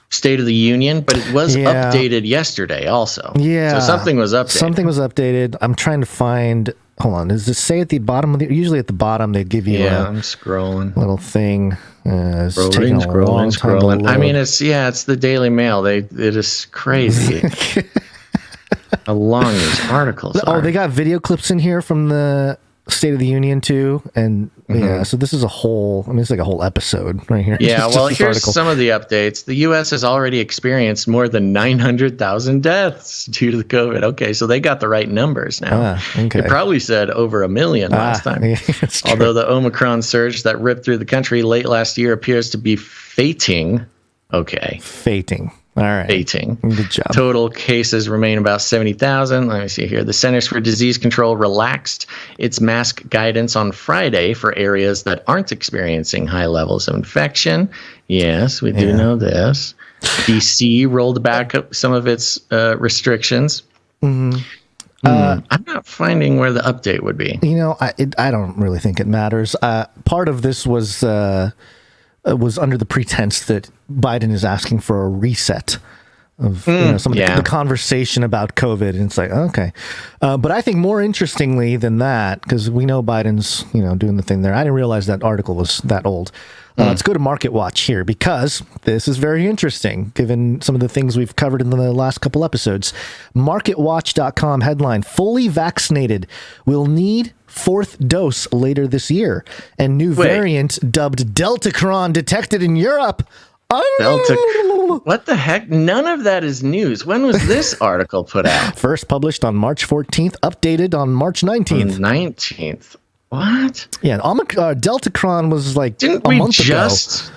State of the Union? But it was updated yesterday also. Yeah. So something was updated. Something was updated. I'm trying to find hold on. Does this say at the bottom of the? Usually at the bottom they give you I'm scrolling. Little thing. Scrolling. I mean, it's the Daily Mail. It is crazy how long these articles are. Oh, they got video clips in here from the State of the Union too, and so this is a whole. I mean, it's like a whole episode right here. Yeah, well, here's some of the updates. The U.S. has already experienced more than 900,000 deaths due to the COVID. Okay, so they got the right numbers now. Okay. They probably said over 1 million last time. Yeah, although the Omicron surge that ripped through the country late last year appears to be fating. Okay. Fating. All right. Fating. Good job. Total cases remain about 70,000. Let me see here. The Centers for Disease Control relaxed its mask guidance on Friday for areas that aren't experiencing high levels of infection. Yes, we do know this. BC rolled back up some of its restrictions. Mm-hmm. I'm not finding where the update would be. You know, I don't really think it matters. Part of this was under the pretense that Biden is asking for a reset of some of the conversation about COVID. And it's like, okay. But I think more interestingly than that, because we know Biden's, doing the thing there. I didn't realize that article was that old. Let's go to Market Watch here, because this is very interesting, given some of the things we've covered in the last couple episodes. MarketWatch.com headline, fully vaccinated will need fourth dose later this year. And new variant dubbed Deltacron detected in Europe. What the heck? None of that is news. When was this article put out? First published on March 14th, updated on March 19th. 19th. What? Yeah, Deltacron was like a month ago.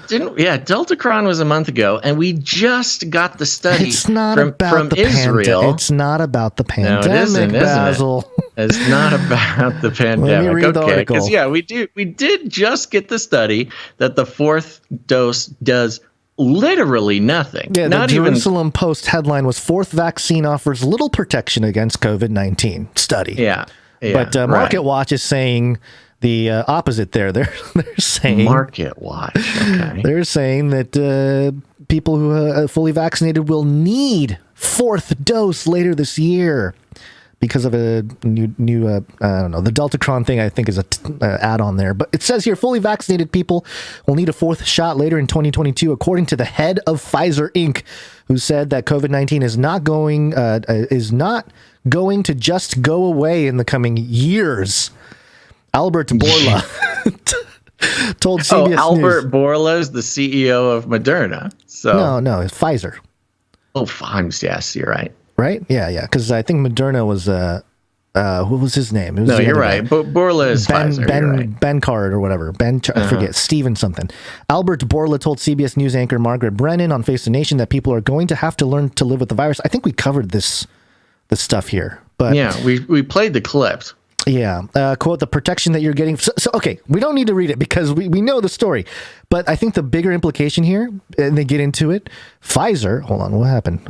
Deltacron was a month ago, and we just got the study it's not from about the Israel. It's not about the pandemic, no, it isn't, Basil. It's not about the pandemic. Let me read the article. Because we did just get the study that the fourth dose does literally nothing. Yeah, the Jerusalem Post headline was fourth vaccine offers little protection against COVID-19 study. Yeah. But Market Watch is saying the opposite there. They're saying Market Watch. Okay. They're saying that people who are fully vaccinated will need fourth dose later this year because of a new I don't know, the Deltacron thing I think is a add-on there. But it says here fully vaccinated people will need a fourth shot later in 2022, according to the head of Pfizer Inc., who said that COVID-19 is not going to just go away in the coming years. Albert Bourla told CBS News. Albert Bourla is the CEO of Moderna. So no, it's Pfizer. Oh, yes, you're right. Right? Yeah, because I think Moderna was what was his name? No, you're right. Bourla is Pfizer. Ben Card or whatever. I forget. Steven something. Albert Bourla told CBS News anchor Margaret Brennan on Face the Nation that people are going to have to learn to live with the virus. I think we covered this stuff here. But yeah, we played the clips. Yeah. Quote, the protection that you're getting. So, okay, we don't need to read it because we know the story. But I think the bigger implication here, and they get into it, Pfizer, hold on, what happened?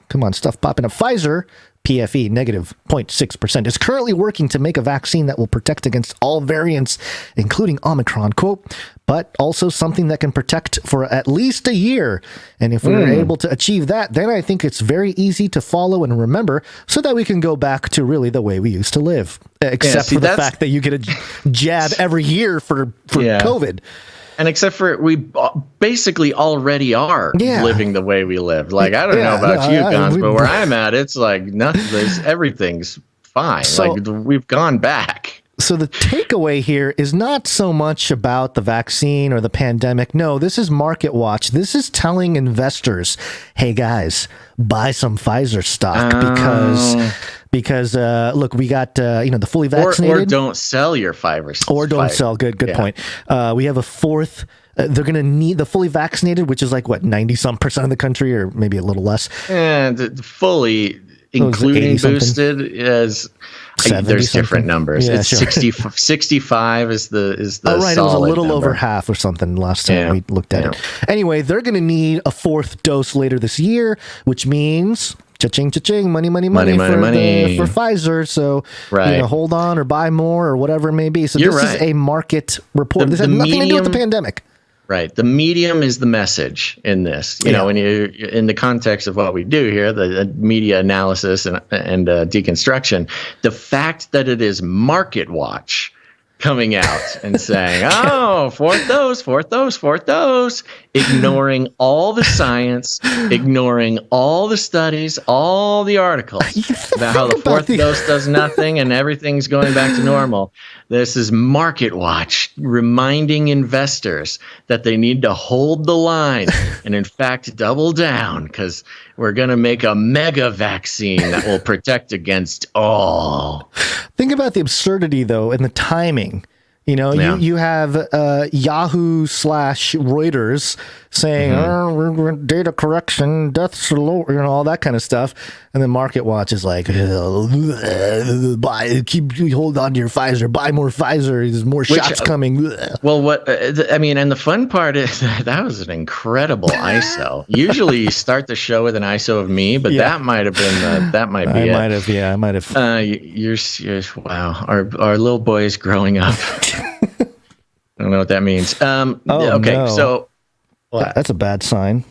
Come on, stuff popping up. Pfizer, PFE, negative 0.6%, is currently working to make a vaccine that will protect against all variants, including Omicron, quote, but also something that can protect for at least a year. And if we're able to achieve that, then I think it's very easy to follow and remember so that we can go back to really the way we used to live, except for the fact that you get a jab every year for COVID. And except for we basically already are living the way we live. Like, I don't know about you, Gonz, but where I'm at, it's like nothing. Everything's fine. So, like we've gone back. So the takeaway here is not so much about the vaccine or the pandemic. No, this is Market Watch. This is telling investors, hey guys, buy some Pfizer stock because look, we got the fully vaccinated, or don't sell your Pfizer, or don't sell. Good point. We have a fourth. They're going to need the fully vaccinated, which is like what 90% of the country, or maybe a little less. And fully, including boosted, as there's different numbers. Yeah, it's 65 is the. Oh right, it was a little number. Over half or something last time we looked at it. Anyway, they're going to need a fourth dose later this year, which means. Cha-ching, cha-ching, money for Pfizer. So, hold on or buy more or whatever it may be. So this is a market report. This has nothing to do with the pandemic. Right. The medium is the message in this. You know, when you in the context of what we do here, the media analysis and deconstruction, the fact that it is Market Watch coming out and saying, oh, fourth dose, ignoring all the science, ignoring all the studies, all the articles about how the fourth dose does nothing and everything's going back to normal. This is Market Watch reminding investors that they need to hold the line and, in fact, double down because we're going to make a mega vaccine that will protect against all. Think about the absurdity, though, and the timing. You know, you have Yahoo / Reuters saying, we're data correction, deaths are low, you know, all that kind of stuff. And then Market Watch is like, hold on to your Pfizer, buy more Pfizer, there's more shots coming. Well, and the fun part is that was an incredible ISO. Usually you start the show with an ISO of me, but that might have been, I might have. You're wow. Our little boy is growing up. I don't know what that means. So that's a bad sign.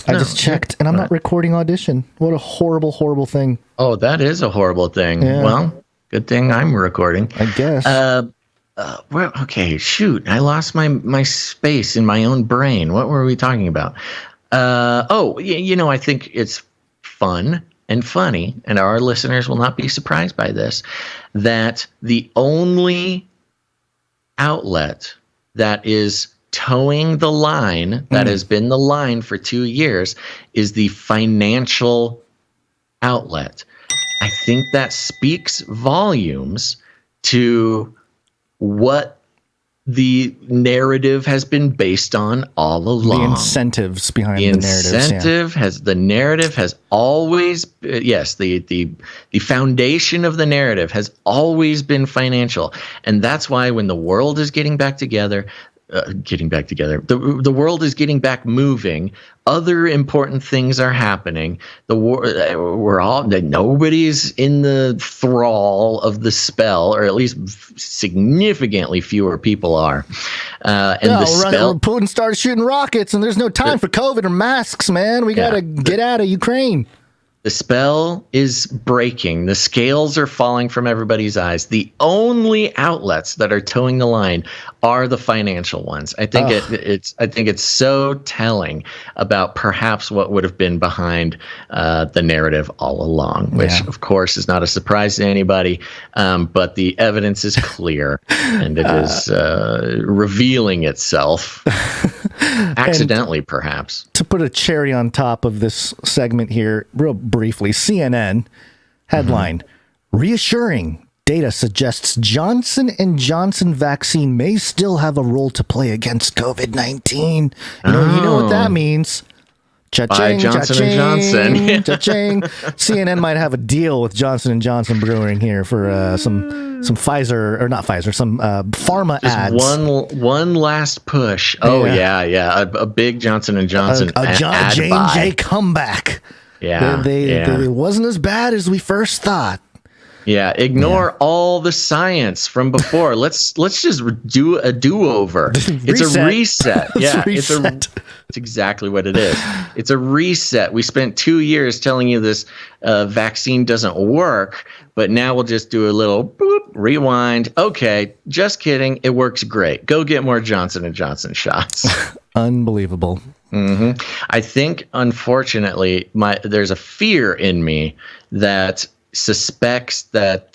I just checked, and I'm not recording Audition. What a horrible, horrible thing. Oh, that is a horrible thing. Yeah. Well, good thing I'm recording, I guess. Okay, shoot. I lost my space in my own brain. What were we talking about? I think it's fun and funny, and our listeners will not be surprised by this, that the only outlet that is towing the line, that has been the line for 2 years, is the financial outlet. I think that speaks volumes to what the narrative has been based on all along. The incentives behind the narrative. The narrative has always, the foundation of the narrative has always been financial. And that's why when the world is getting back together, the world is getting back moving. Other important things are happening. Nobody's in the thrall of the spell, or at least significantly fewer people are. Putin started shooting rockets, and there's no time for COVID or masks, man. We got to get out of Ukraine. The spell is breaking. The scales are falling from everybody's eyes. The only outlets that are towing the line are the financial ones. I think it's so telling about perhaps what would have been behind the narrative all along, which of course is not a surprise to anybody. But the evidence is clear, and it is revealing itself. Accidentally, perhaps. To put a cherry on top of this segment here, real briefly, CNN headline, reassuring data suggests Johnson & Johnson vaccine may still have a role to play against COVID-19. You know what that means. Cha-ching, Johnson cha-ching, Johnson. Cha-ching. CNN might have a deal with Johnson & Johnson Brewing here for some Pfizer, or not Pfizer, some pharma ads. One last push. Oh, yeah. A big Johnson & Johnson ad J&J comeback. Yeah. It wasn't as bad as we first thought. Yeah, ignore all the science from before. Let's just do a do-over. It's a reset. It's exactly what it is. It's a reset. We spent 2 years telling you this vaccine doesn't work, but now we'll just do a little boop, rewind. Okay, just kidding. It works great. Go get more Johnson & Johnson shots. Unbelievable. Mm-hmm. I think, unfortunately, there's a fear in me that suspects that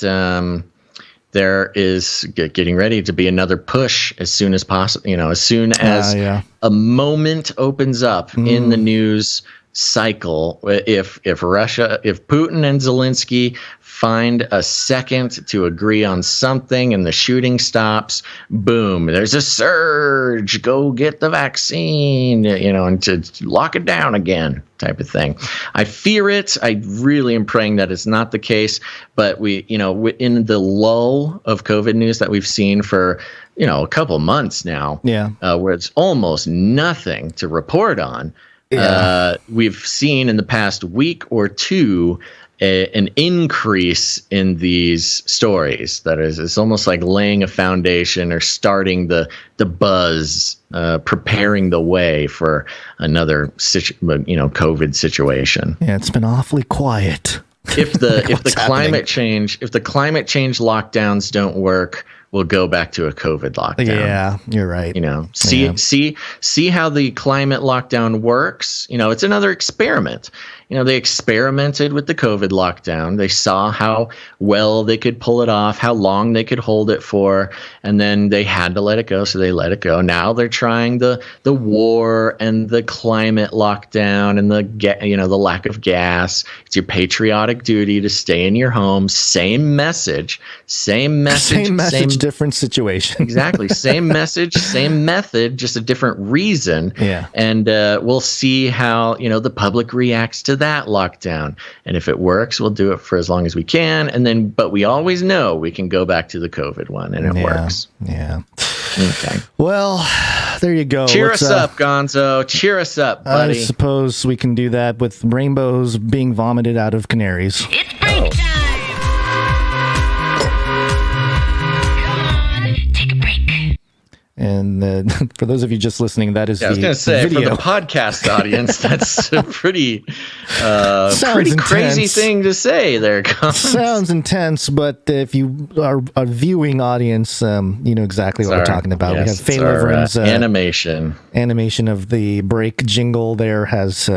there is getting ready to be another push as soon as possible. As soon as a moment opens up in the news cycle, if Putin and Zelensky find a second to agree on something and the shooting stops, boom, there's a surge, go get the vaccine, and to lock it down again type of thing. I fear it. I really am praying that it's not the case, but we, in the lull of COVID news that we've seen for, a couple months now, where it's almost nothing to report on. We've seen in the past week or two an increase in these stories. That is, it's almost like laying a foundation or starting the buzz, preparing the way for another COVID situation. Yeah, it's been awfully quiet. If the climate change lockdowns don't work, we'll go back to a COVID lockdown. Yeah, you're right. See how the climate lockdown works. It's another experiment. They experimented with the COVID lockdown. They saw how well they could pull it off, how long they could hold it for, and then they had to let it go, so they let it go. Now they're trying the war and the climate lockdown and the lack of gas. It's your patriotic duty to stay in your home. Same message, different situation. Exactly. Same message, same method, just a different reason. Yeah. And we'll see how, the public reacts to that lockdown. And if it works, we'll do it for as long as we can. But we always know we can go back to the COVID one, and it works. Yeah. Okay. Well, there you go. Cheer us up, Gonzo. Cheer us up, buddy. I suppose we can do that with rainbows being vomited out of canaries. It's break time! And for those of you just listening, that is I was going to say, video. for the podcast audience, that's a pretty crazy thing to say there, Gonz. Sounds intense, but if you are a viewing audience, you know exactly what we're talking about. Yes, we have Faylivern's animation of the break jingle there has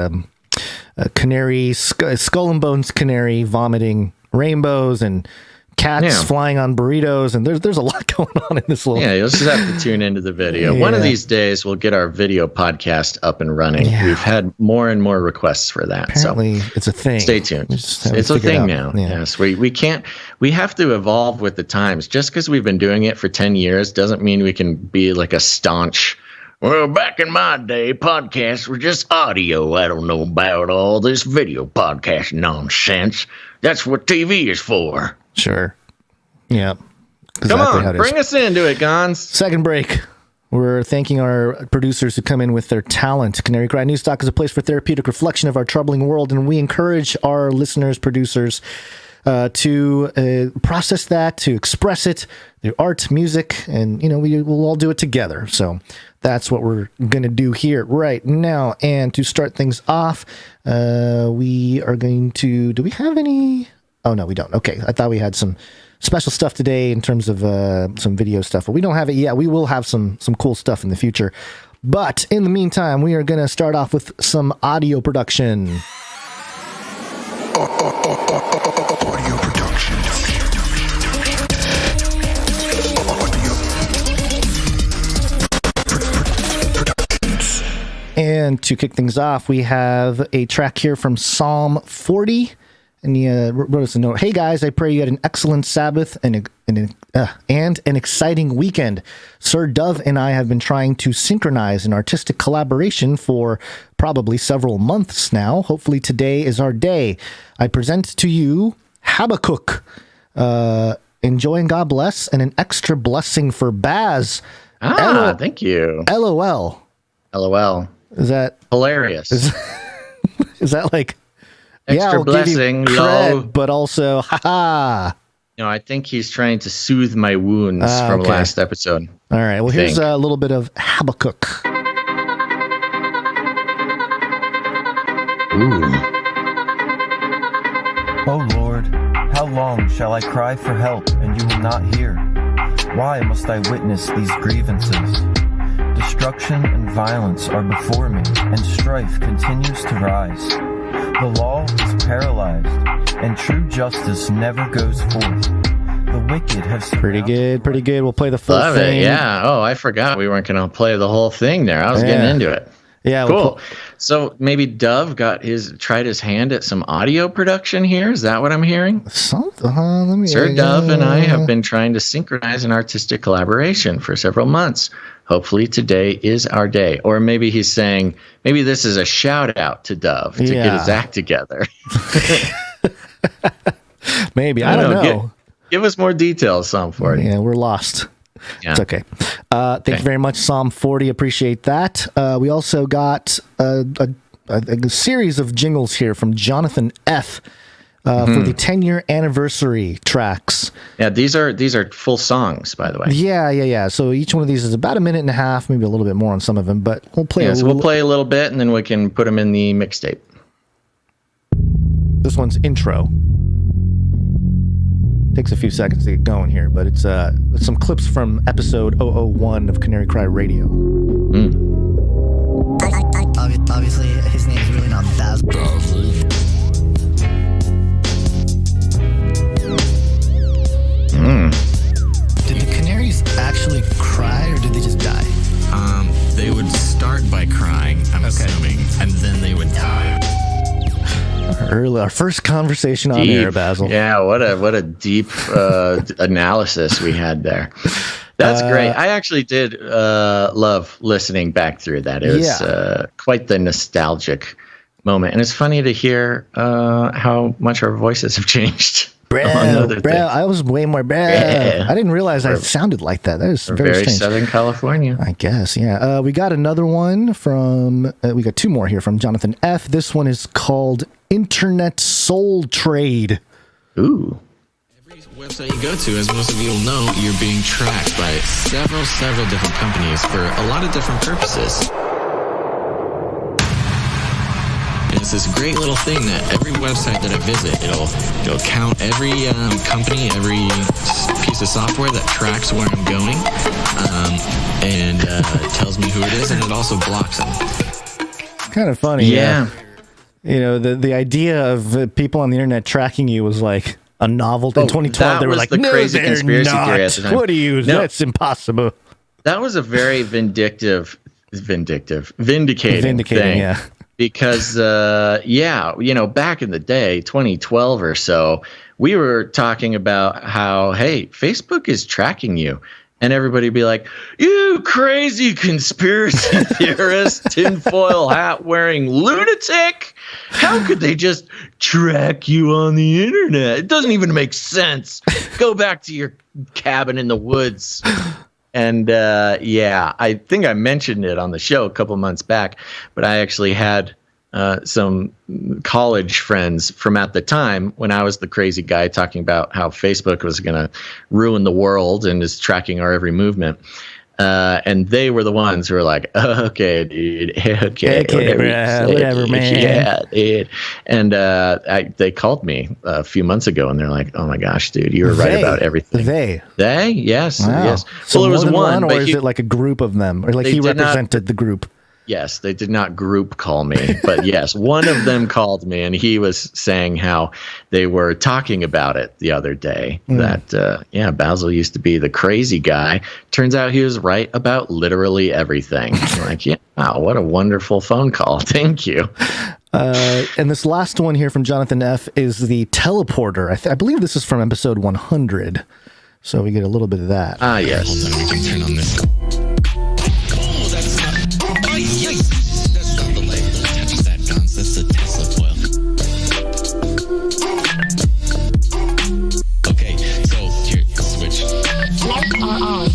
Canary, Skull and Bones Canary vomiting rainbows and cats flying on burritos, and there's a lot going on in this little. Yeah, you'll just have to tune into the video. One of these days, we'll get our video podcast up and running. Yeah. We've had more and more requests for that. Apparently, it's a thing. Stay tuned. It's a thing now. Yeah. Yes, we have to evolve with the times. Just because we've been doing it for 10 years doesn't mean we can be like a staunch. Well, back in my day, podcasts were just audio. I don't know about all this video podcast nonsense. That's what TV is for. Sure. Yeah. Come on, bring us into it, Gonz. Second break. We're thanking our producers who come in with their talent. Canary Cry News Talk is a place for therapeutic reflection of our troubling world, and we encourage our listeners, producers, to process that, to express it through art, music, and we will all do it together. So that's what we're going to do here right now. And to start things off, we are going to. Do we have any? Oh, no, we don't. Okay. I thought we had some special stuff today in terms of some video stuff, but we don't have it yet. We will have some cool stuff in the future. But in the meantime, we are going to start off with some audio production. Audio production. And to kick things off, we have a track here from Psalm 40. And he wrote us a note. Hey guys, I pray you had an excellent Sabbath and an exciting weekend. Sir Dove and I have been trying to synchronize an artistic collaboration for probably several months now. Hopefully today is our day. I present to you Habakkuk. Enjoy and God bless, and an extra blessing for Baz. Thank you. LOL. LOL. Is that hilarious? Is that like? Extra blessing, cred, but also, haha. I think he's trying to soothe my wounds from last episode. All right. Well, here's a little bit of Habakkuk. Ooh. O Lord, how long shall I cry for help and you will not hear? Why must I witness these grievances? Destruction and violence are before me, and strife continues to rise. The law is paralyzed, and true justice never goes forth. The wicked have pretty good. We'll play the full Love thing. It, yeah. Oh, I forgot we weren't going to play the whole thing there. I was getting into it. Yeah. Cool. So maybe Dove tried his hand at some audio production here. Is that what I'm hearing? Sir Dove and I have been trying to synchronize an artistic collaboration for several months. Hopefully today is our day. Or maybe he's saying, maybe this is a shout out to Dove to get his act together. Maybe. I don't know. Give us more details, Psalm 40. Yeah, we're lost. Yeah. It's okay. Thank you very much, Psalm 40. Appreciate that. We also got a series of jingles here from Jonathan F. for the 10-year anniversary tracks. Yeah, these are full songs, by the way. Yeah. So each one of these is about a minute and a half, maybe a little bit more on some of them, but we'll play we'll play a little bit, and then we can put them in the mixtape. This one's intro. Takes a few seconds to get going here, but it's some clips from episode 001 of Canary Cry Radio. Obviously, his name is really not Basil. Did the canaries actually cry, or did they just die? They would start by crying, I'm assuming, and then they would die. Our first conversation on air, Basil. Yeah, what a deep analysis we had there. That's great. I actually did love listening back through that. It was quite the nostalgic moment, and it's funny to hear how much our voices have changed. Bro, I was way more I didn't realize I sounded like that. That is very strange. Southern California, I guess. Yeah. We got another one from. We got two more here from Jonathan F. This one is called Internet Soul Trade. Ooh. Every website you go to, as most of you will know, you're being tracked by several different companies for a lot of different purposes. And it's this great little thing that every website that I visit, it'll count every company, every piece of software that tracks where I'm going, and it tells me who it is, and it also blocks them. Kind of funny. Yeah. You know, the idea of people on the internet tracking you was like a novelty. In 2012, they were like, the crazy conspiracy theory at the time. What do you? No, that's impossible. That was a very vindicating thing. Yeah. Because, back in the day, 2012 or so, we were talking about how, hey, Facebook is tracking you. And everybody would be like, you crazy conspiracy theorist, tinfoil hat wearing lunatic. How could they just track you on the internet? It doesn't even make sense. Go back to your cabin in the woods. And I think I mentioned it on the show a couple months back, but I actually had some college friends from at the time when I was the crazy guy talking about how Facebook was going to ruin the world and is tracking our every movement. And they were the ones who were like, okay, dude, okay, whatever, man. Yeah, dude. And they called me a few months ago, and they're like, oh my gosh, dude, you were right about everything. They? Yes, wow. yes. So well, it was one, or is it like a group of them? Or like he represented the group? Yes, they did not group call me, but yes, one of them called me, and he was saying how they were talking about it the other day, that, Basil used to be the crazy guy. Turns out he was right about literally everything. Like, yeah, wow, what a wonderful phone call. Thank you. And this last one here from Jonathan F. is the teleporter. I believe this is from episode 100, so we get a little bit of that. Ah, yes. Hold on, we can turn on this. That's not the light. Don't touch that, Gonz. That's the Tesla coil. Okay, so here, switch. Lights are on.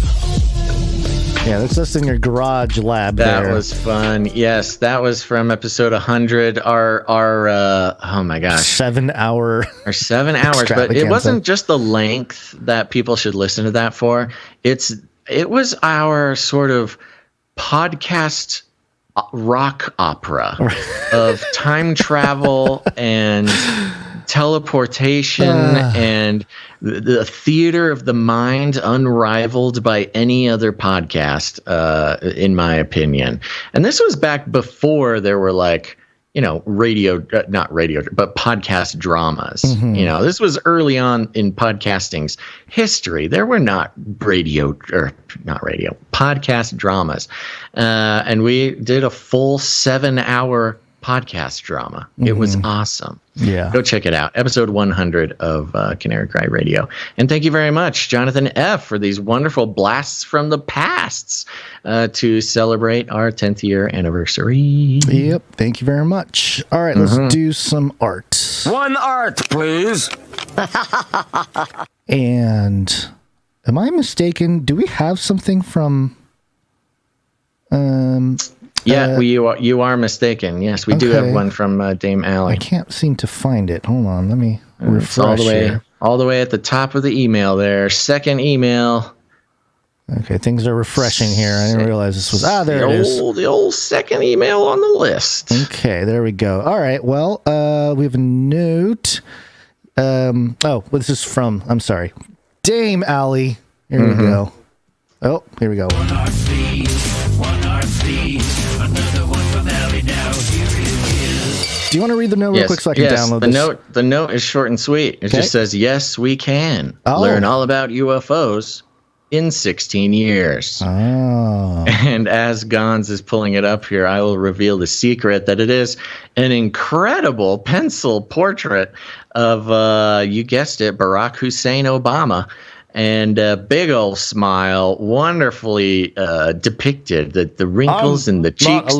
Yeah, that's just in your garage lab. That was fun. Yes, that was from episode 100. Our oh my gosh, 7 hour. Our 7 hours, but it wasn't just the length that people should listen to that for. It was our sort of podcast rock opera of time travel and teleportation and the theater of the mind, unrivaled by any other podcast, in my opinion. And this was back before there were like, not radio, but podcast dramas. Mm-hmm. This was early on in podcasting's history. There were podcast dramas. And we did a full 7 hour podcast drama. It was awesome. Yeah. Go check it out. Episode 100 of Canary Cry Radio. And thank you very much, Jonathan F., for these wonderful blasts from the pasts to celebrate our 10th year anniversary. Yep. Thank you very much. All right, let's do some art. One art, please. And am I mistaken? Do we have something from... you are mistaken. Yes, we do have one from Dame Allie. I can't seem to find it. Hold on, let me It's all the way at the top of the email there. Second email. Okay, things are refreshing here. I didn't realize this was... there it is. The old second email on the list. Okay, there we go. All right, well, we have a note. This is from... I'm sorry. Dame Allie. Here we go. Oh, here we go. One RC, another one from Allie now. Here it is. Do you want to read the note real quick so I can download this? The note is short and sweet. It just says, yes, we can. Learn all about UFOs in 16 years. Oh. And as Gonz is pulling it up here, I will reveal the secret that it is an incredible pencil portrait of, you guessed it, Barack Hussein Obama. And big old smile, wonderfully depicted. The wrinkles in the cheeks,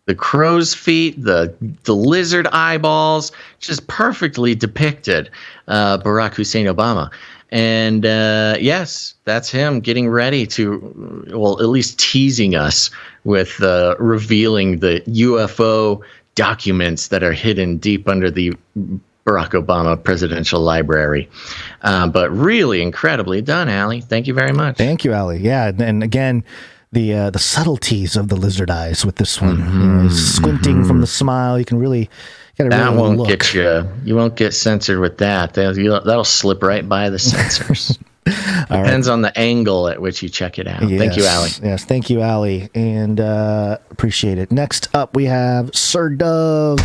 the crow's feet, the lizard eyeballs, just perfectly depicted Barack Hussein Obama. And yes, that's him getting ready to, well, at least teasing us with revealing the UFO documents that are hidden deep under the Barack Obama Presidential Library. But really incredibly done, Allie. Thank you very much. Thank you, Allie. Yeah, and again, the subtleties of the lizard eyes with this one. Squinting from the smile, you can really... That won't get you. You won't get censored with that. That'll slip right by the censors. Depends on the angle at which you check it out. Yes, thank you, Allie. Yes, thank you, Allie, and appreciate it. Next up, we have Sir Dove.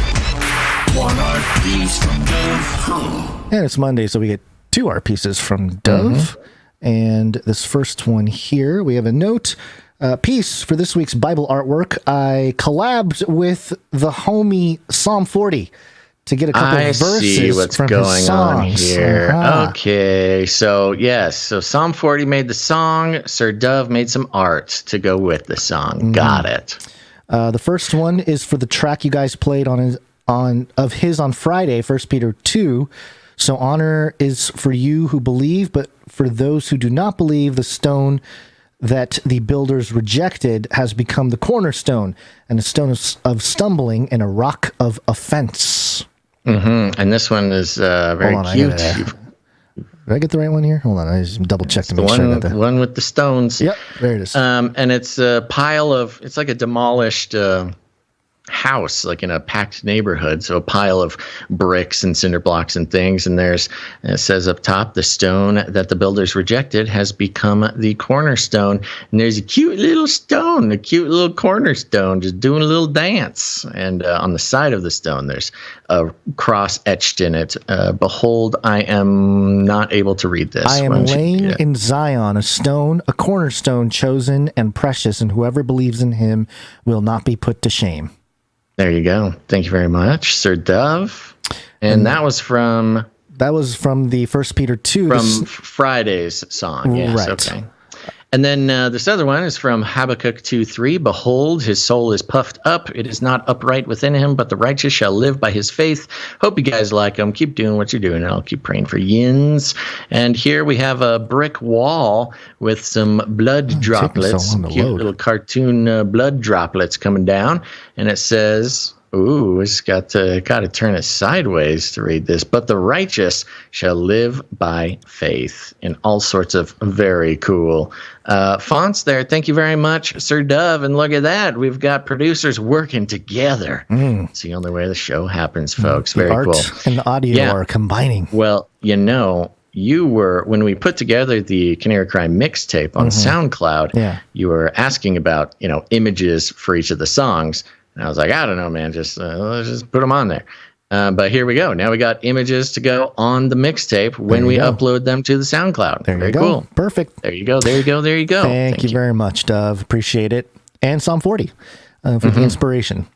One art piece from Dove. And it's Monday, so we get 2 art pieces from Dove. And this first one here, we have a note. Piece for this week's Bible artwork. I collabed with the homie Psalm 40 to get a couple of verses see what's from going his songs. on here. Okay, so yes, so Psalm 40 made the song. Sir Dove made some art to go with the song. Got it. The first one is for the track you guys played on Friday, 1 Peter 2. So honor is for you who believe, but for those who do not believe, the stone that the builders rejected has become the cornerstone, and a stone of stumbling and a rock of offense. And this one is very cute. Did I get the right one here? Hold on, I just double checked to make sure I got that. One with the stones. Yep, there it is. And it's a pile of, it's like a demolished house, like in a packed neighborhood, so a pile of bricks and cinder blocks and things, and it says up top, the stone that the builders rejected has become the cornerstone, and there's a cute little stone, a cute little cornerstone just doing a little dance, and on the side of the stone there's a cross etched in it. Behold, I am not able to read this. I am laying in Zion a stone, a cornerstone chosen and precious, and whoever believes in him will not be put to shame. There you go. Thank you very much, Sir Dove. And that was from the 1 Peter 2. From Friday's song. Yes, right. Okay. And then this other one is from Habakkuk 2:3. Behold, his soul is puffed up. It is not upright within him, but the righteous shall live by his faith. Hope you guys like them. Keep doing what you're doing, and I'll keep praying for yins. And here we have a brick wall with some blood droplets, cute little cartoon blood droplets coming down. And it says... Ooh, it's got to turn it sideways to read this. But the righteous shall live by faith. In all sorts of very cool fonts there. Thank you very much, Sir Dove. And look at that. We've got producers working together. It's the only way the show happens, folks. Very cool. The art and the audio are combining. Well, you were, when we put together the Canary Cry mixtape on SoundCloud, you were asking about, images for each of the songs. And I was like, I don't know, man, let's just put them on there. But here we go. Now we got images to go on the mixtape when we upload them to the SoundCloud. Very cool. Perfect. There you go. Thank you very much, Dove. Appreciate it. And Psalm 40 for the inspiration.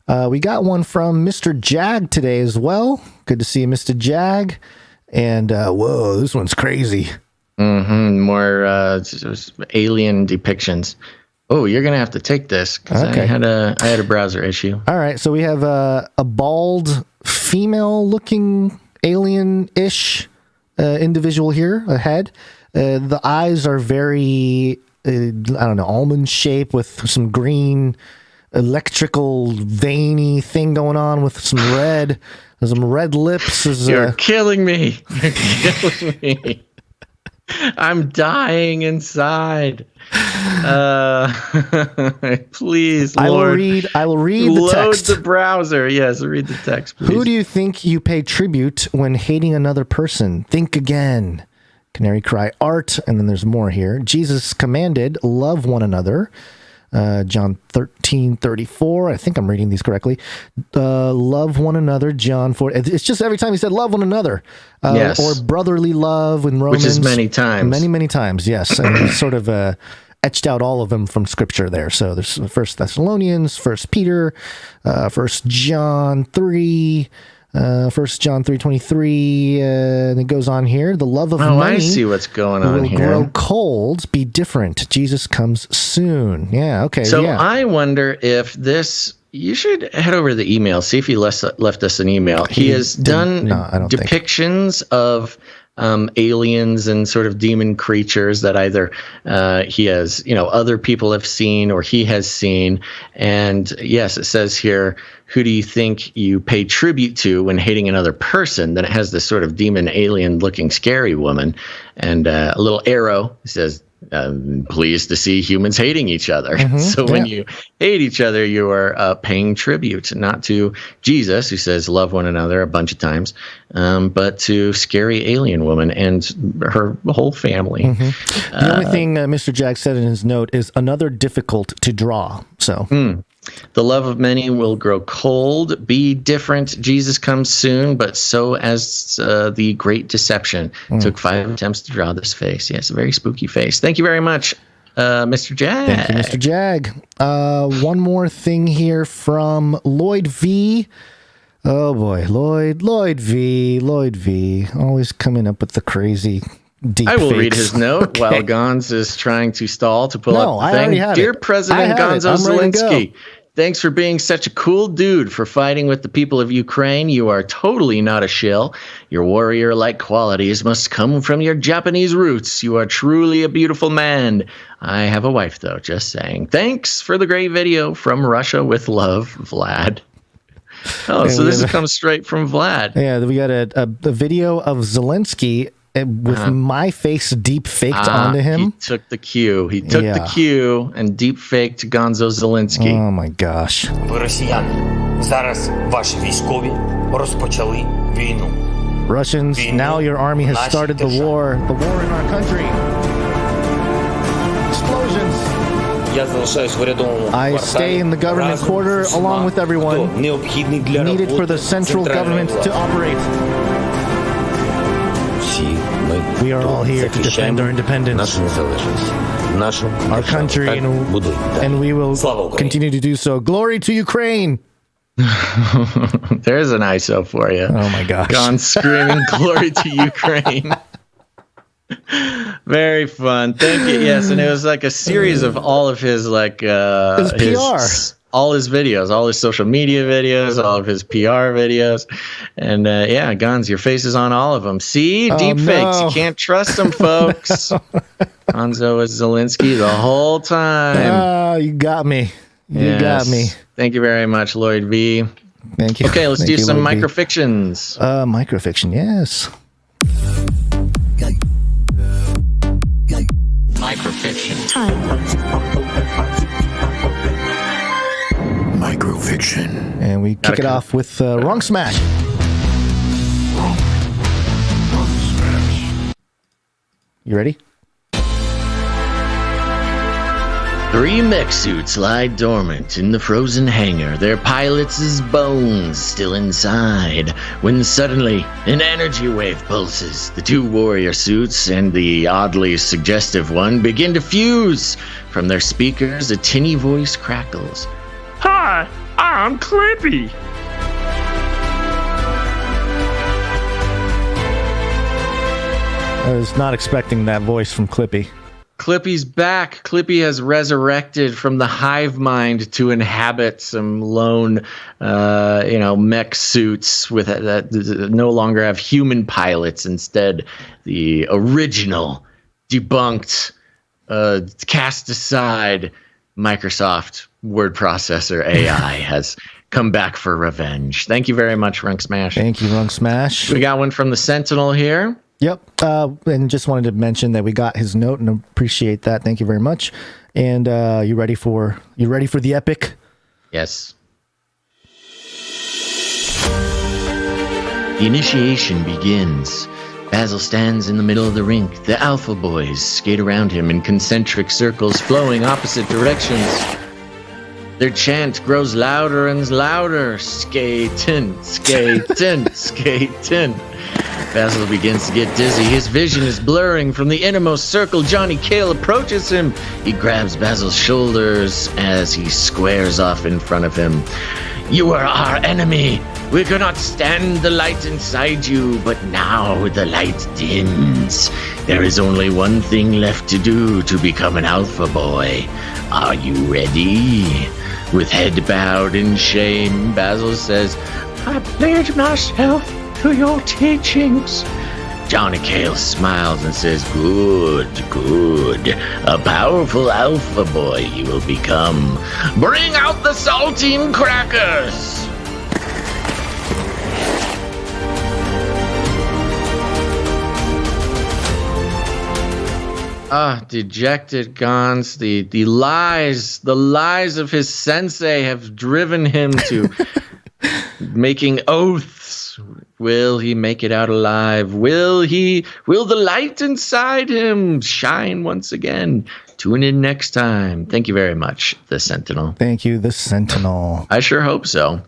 We got one from Mr. Jag today as well. Good to see you, Mr. Jag. And whoa, this one's crazy. More alien depictions. Oh, you're gonna have to take this because I had a browser issue. All right, so we have a bald, female-looking, alien-ish individual here. A head. The eyes are very, almond shape with some green electrical veiny thing going on with some red lips. You're killing me. You're killing me. I'm dying inside. Please, Lord. I will read the text. Load the browser. Yes, read the text, please. Who do you think you pay tribute when hating another person? Think again. Canary Cry Art, and then there's more here. Jesus commanded, love one another. John 13:34. I think I'm reading these correctly. Love one another. John 4. It's just every time he said love one another. Yes. Or brotherly love in Romans. Which is many times. Many times, yes. And he sort of etched out all of them from Scripture there. So there's 1 Thessalonians, 1 Peter, 1 John 3, 1 John 3:23, and it goes on here. The love of money. I see what's going on will here. Grow cold, be different. Jesus comes soon. Yeah, okay. So yeah. I wonder if this. You should head over to the email, see if he left us an email. He has done depictions of aliens and sort of demon creatures that either he has, other people have seen or he has seen. And yes, it says here, who do you think you pay tribute to when hating another person? Then it has this sort of demon alien looking scary woman and a little arrow. It says, pleased to see humans hating each other. So when you hate each other, you are paying tribute, not to Jesus, who says love one another a bunch of times, but to scary alien woman and her whole family. The only thing Mr. Jack said in his note is another difficult to draw. So the love of many will grow cold, be different. Jesus comes soon, but so as the great deception. Took 5 attempts to draw this face. Yes, a very spooky face. Thank you very much, Mr. Jag. Thank you, Mr. Jag. One more thing here from Lloyd V. Oh boy, Lloyd V. Always coming up with the crazy deep I will fakes. read his note while Gonz is trying to stall to pull up the thing. Dear President Gonzo Zelensky, thanks for being such a cool dude, for fighting with the people of Ukraine. You are totally not a shill. Your warrior-like qualities must come from your Japanese roots. You are truly a beautiful man. I have a wife, though, just saying. Thanks for the great video. From Russia with love, Vlad. Oh, so this comes straight from Vlad. Yeah, we got a video of Zelensky with my face deep faked onto him. He took the cue. He took the cue and deep faked Gonzo Zelensky. Oh my gosh. Ви росіяни. Зараз ваші військові розпочали війну. Russians, now your army has started the war in our country. Explosions. I stay in the government quarter along with everyone needed for the central government to operate. We are all here to defend our independence, our country, and we will continue to do so. Glory to Ukraine! There's an ISO for you. Oh my gosh. Gone screaming glory to Ukraine. Very fun. Thank you. Yes, and it was like a series of all of his his PR. All his videos, all his social media videos, all of his PR videos. And Gonz, your face is on all of them. See? Deep fakes. You can't trust them, folks. Gonzo is Zelensky the whole time. You got me. You got me. Thank you very much, Lloyd V. Thank you. Okay, let's do some microfictions. Microfiction, yes. Microfiction. Microfiction. And we kick it off with Wrong Smash. You ready? 3 mech suits lie dormant in the frozen hangar, their pilots' bones still inside, when suddenly an energy wave pulses. The 2 warrior suits and the oddly suggestive one begin to fuse. From their speakers, a tinny voice crackles. Hi, I'm Clippy. I was not expecting that voice from Clippy. Clippy's back. Clippy has resurrected from the hive mind to inhabit some lone, mech suits with that no longer have human pilots. Instead, the original, debunked, cast aside Microsoft word processor AI has come back for revenge. Thank you very much, Runk Smash. Thank you, Runk Smash. We got one from the Sentinel here. Yep. And just wanted to mention that we got his note and appreciate that. Thank you very much. And you ready for the epic? Yes. The initiation begins. Basil stands in the middle of the rink. The Alpha Boys skate around him in concentric circles flowing opposite directions. Their chant grows louder and louder. Skatin', skatin', skatin'. Basil begins to get dizzy. His vision is blurring. From the innermost circle, Johnny Cale approaches him. He grabs Basil's shoulders as he squares off in front of him. You are our enemy. We cannot stand the light inside you, but now the light dims. There is only one thing left to do to become an Alpha Boy. Are you ready? With head bowed in shame, Basil says, I pledge myself to your teachings. Johnny Cale smiles and says, good, good. A powerful Alpha Boy you will become. Bring out the saltine crackers! Dejected Gonz, the lies of his sensei have driven him to making oaths. Will he make it out alive? Will the light inside him shine once again? Tune in next time. Thank you very much, the Sentinel. Thank you, the Sentinel. I sure hope so.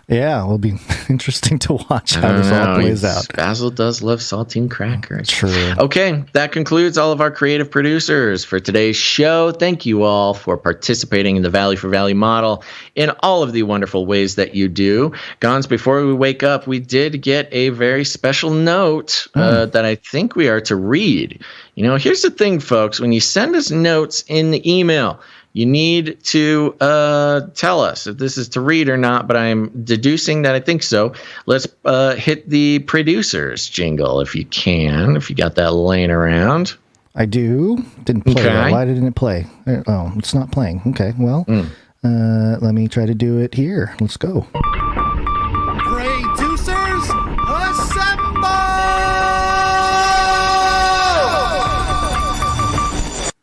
Yeah, it'll be interesting to watch how this all plays out. Basil does love saltine crackers. True. Okay, that concludes all of our creative producers for today's show. Thank you all for participating in the Value for Value model in all of the wonderful ways that you do. Gonz, before we wake up, we did get a very special note that I think we are to read. You know, here's the thing, folks. When you send us notes in the email, you need to tell us if this is to read or not, but I'm deducing that I think so. Let's hit the producers jingle if you can, if you got that laying around. I do. Didn't play. Okay. Why didn't it play? Oh, it's not playing. Okay, well, let me try to do it here. Let's go. Producers, assemble!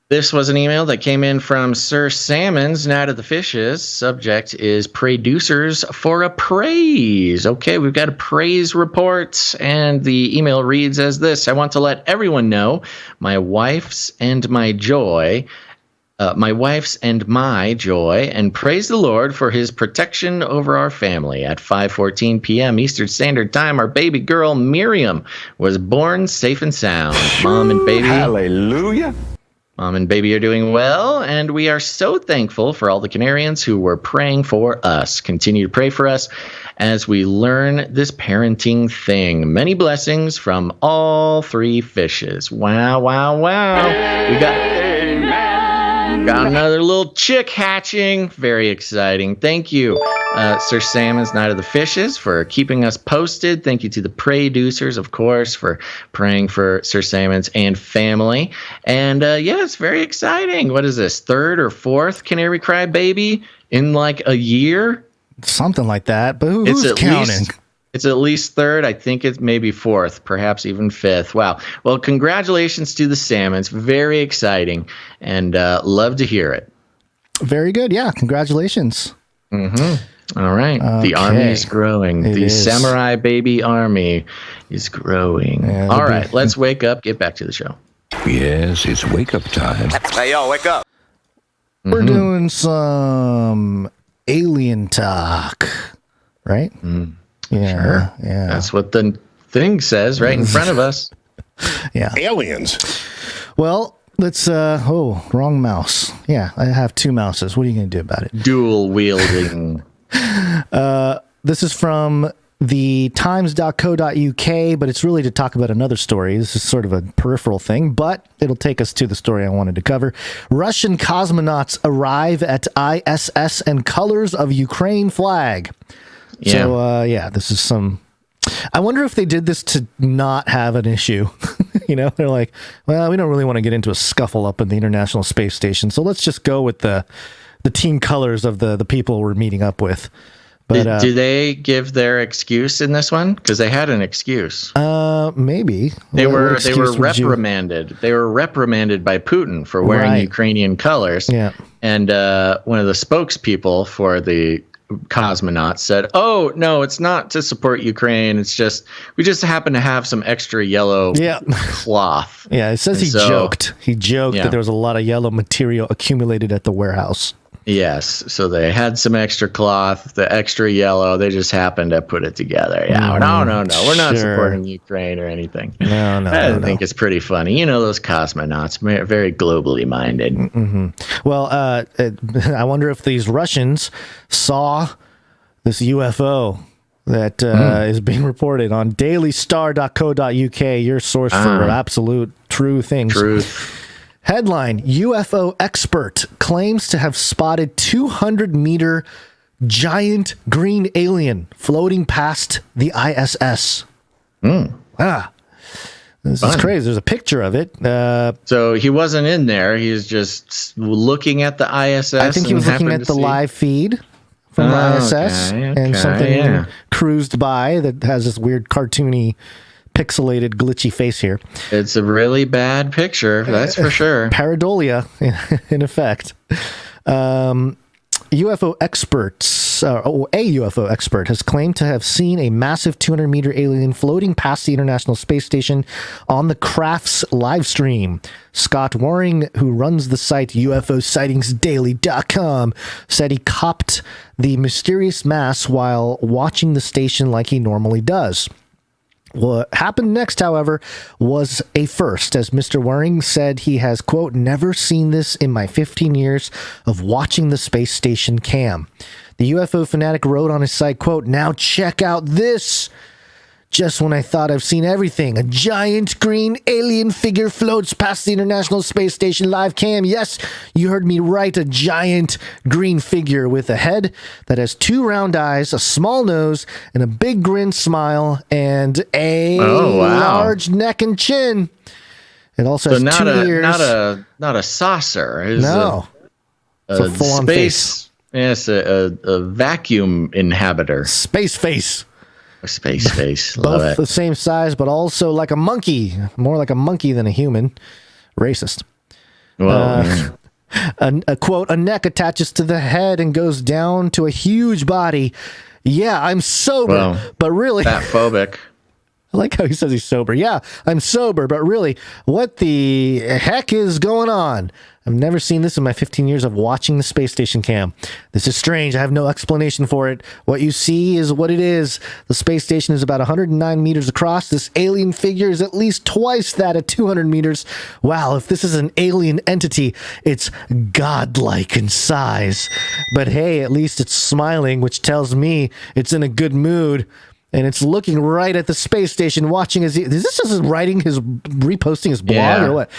This was an email that came in from Sir Salmon's Night of the Fishes. Subject is Producers for a Praise. Okay, we've got a praise report, and the email reads as this. I want to let everyone know my wife's and my joy, and praise the Lord for his protection over our family. At 5:14 p.m. Eastern Standard Time, our baby girl Miriam was born safe and sound. Mom and baby. Hallelujah. Mom and baby are doing well, and we are so thankful for all the Canarians who were praying for us. Continue to pray for us as we learn this parenting thing. Many blessings from all three fishes. Wow, wow, wow. We got another little chick hatching. Very exciting. Thank you, Sir Salmon's Night of the Fishes, for keeping us posted. Thank you to the producers, of course, for praying for Sir Salmon's and family. And yeah, it's very exciting. What is this, third or fourth Canary Cry baby in like a year? Something like that. But who's counting? It's at least third. I think it's maybe fourth, perhaps even fifth. Wow. Well, congratulations to the Salmons. Very exciting, and love to hear it. Very good. Yeah, congratulations. Mm-hmm. All right. Okay. The army is growing. The Samurai Baby Army is growing. Yeah, all right. Let's wake up. Get back to the show. Yes, it's wake up time. Hey, yo, wake up. We're doing some alien talk, right? Yeah, sure. Yeah. That's what the thing says right in front of us. Yeah. Aliens. Well, let's wrong mouse. Yeah, I have two mouses. What are you going to do about it? Dual wielding. This is from the times.co.uk, but it's really to talk about another story. This is sort of a peripheral thing, but it'll take us to the story I wanted to cover. Russian cosmonauts arrive at ISS and colors of Ukraine flag. Yeah. So, this is some... I wonder if they did this to not have an issue. They're like, well, we don't really want to get into a scuffle up in the International Space Station, so let's just go with the team colors of the people we're meeting up with. But do they give their excuse in this one? Because they had an excuse. Maybe they were reprimanded. They were reprimanded by Putin for wearing Ukrainian colors. Yeah, and one of the spokespeople for the cosmonauts said, "Oh no, it's not to support Ukraine. It's just we just happen to have some extra yellow cloth." Yeah, it says he joked. He joked that there was a lot of yellow material accumulated at the warehouse. Yes, so they had some extra cloth, the extra yellow. They just happened to put it together. Yeah, no, we're not supporting Ukraine or anything. No, I think it's pretty funny. Those cosmonauts, very globally minded. Mm-hmm. Well, I wonder if these Russians saw this UFO that is being reported on dailystar.co.uk, your source for absolute true things. Truth. Headline, UFO expert claims to have spotted 200-meter giant green alien floating past the ISS. This is crazy. There's a picture of it. So he wasn't in there. He was just looking at the ISS. I think he was looking at the live feed from the ISS, and something cruised by that has this weird cartoony pixelated glitchy face here. It's a really bad picture, that's for sure. Pareidolia in effect. UFO experts, a UFO expert has claimed to have seen a massive 200-meter alien floating past the International Space Station on the craft's live stream. Scott Waring, who runs the site UFOsightingsdaily.com, said he copped the mysterious mass while watching the station like he normally does. What happened next, however, was a first, as Mr. Waring said he has, quote, never seen this in my 15 years of watching the space station cam. The UFO fanatic wrote on his site, quote, now check out this. Just when I thought I've seen everything, a giant green alien figure floats past the International Space Station live cam. Yes, you heard me right, a giant green figure with a head that has two round eyes, a small nose, and a big grin smile, and a large neck and chin. It also has 2 ears. Not a saucer. No. It's a full-on space. Yes, a vacuum inhabitor. Space face. Space face. Love Both it. the same size, but also like a monkey. More like a monkey than a human. Racist. Well, a quote, a neck attaches to the head and goes down to a huge body. Yeah, I'm sober, but really... Fat phobic. I like how he says he's sober. Yeah, I'm sober, but really, what the heck is going on? I've never seen this in my 15 years of watching the space station cam. This is strange. I have no explanation for it. What you see is what it is. The space station is about 109 meters across. This alien figure is at least twice that at 200 meters. Wow, if this is an alien entity, it's godlike in size. But hey, at least it's smiling, which tells me it's in a good mood. And it's looking right at the space station, watching is this just reposting his blog or what?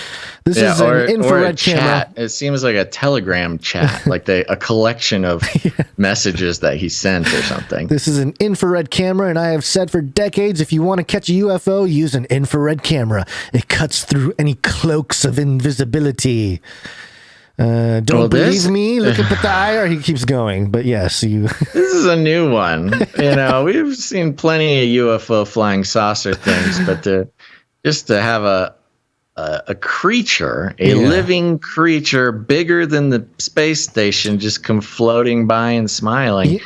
This is an infrared camera. It seems like a Telegram chat, like a collection of messages that he sent or something. This is an infrared camera, and I have said for decades, if you want to catch a UFO, use an infrared camera. It cuts through any cloaks of invisibility. Don't believe me? Look at the eye. Or he keeps going, but yes, you. This is a new one. We've seen plenty of UFO flying saucer things, but to have a creature, a living creature bigger than the space station, just come floating by and smiling,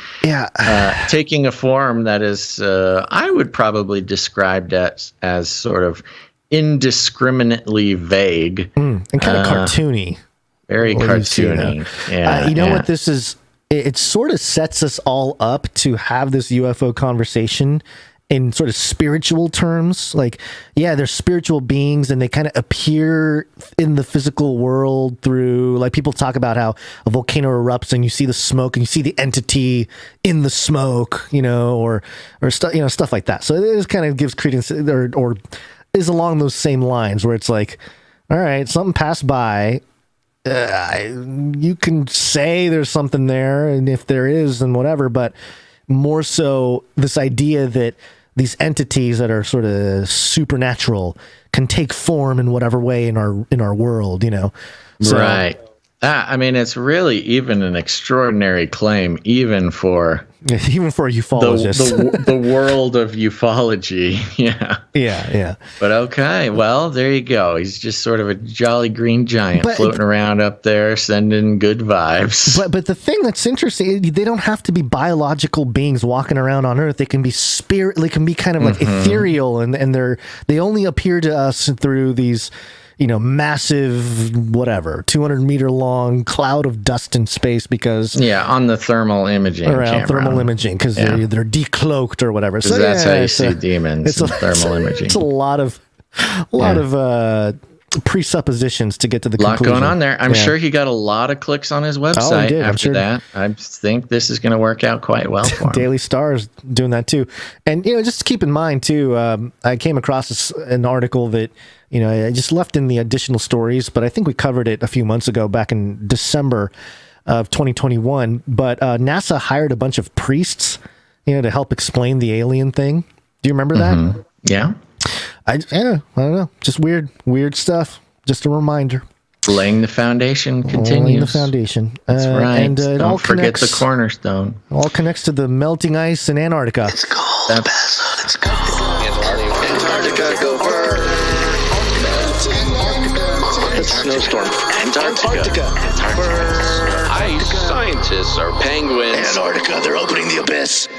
taking a form that is, I would probably describe that as sort of indiscriminately vague and kind of cartoony. Very cartoony. You know what this is? It sort of sets us all up to have this UFO conversation in sort of spiritual terms. Like, yeah, they're spiritual beings and they kind of appear in the physical world through, like, people talk about how a volcano erupts and you see the smoke and you see the entity in the smoke, or stuff like that. So it just kind of gives credence or is along those same lines where it's like, all right, something passed by. You can say there's something there, and if there is, then whatever, but more so this idea that these entities that are sort of supernatural can take form in whatever way in our world, So, right. I mean, it's really even an extraordinary claim, even for ufologists, the world of ufology. Yeah. But okay, well, there you go. He's just sort of a jolly green giant floating around up there, sending good vibes. But the thing that's interesting, they don't have to be biological beings walking around on Earth. They can be They can be kind of like ethereal, and they only appear to us through these, massive, 200-meter long cloud of dust in space because on the thermal imaging camera. Thermal imaging because they're decloaked or whatever. So that's how you see demons in thermal imaging. It's a lot of presuppositions to get to the conclusion. A lot going on there. I'm sure he got a lot of clicks on his website after that. I think this is going to work out quite well for him. Daily Star is doing that too. And, just keep in mind too, I came across an article that, I just left in the additional stories, but I think we covered it a few months ago back in December of 2021. But NASA hired a bunch of priests, to help explain the alien thing. Do you remember that? Yeah. I don't know. Just weird stuff. Just a reminder. Laying the foundation continues. Laying the foundation. That's right. And don't forget the cornerstone. All connects to the melting ice in Antarctica. It's cold, Basil. It's cold. Antarctica, go burn. It's a snowstorm. Antarctica. Ice scientists are penguins. Antarctica, they're opening the abyss.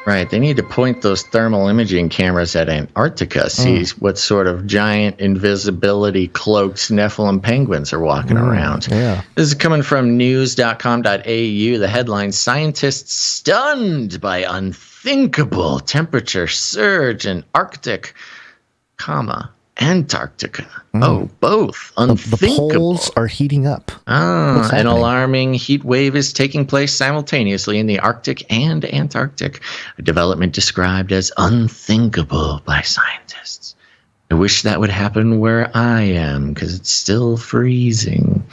Right. They need to point those thermal imaging cameras at Antarctica, see what sort of giant invisibility cloaked Nephilim penguins are walking around. Yeah. This is coming from news.com.au. The headline, scientists stunned by unthinkable temperature surge in Arctic, Antarctica. Oh, both. Unthinkable. The poles are heating up. An alarming heat wave is taking place simultaneously in the Arctic and Antarctic, a development described as unthinkable by scientists. I wish that would happen where I am, because it's still freezing.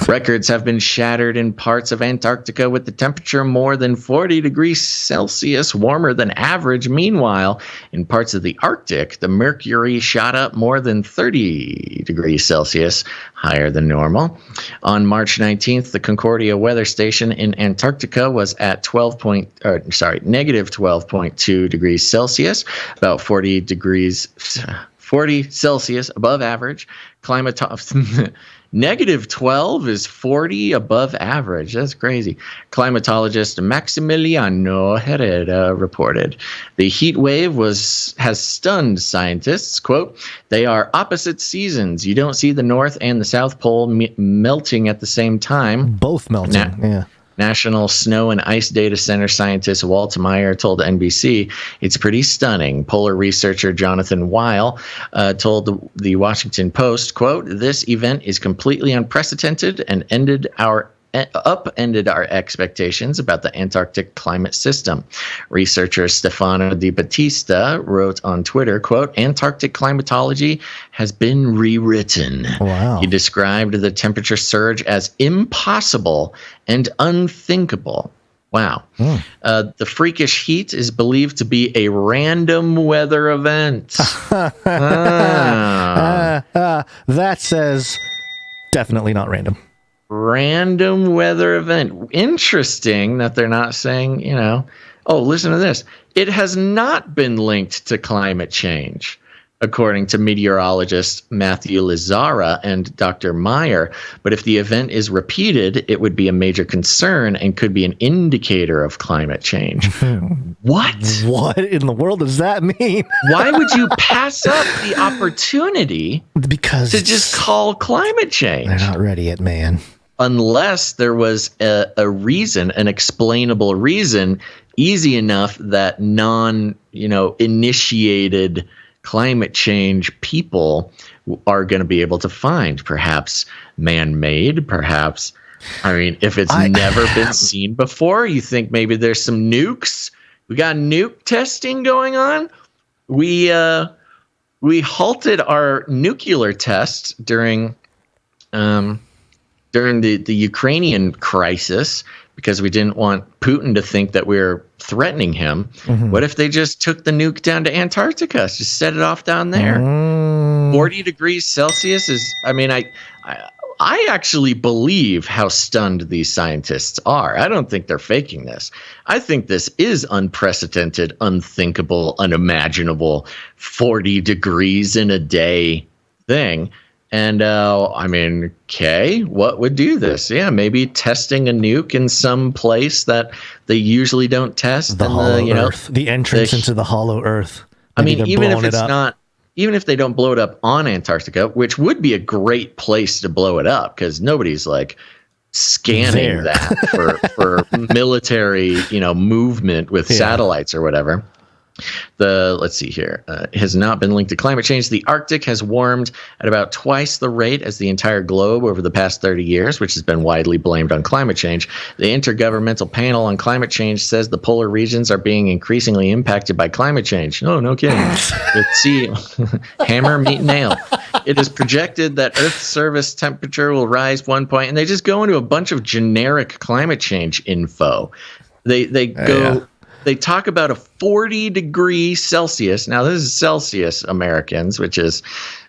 Records have been shattered in parts of Antarctica with the temperature more than 40 degrees Celsius warmer than average. Meanwhile, in parts of the Arctic, the mercury shot up more than 30 degrees Celsius higher than normal. On March 19th, the Concordia weather station in Antarctica was at negative 12.2 degrees Celsius, about 40 Celsius above average. Negative 12 is 40 above average. That's crazy. Climatologist Maximiliano Herrera reported the heat wave has stunned scientists. Quote, they are opposite seasons. You don't see the North and the South Pole melting at the same time. Both melting, yeah. National Snow and Ice Data Center scientist Walt Meyer told NBC, it's pretty stunning. Polar researcher Jonathan Weil told the Washington Post, quote, this event is completely unprecedented and upended our expectations about the Antarctic climate system. Researcher Stefano Di Battista wrote on Twitter, quote, Antarctic climatology has been rewritten. Wow. He described the temperature surge as impossible and unthinkable. Wow. The freakish heat is believed to be a random weather event. That says definitely not random. Random weather event. Interesting that they're not saying, listen to this. It has not been linked to climate change, according to meteorologist Matthew Lizzara and Dr. Meyer. But if the event is repeated, it would be a major concern and could be an indicator of climate change. What? What in the world does that mean? Why would you pass up the opportunity to just call climate change? They're not ready yet, man. Unless there was a reason, an explainable reason, easy enough that initiated climate change people are going to be able to find. Perhaps man-made, perhaps. I mean, if it's never been seen before, you think maybe there's some nukes. We got nuke testing going on. We halted our nuclear tests during the Ukrainian crisis because we didn't want Putin to think that we were threatening him. What if they just took the nuke down to Antarctica, just set it off down there? 40 degrees Celsius is, I mean, I actually believe how stunned these scientists are. I don't think they're faking this. I think this is unprecedented, unthinkable, unimaginable 40 degrees in a day thing. And I mean, okay, what would do this? Yeah, maybe testing a nuke in some place that they usually don't test. The hollow Earth, the entrance into the hollow Earth. Maybe I mean, even if it's not. Even if they don't blow it up on Antarctica, which would be a great place to blow it up, because nobody's like scanning that for military, movement with satellites or whatever. Let's see here. Has not been linked to climate change. The Arctic has warmed at about twice the rate as the entire globe over the past 30 years, which has been widely blamed on climate change. The Intergovernmental Panel on Climate Change says the polar regions are being increasingly impacted by climate change. No kidding. Let's see. Hammer, meet, nail. It is projected that Earth's surface temperature will rise 1 point, and they just go into a bunch of generic climate change info. They go. They talk about a 40 degrees Celsius. Now, this is Celsius, Americans, which is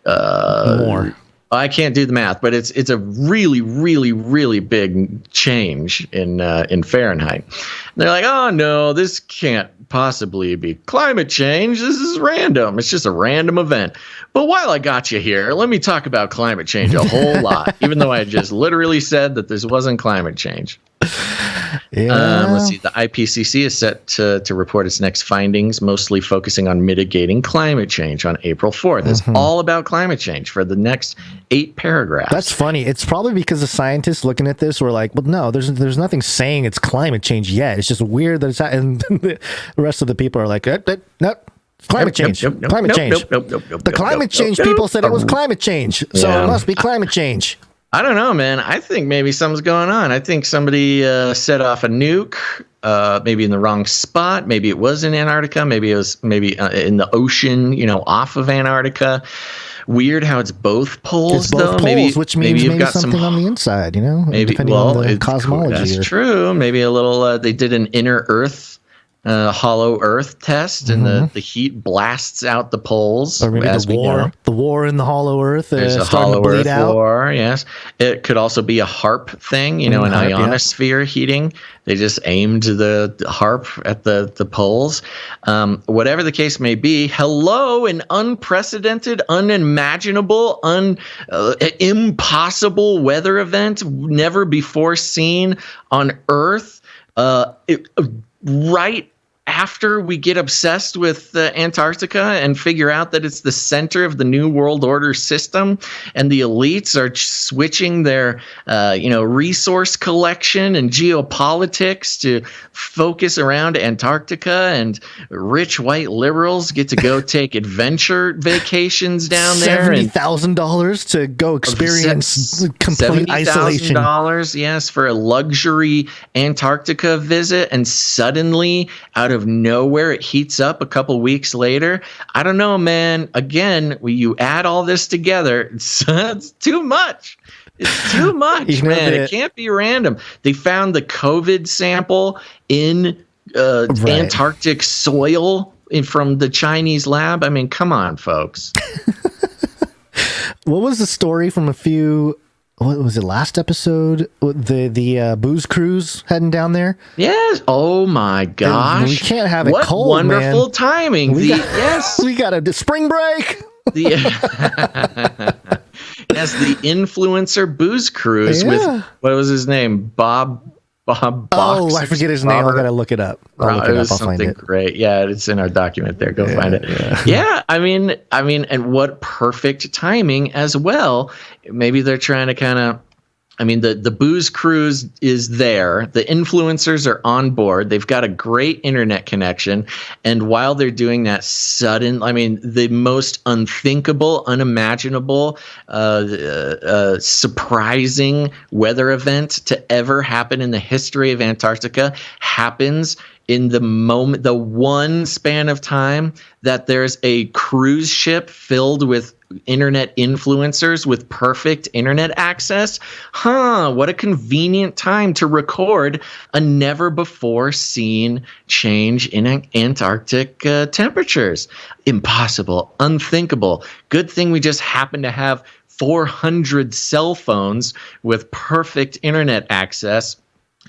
more. I can't do the math, but it's a really, really, really big change in Fahrenheit. And they're like, oh, no, this can't possibly be climate change. This is random. It's just a random event. But while I got you here, let me talk about climate change a whole lot, even though I just literally said that this wasn't climate change. Let's see. The IPCC is set to report its next findings, mostly focusing on mitigating climate change on April 4th. It's all about climate change for the next 8 paragraphs. That's funny. It's probably because the scientists looking at this were like, well, no, there's nothing saying it's climate change yet. It's just weird that it's and the rest of the people are like, nope. Climate change. Climate change. The climate change people said it was climate change, so it must be climate change. I don't know, man. I think maybe something's going on. I think somebody set off a nuke, maybe in the wrong spot. Maybe it was in Antarctica. Maybe it was in the ocean, off of Antarctica. Weird how it's both poles, it's both though. Poles, which means maybe something on the inside, Maybe, depending on the cosmology. That's true. Maybe a little. They did an inner Earth. Hollow Earth test, and the heat blasts out the poles. Or maybe the war in the Hollow Earth. There's a Hollow Earth war. Yes, it could also be a HARP thing. An ionosphere heating. They just aimed the HARP at the poles. Whatever the case may be, hello, an unprecedented, unimaginable, impossible weather event never before seen on Earth. Right after we get obsessed with Antarctica and figure out that it's the center of the New World Order system, and the elites are switching their, resource collection and geopolitics to focus around Antarctica, and rich white liberals get to go take adventure vacations down there. $70,000 to go experience complete isolation. $70,000, yes, for a luxury Antarctica visit, and suddenly, out of nowhere, it heats up a couple weeks later. I don't know, man. Again, when you add all this together, it's too much. It's too much, man. It can't be random. They found the COVID sample in Antarctic soil from the Chinese lab. I mean, come on, folks. What was the story from what was it, last episode? The booze cruise heading down there? Yes. Oh my gosh. We can't have it cold, wonderful man. timing. Yes. We got a spring break. Yes, the influencer booze cruise with, what was his name? Bob Box. Oh, I forget his name. I gotta look it up. I'll find it. Great. Yeah, it's in our document there. Go find it. Yeah. I mean, and what perfect timing as well. Maybe they're trying to kind of. The booze cruise is there. The influencers are on board. They've got a great internet connection. And while they're doing that the most unthinkable, unimaginable, surprising weather event to ever happen in the history of Antarctica happens in the moment, the one span of time that there's a cruise ship filled with internet influencers with perfect internet access. What a convenient time to record a never before seen change in Antarctic temperatures. Impossible, unthinkable. Good thing we just happen to have 400 cell phones with perfect internet access.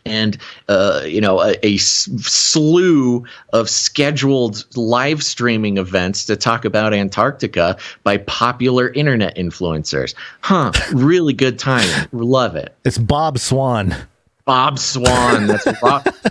And, a slew of scheduled live streaming events to talk about Antarctica by popular internet influencers. Really good timing. Love it. It's Bob Swan. Bob Swan. That's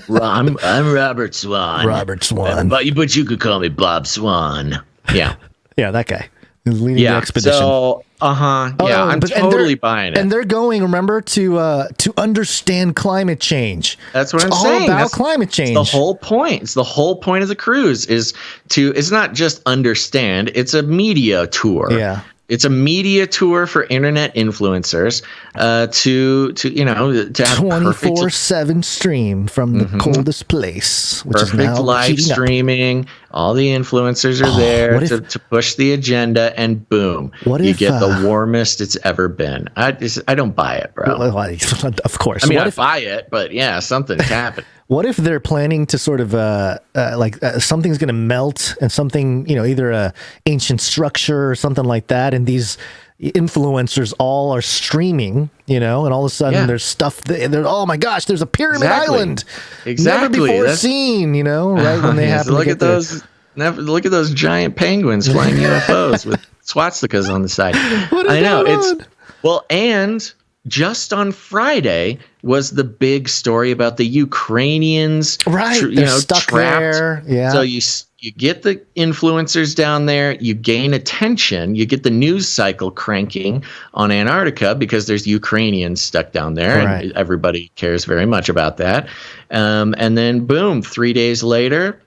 I'm Robert Swan. Robert Swan. But you could call me Bob Swan. Yeah. Yeah, that guy. He's leading the expedition. So, I'm totally buying it. And they're going, remember, to understand climate change. That's what I'm All saying. about climate change. It's the whole point. It's the whole point of the cruise it's not just understand, it's a media tour. Yeah. It's a media tour for internet influencers to have 24/7 stream from the coldest place, which perfect is now live streaming. All the influencers are there to push the agenda, and boom, you get the warmest it's ever been. I don't buy it, bro. Of course. I mean, I buy it, but yeah, something's happened. What if they're planning to sort of something's going to melt and something, either a ancient structure or something like that, and these influencers all are streaming, and all of a sudden there's stuff oh my gosh, there's a pyramid island never before seen, right when they happen look at those giant penguins flying UFOs with swastikas on the side. I know and just on Friday was the big story about the Ukrainians, right? They're stuck trapped there. Yeah. So you get the influencers down there, you gain attention, you get the news cycle cranking on Antarctica because there's Ukrainians stuck down there, and everybody cares very much about that. And then boom, 3 days later,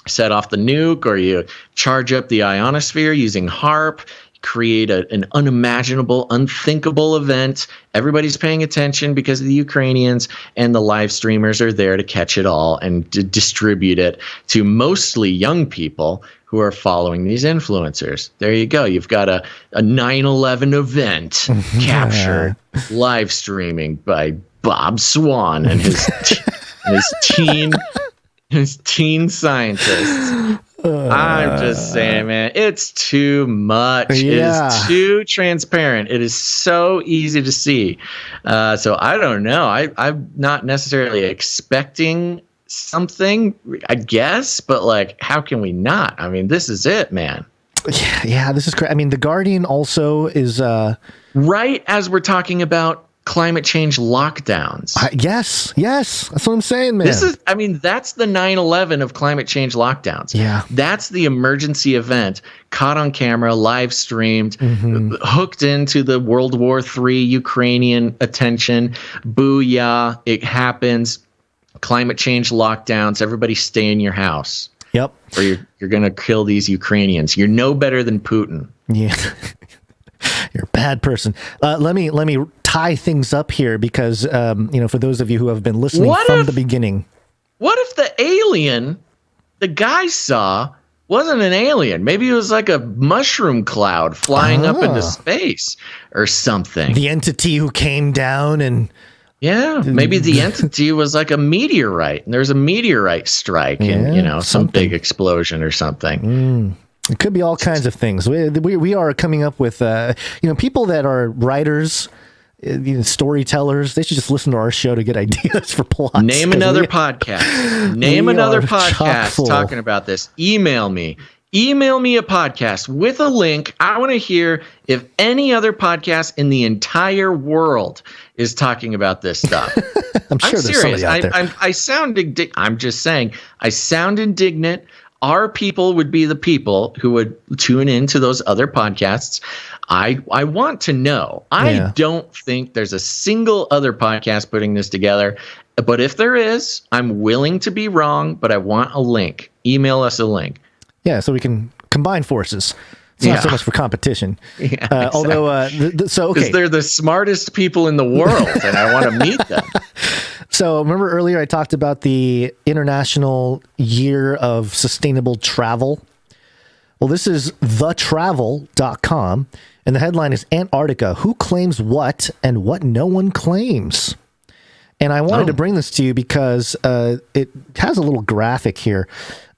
set off the nuke, or you charge up the ionosphere using HARP. Create an unimaginable, unthinkable event. Everybody's paying attention because of the Ukrainians, and the live streamers are there to catch it all and to distribute it to mostly young people who are following these influencers. There you go. You've got a 9/11 event captured, live streaming by Bob Swan and his teen scientists. I'm just saying, man, it's too much. Yeah. It is too transparent. It is so easy to see. So I don't know. I'm not necessarily expecting something, I guess, but how can we not? I mean, this is it, man. Yeah, this is crazy. I mean, The Guardian also is right as we're talking about climate change lockdowns. Yes, that's what I'm saying, man. That's the 9/11 of climate change lockdowns. Yeah, that's the emergency event caught on camera, live streamed, hooked into the World War III Ukrainian attention. Booyah! It happens. Climate change lockdowns. Everybody stay in your house. Yep. Or you're gonna kill these Ukrainians. You're no better than Putin. Yeah. You're a bad person. Let me tie things up here because, for those of you who have been listening from the beginning. What if the alien the guy saw wasn't an alien? Maybe it was like a mushroom cloud flying up into space or something. The entity who came down and... Yeah, maybe the entity was like a meteorite and there's a meteorite strike and, some big explosion or something. It could be all kinds of things. We are coming up with, people that are writers, storytellers. They should just listen to our show to get ideas for plots. Name another podcast. Name another podcast talking about this. Email me a podcast with a link. I want to hear if any other podcast in the entire world is talking about this stuff. I'm sure there's somebody out there. I sound I'm just saying, I sound indignant. Our people would be the people who would tune into those other podcasts. I want to know. I don't think there's a single other podcast putting this together. But if there is, I'm willing to be wrong, but I want a link. Email us a link. Yeah, so we can combine forces. It's not so much for competition. Yeah, exactly. Although, because they're the smartest people in the world, and I want to meet them. So remember earlier I talked about the International Year of Sustainable Travel? Well, this is thetravel.com, and the headline is Antarctica, who claims what and what no one claims. And I wanted to bring this to you because it has a little graphic here.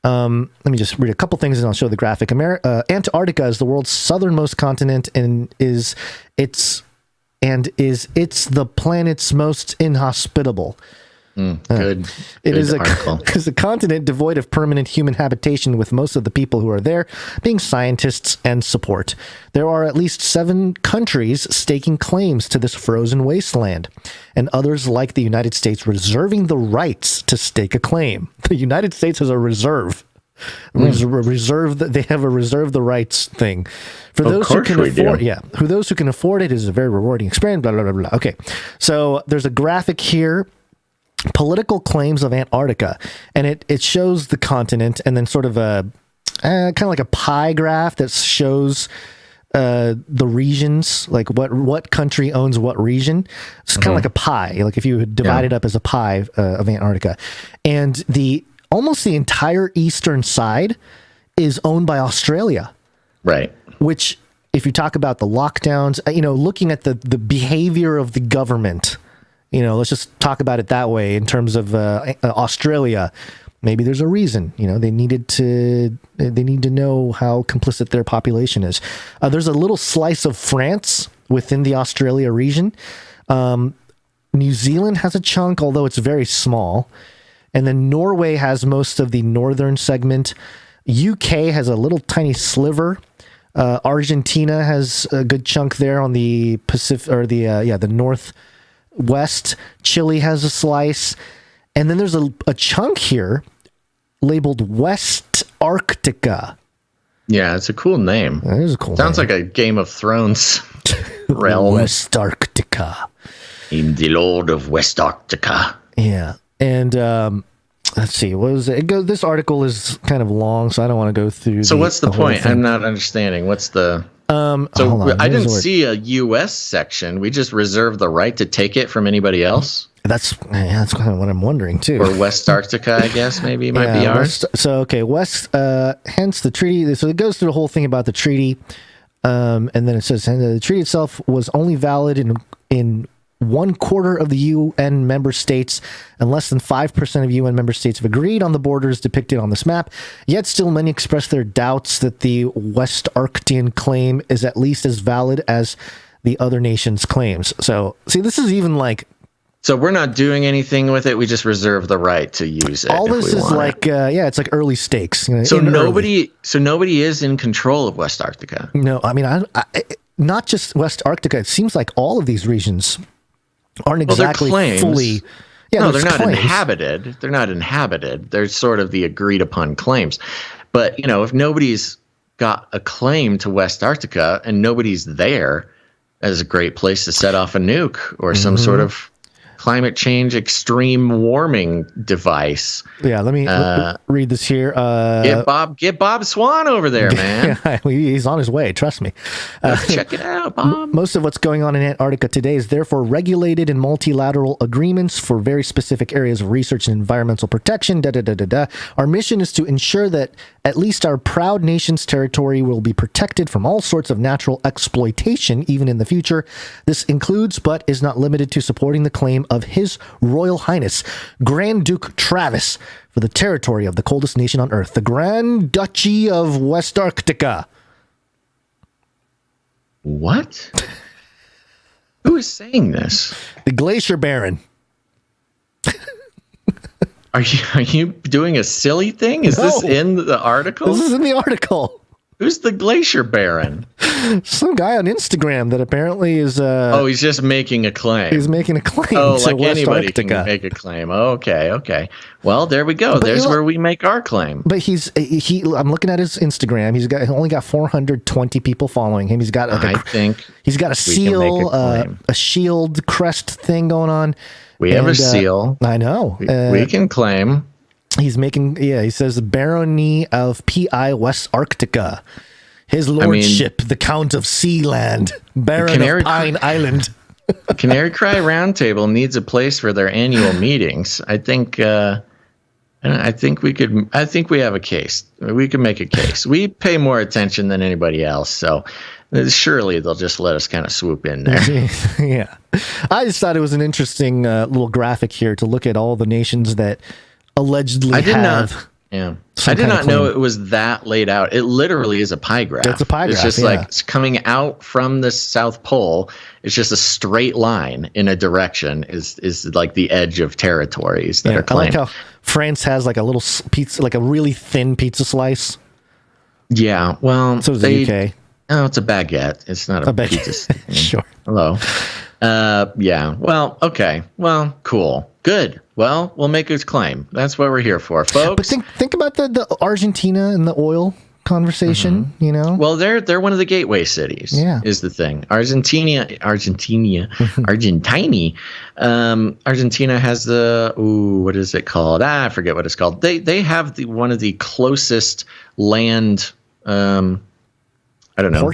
Let me just read a couple things and I'll show the graphic. Antarctica is the world's southernmost continent and is the planet's most inhospitable. Good. It is a continent devoid of permanent human habitation, with most of the people who are there being scientists and support. There are at least 7 countries staking claims to this frozen wasteland, and others, like the United States, reserving the rights to stake a claim. The United States has a reserve. They have a reserve the rights thing. For those who can afford, those who can afford it, is a very rewarding experience. Blah blah blah blah. Okay, so there's a graphic here. Political claims of Antarctica, and it shows the continent, and then sort of a kind of like a pie graph that shows the regions, like what country owns what region. It's kind of like a pie, like if you divide it up as a pie of Antarctica, and almost the entire eastern side is owned by Australia, right? Which, if you talk about the lockdowns, looking at the behavior of the government. Let's just talk about it that way in terms of Australia. Maybe there's a reason. They need to know how complicit their population is. There's a little slice of France within the Australia region. New Zealand has a chunk, although it's very small. And then Norway has most of the northern segment. UK has a little tiny sliver. Argentina has a good chunk there on the Pacific, or the north. West. Chile has a slice, and then there's a chunk here labeled West Arctica. Yeah, it's a cool name. It is a cool Sounds name. like a Game of Thrones realm. West Arctica. I'm the Lord of West Arctica. Yeah, and let's see, what was it? This article is kind of long, so I don't want to go through. So what's the point? I'm not understanding. What's the... I didn't see a U.S. section. We just reserve the right to take it from anybody else. That's kind of what I'm wondering too. Or West Arctica, I guess maybe might be ours. West. Hence the treaty. So it goes through the whole thing about the treaty, and then it says the treaty itself was only valid in 1/4 of the UN member states, and less than 5% of UN member states have agreed on the borders depicted on this map. Yet still many express their doubts that the West Arctian claim is at least as valid as the other nations' claims. So, see, this is even like... So we're not doing anything with it. We just reserve the right to use it. All this is like, it's like early stakes. So nobody is in control of West Arctica. No, I mean, I not just West Arctica. It seems like all of these regions aren't exactly fully. Yeah, no, they're not inhabited. They're not inhabited. They're sort of the agreed upon claims. But if nobody's got a claim to West Arctica and nobody's there, as a great place to set off a nuke or some sort of climate change extreme warming device. Yeah, let me read this here. Get Bob Swan over there, man. He's on his way, trust me. Check it out, Bob. Most of what's going on in Antarctica today is therefore regulated in multilateral agreements for very specific areas of research and environmental protection. Our mission is to ensure that at least our proud nation's territory will be protected from all sorts of natural exploitation, even in the future. This includes, but is not limited to, supporting the claim of His Royal Highness Grand Duke Travis for the territory of the coldest nation on Earth, the Grand Duchy of West Arctica. What? Who is saying this? The Glacier Baron. Are you doing a silly thing? Is this in the article? This is in the article. Who's the Glacier Baron? Some guy on Instagram that apparently is... he's just making a claim. He's making a claim to like West anybody Arctica. Can make a claim. Okay. Well, there we go. There's where we make our claim. But I'm looking at his Instagram. He's only got 420 people following him. He's got he's got a seal, a shield crest thing going on. We have a seal. I know. We can claim. He's making, he says Barony of P.I. West Arctica. His lordship, the Count of Sealand, Baron of Pine Island. Canary Cry Roundtable needs a place for their annual meetings. I think And I think we have a case. We can make a case. We pay more attention than anybody else, so surely they'll just let us kind of swoop in there. Yeah. I just thought it was an interesting little graphic here to look at all the nations that allegedly I did not know it was that laid out. It literally is a pie graph. It's a pie graph. It's just like it's coming out from the South Pole. It's just a straight line in a direction is like the edge of territories that are claimed. I like how France has like a little pizza, like a really thin pizza slice. Yeah, well, so does the UK. No, it's a baguette. It's not a pizza. Sure. Hello. Yeah. Well, okay. Well, cool. Good. Well, we'll make his claim. That's what we're here for, folks. But think about the Argentina and the oil conversation, you know? Well, they're one of the gateway cities. Yeah. Is the thing. Argentina has the what is it called? I forget what it's called. They have one of the closest land I don't know.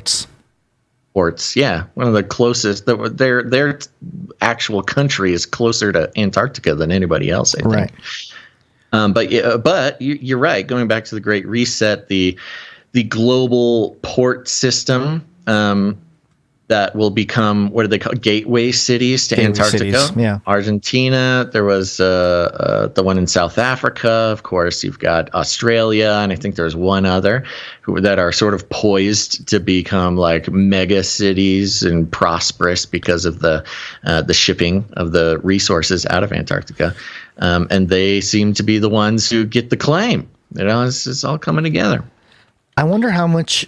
Ports, yeah. One of the closest. Their actual country is closer to Antarctica than anybody else, I think. Right. But you're right. Going back to the Great Reset, the global port system that will become, what do they call it? Gateway cities to Antarctica. Cities, yeah. Argentina. There was the one in South Africa. Of course, you've got Australia, and I think there's one other that are sort of poised to become like mega cities and prosperous because of the shipping of the resources out of Antarctica. And they seem to be the ones who get the claim. You know, it's all coming together. I wonder how much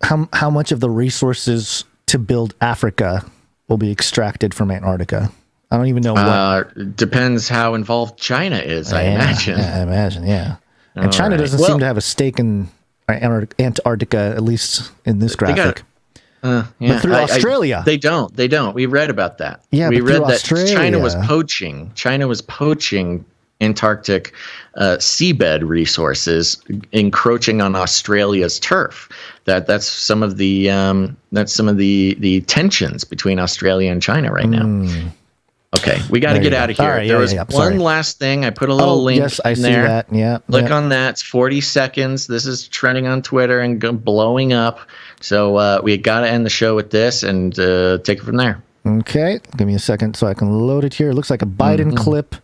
of the resources to build Africa will be extracted from Antarctica. I don't even know what. Depends how involved China is, I imagine. Yeah, I imagine, yeah. And China doesn't seem to have a stake in Antarctica, at least in this graphic. But through Australia. They don't. We read about that. Yeah, we read that Australia. China was poaching Antarctic seabed resources, encroaching on Australia's turf. That's some of the tensions between Australia and China right now. Okay, we got to get out of here. Right, there was one last thing. I put a little link. Yes, I see there. that. Yeah, click on that. It's 40 seconds. This is trending on Twitter and blowing up. So we got to end the show with this and take it from there. Okay, give me a second so I can load it here. It looks like a Biden clip.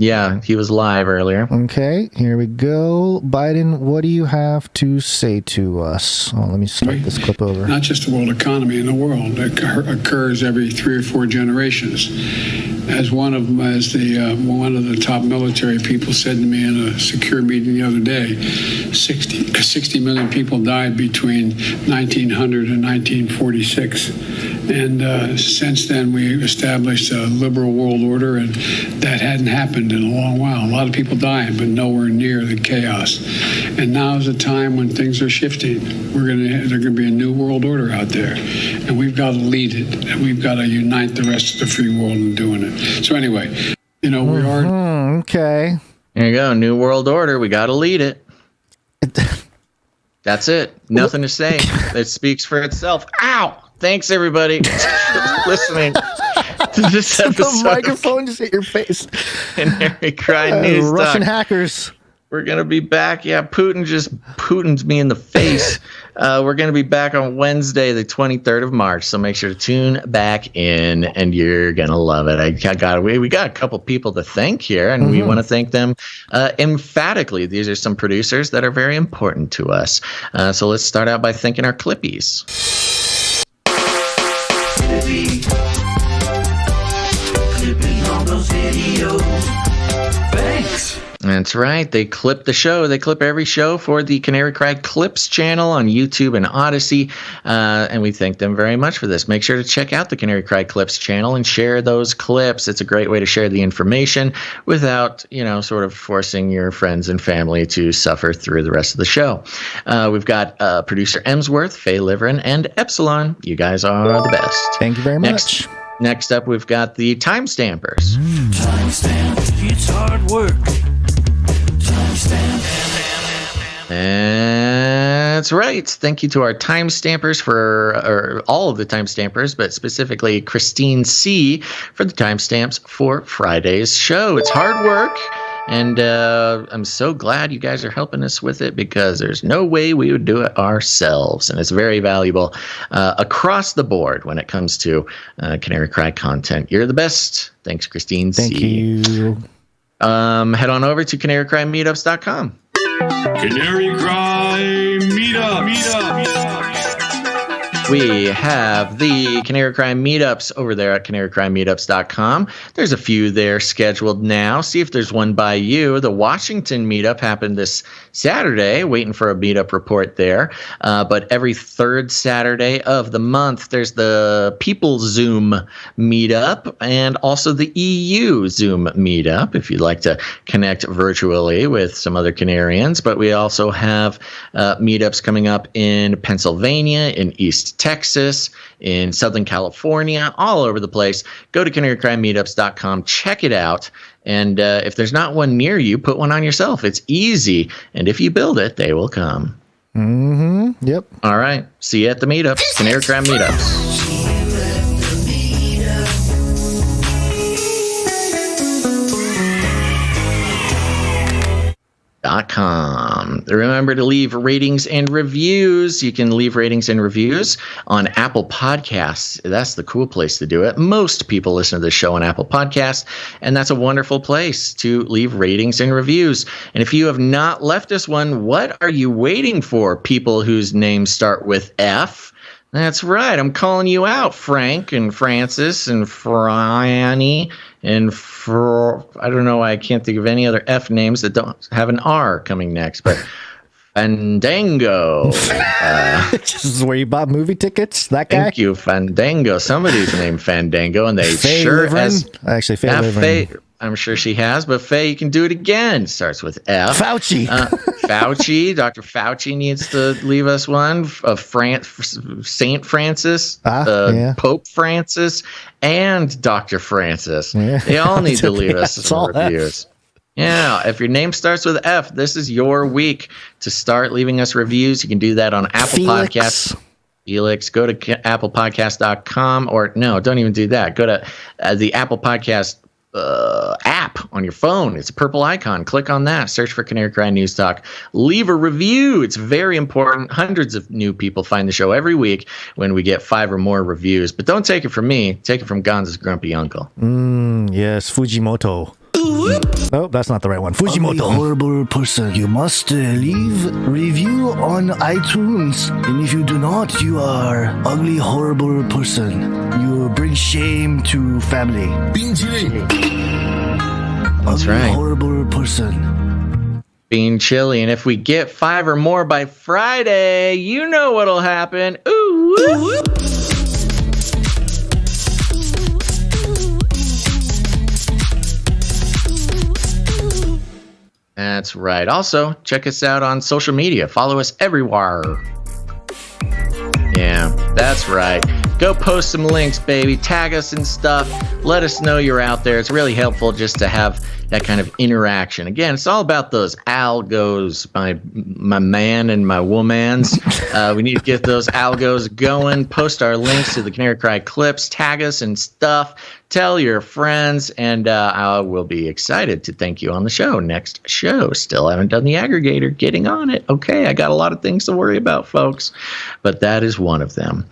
Yeah, he was live earlier. Okay, here we go. Biden, what do you have to say to us? Oh, let me start this clip over. Not just the world economy, in the world. It occurs every 3 or 4 generations. As one of the top military people said to me in a secure meeting the other day, 60 million people died between 1900 and 1946. And since then, we established a liberal world order, and that hadn't happened in a long while. A lot of people dying, but nowhere near the chaos. And now is a time when things are shifting. There's going to be a new world order out there, and we've got to lead it, and we've got to unite the rest of the free world in doing it. So anyway, we are... Okay. There you go. New world order. We got to lead it. That's it. Nothing to say. It speaks for itself. Ow! Thanks, everybody, for listening to this episode. The microphone just hit your face. Canary Cry News Russian hackers. We're going to be back. Yeah, Putin just Putin's me in the face. We're going to be back on Wednesday, the 23rd of March. So make sure to tune back in, and you're going to love it. We got a couple people to thank here, and we want to thank them emphatically. These are some producers that are very important to us. So let's start out by thanking our Clippies. Clipping all those videos. Thanks. That's right. They clip the show. They clip every show for the Canary Cry Clips channel on YouTube and Odyssey. And we thank them very much for this. Make sure to check out the Canary Cry Clips channel and share those clips. It's a great way to share the information without, sort of forcing your friends and family to suffer through the rest of the show. We've got producer Emsworth, Faye Liverin, and Epsilon. You guys are the best. Thank you very much. Next up, we've got the Timestampers. Timestamp, it's hard work. That's right. Thank you to our timestampers or all of the timestampers, but specifically Christine C. for the timestamps for Friday's show. It's hard work. And I'm so glad you guys are helping us with it, because there's no way we would do it ourselves. And it's very valuable across the board when it comes to Canary Cry content. You're the best. Thanks, Christine. Thank you. Head on over to CanaryCry.Meetups.com. Canary Cry Meetup. We have the Canary Cry Meetups over there at CanaryCry.Meetups.com. There's a few there scheduled now. See if there's one by you. The Washington meetup happened this Saturday, waiting for a meetup report there. But every third Saturday of the month, there's the People Zoom meetup and also the EU Zoom meetup, if you'd like to connect virtually with some other Canarians. But we also have meetups coming up in Pennsylvania, in East Texas, in Southern California, all over the place. Go to CanaryCry.Meetups.com, check it out. And if there's not one near you, put one on yourself. It's easy. And if you build it, they will come. Mm-hmm. Yep. All right. See you at the meetups. CanaryCry Meetups. .com. Remember to leave ratings and reviews. You can leave ratings and reviews on Apple Podcasts. That's the cool place to do it. Most people listen to this show on Apple Podcasts, and that's a wonderful place to leave ratings and reviews. And if you have not left us one, what are you waiting for? People whose names start with F. That's right. I'm calling you out, Frank and Francis and Franny and I don't know why I can't think of any other F names that don't have an R coming next, but Fandango. This is where you bought movie tickets? That guy? Thank you, Fandango. Somebody's named Fandango, and they Faye sure Liverin? has. Actually, Faye Liverin. I'm sure she has, but Faye, you can do it again. Starts with F. Fauci. Fauci. Dr. Fauci needs to leave us one. Saint Francis, yeah. Pope Francis, and Dr. Francis. Yeah. They all need to leave us It's some all reviews. Yeah, if your name starts with F, this is your week to start leaving us reviews. You can do that on Apple Podcasts. Felix, go to applepodcast.com, or no, don't even do that. Go to the Apple Podcast app on your phone. It's a purple icon. Click on that. Search for Canary Cry News Talk. Leave a review. It's very important. Hundreds of new people find the show every week when we get 5 or more reviews. But don't take it from me. Take it from Gonz's grumpy uncle. Yes, Fujimoto. Oh, that's not the right one. Fujimoto. Ugly, horrible person. You must leave review on iTunes. And if you do not, you are ugly, horrible person. You bring shame to family. That's ugly, right. Horrible person. Being chilly. And if we get 5 or more by Friday, you know what'll happen. Ooh. Ooh. That's right. Also, check us out on social media. Follow us everywhere. Yeah, that's right. Go post some links, baby. Tag us and stuff. Let us know you're out there. It's really helpful just to have that kind of interaction. Again, it's all about those algos, my man and my womans. We need to get those algos going. Post our links to the Canary Cry clips. Tag us and stuff. Tell your friends, and I will be excited to thank you on the show. Next show. Still haven't done the aggregator. Getting on it. Okay, I got a lot of things to worry about, folks, but that is one of them.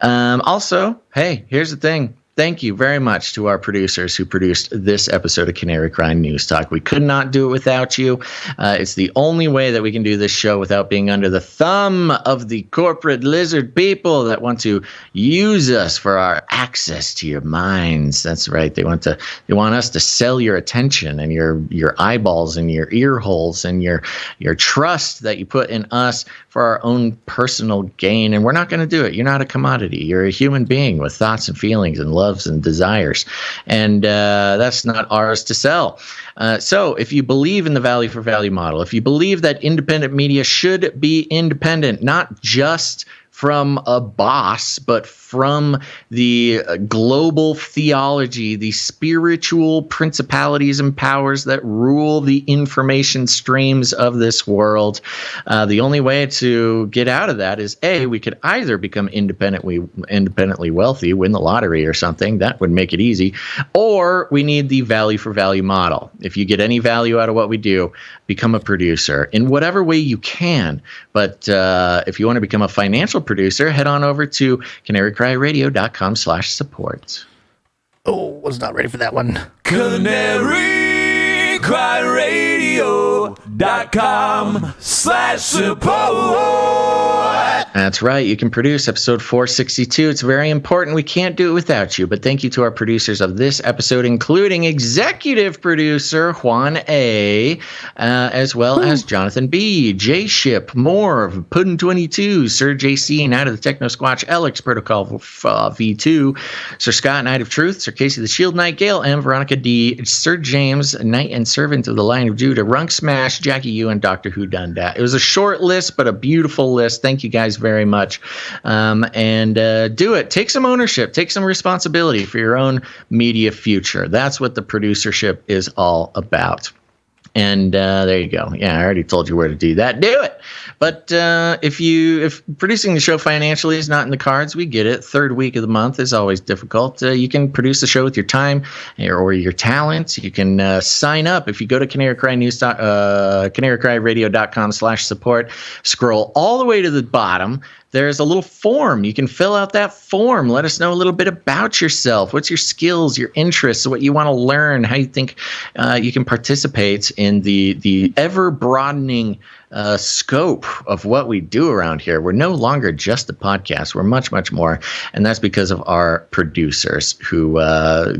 Also, hey, here's the thing. Thank you very much to our producers who produced this episode of Canary Cry News Talk. We could not do it without you. It's the only way that we can do this show without being under the thumb of the corporate lizard people that want to use us for our access to your minds. That's right. They want us to sell your attention and your eyeballs and your ear holes and your trust that you put in us for our own personal gain. And we're not going to do it. You're not a commodity. You're a human being with thoughts and feelings and loves and desires. And that's not ours to sell. So if you believe in the value for value model, if you believe that independent media should be independent, not just from a boss, but from the global theology, the spiritual principalities and powers that rule the information streams of this world. The only way to get out of that is, A, we could either become independently wealthy, win the lottery or something. That would make it easy. Or we need the value for value model. If you get any value out of what we do, become a producer in whatever way you can. But if you want to become a financial producer, head on over to CanaryCryRadio.com/support. Oh, was not ready for that one. CanaryCryRadio.com/support. That's right. You can produce episode 462. It's very important. We can't do it without you. But thank you to our producers of this episode, including executive producer Juan A., as well as Jonathan B., J Ship, Moore, Puddin22, Sir JC, Night of the Techno Squatch, Alex Protocol V2, Sir Scott, Knight of Truth, Sir Casey the Shield Knight, Gail M., Veronica D., Sir James, Knight and Servant of the Lion of Judah, Runk Smash, Jackie U, and Doctor Who Done Dat. It was a short list, but a beautiful list. Thank you guys very much. And do it. Take some ownership. Take some responsibility for your own media future. That's what the producership is all about. And there you go. Yeah, I already told you where to do that. Do it. But if producing the show financially is not in the cards, we get it. Third week of the month is always difficult. You can produce the show with your time or your talents. You can sign up. If you go to CanaryCryRadio.com/support, scroll all the way to the bottom. There's a little form. You can fill out that form. Let us know a little bit about yourself. What's your skills, your interests, what you want to learn, how you think you can participate in the ever-broadening scope of what we do around here. We're no longer just a podcast. We're much, much more. And that's because of our producers who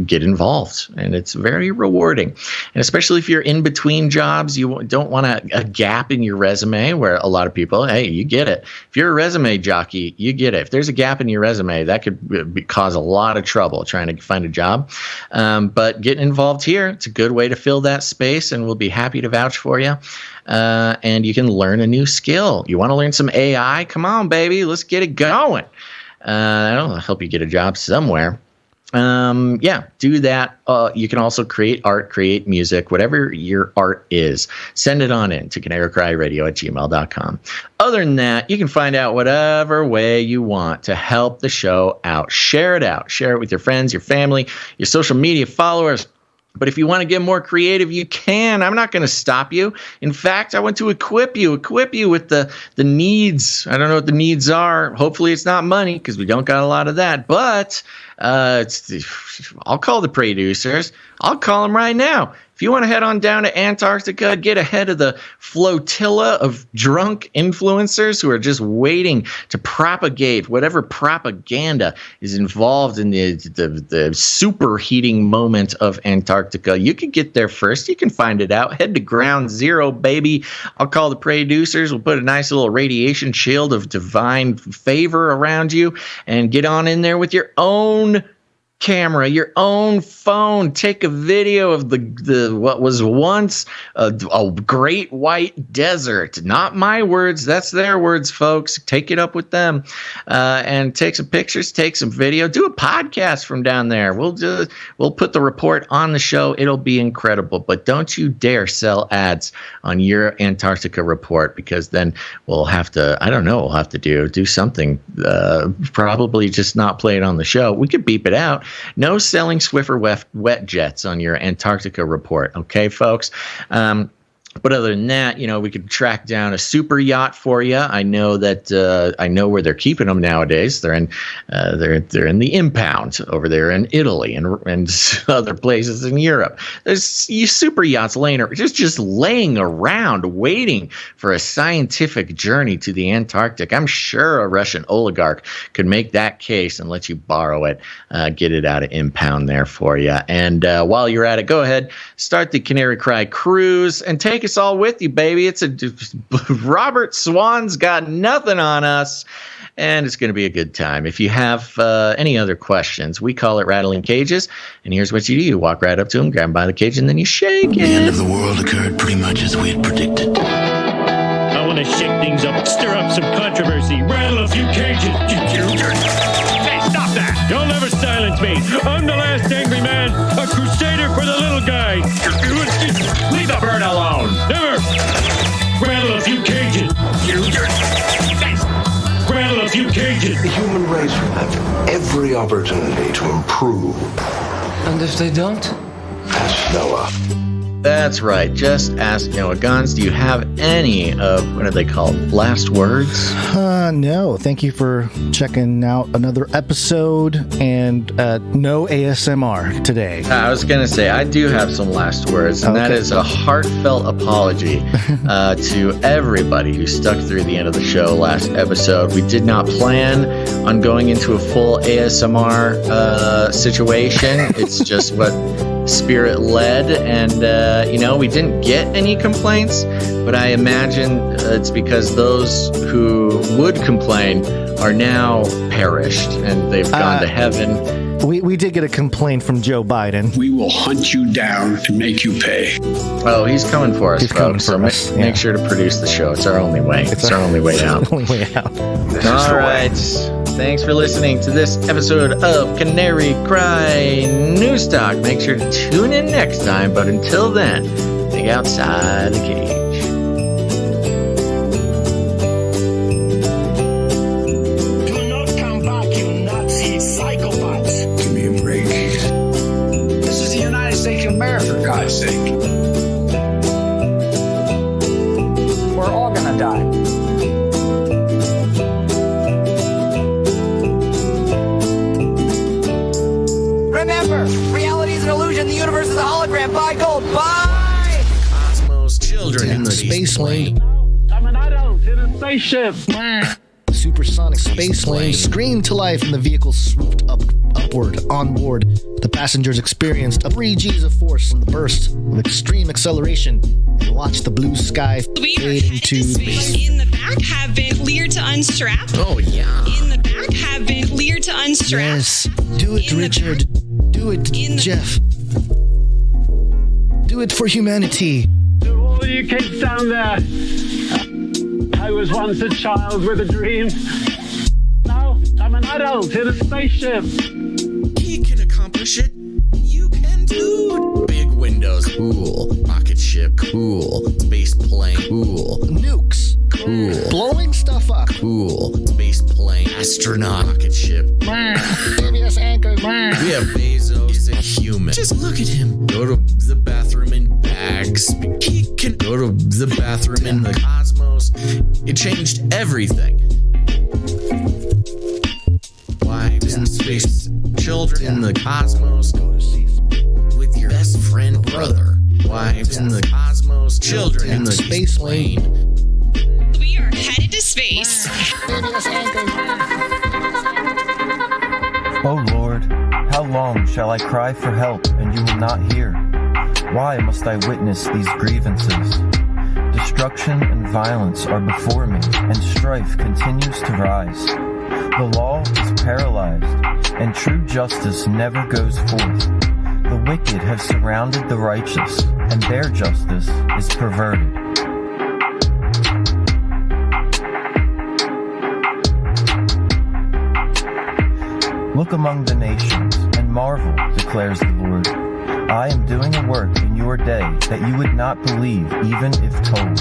get involved. And it's very rewarding. And especially if you're in between jobs, you don't want a gap in your resume where a lot of people, hey, you get it. If you're a resume jockey, you get it. If there's a gap in your resume, that could cause a lot of trouble trying to find a job. But getting involved here, it's a good way to fill that space, and we'll be happy to vouch for you. And you can learn a new skill. You want to learn some AI? Come on, baby. Let's get it going. That'll help you get a job somewhere. Yeah, do that. You can also create art, create music, whatever your art is. Send it on in to CanaryCryRadio@gmail.com. Other than that, you can find out whatever way you want to help the show out. Share it out. Share it with your friends, your family, your social media followers. But if you want to get more creative, you can. I'm not going to stop you. In fact, I want to equip you with the needs. I don't know what the needs are. Hopefully it's not money, because we don't got a lot of that. But I'll call the producers. I'll call them right now. If you want to head on down to Antarctica, get ahead of the flotilla of drunk influencers who are just waiting to propagate whatever propaganda is involved in the superheating moment of Antarctica. You can get there first. You can find it out. Head to ground zero, baby. I'll call the producers. We'll put a nice little radiation shield of divine favor around you and get on in there with your own camera, your own phone. Take a video of the what was once a great white desert. Not my words, that's their words, folks. Take it up with them, and take some pictures, take some video, do a podcast from down there. We'll put the report on the show. It'll be incredible. But don't you dare sell ads on your Antarctica report, because then we'll have to, I don't know, we'll have to do something. Probably just not play it on the show. We could beep it out. No selling Swiffer wet jets on your Antarctica report. Okay, folks? But other than that, we could track down a super yacht for you. I know that I know where they're keeping them nowadays. They're in the impound over there in Italy and other places in Europe. There's super yachts just laying around waiting for a scientific journey to the Antarctic. I'm sure a Russian oligarch could make that case and let you borrow it, get it out of impound there for you. And while you're at it, go ahead, start the Canary Cry cruise and take us all with you, baby. Robert Swan's got nothing on us, and it's going to be a good time. If you have any other questions, we call it rattling cages, and here's what you do. You walk right up to him, grab him by the cage, and then you shake it. The end of the world occurred pretty much as we had predicted. I want to shake things up, stir up some controversy, rattle a few Cajun. Hey, stop that! You'll never silence me. I'm the last angry man, a crusader for the little guy. Leave the bird alone. Never. Rattle a few cages. Rattle a few cages. The human race will have every opportunity to improve. And if they don't? Ask Noah. That's right. Just ask Noah. Gonz, do you have any of, what are they called, last words? No. Thank you for checking out another episode, and no ASMR today. I was going to say, I do have some last words, and that is a heartfelt apology to everybody who stuck through the end of the show last episode. We did not plan on going into a full ASMR situation. It's just what Spirit led, and we didn't get any complaints, but I imagine it's because those who would complain are now perished and they've gone to heaven. We did get a complaint from Joe Biden. We will hunt you down to make you pay. Oh, he's coming for us, folks. So make sure to produce the show. It's our only way. It's our only way out. Only way out. All right. Thanks for listening to this episode of Canary Cry News Talk. Make sure to tune in next time. But until then, think outside the cage. Do not come back, you Nazi psychopaths. Give me a break. This is the United States of America, for God's sake. We're all gonna die. Remember, reality is an illusion. The universe is a hologram. Buy gold. Buy! Cosmos children in the space lane. I'm an adult in a spaceship. Supersonic space lane screamed to life, and the vehicle swooped upward. On board, the passengers experienced 3 G's of force from the burst of extreme acceleration and watched the blue sky fade into space. In the back have been cleared to unstrap. Oh, yeah. In the back have been cleared to unstrap. Yes. Do it, Richard. Do it, Jeff. Do it for humanity. To all you kids down there, I was once a child with a dream. Now I'm an adult in a spaceship. He can accomplish it. You can too. Big windows, cool. Rocket ship, cool. Space plane, cool. Nukes, cool. Blowing stuff up, cool. Space plane, astronaut, rocket ship. Previous anchor. We have Basil. He's a human. Just look at him. Go to the bathroom in bags. He can go to the bathroom in the cosmos. It changed everything. Wives in space, children in the cosmos. With your best friend brother. Wives in the cosmos, children in the space lane. We are headed to space. O Lord, how long shall I cry for help and you will not hear? Why must I witness these grievances? Destruction and violence are before me, and strife continues to rise. The law is paralyzed, and true justice never goes forth. The wicked have surrounded the righteous, and their justice is perverted. Look among the nations, and marvel, declares the Lord. I am doing a work in your day that you would not believe even if told.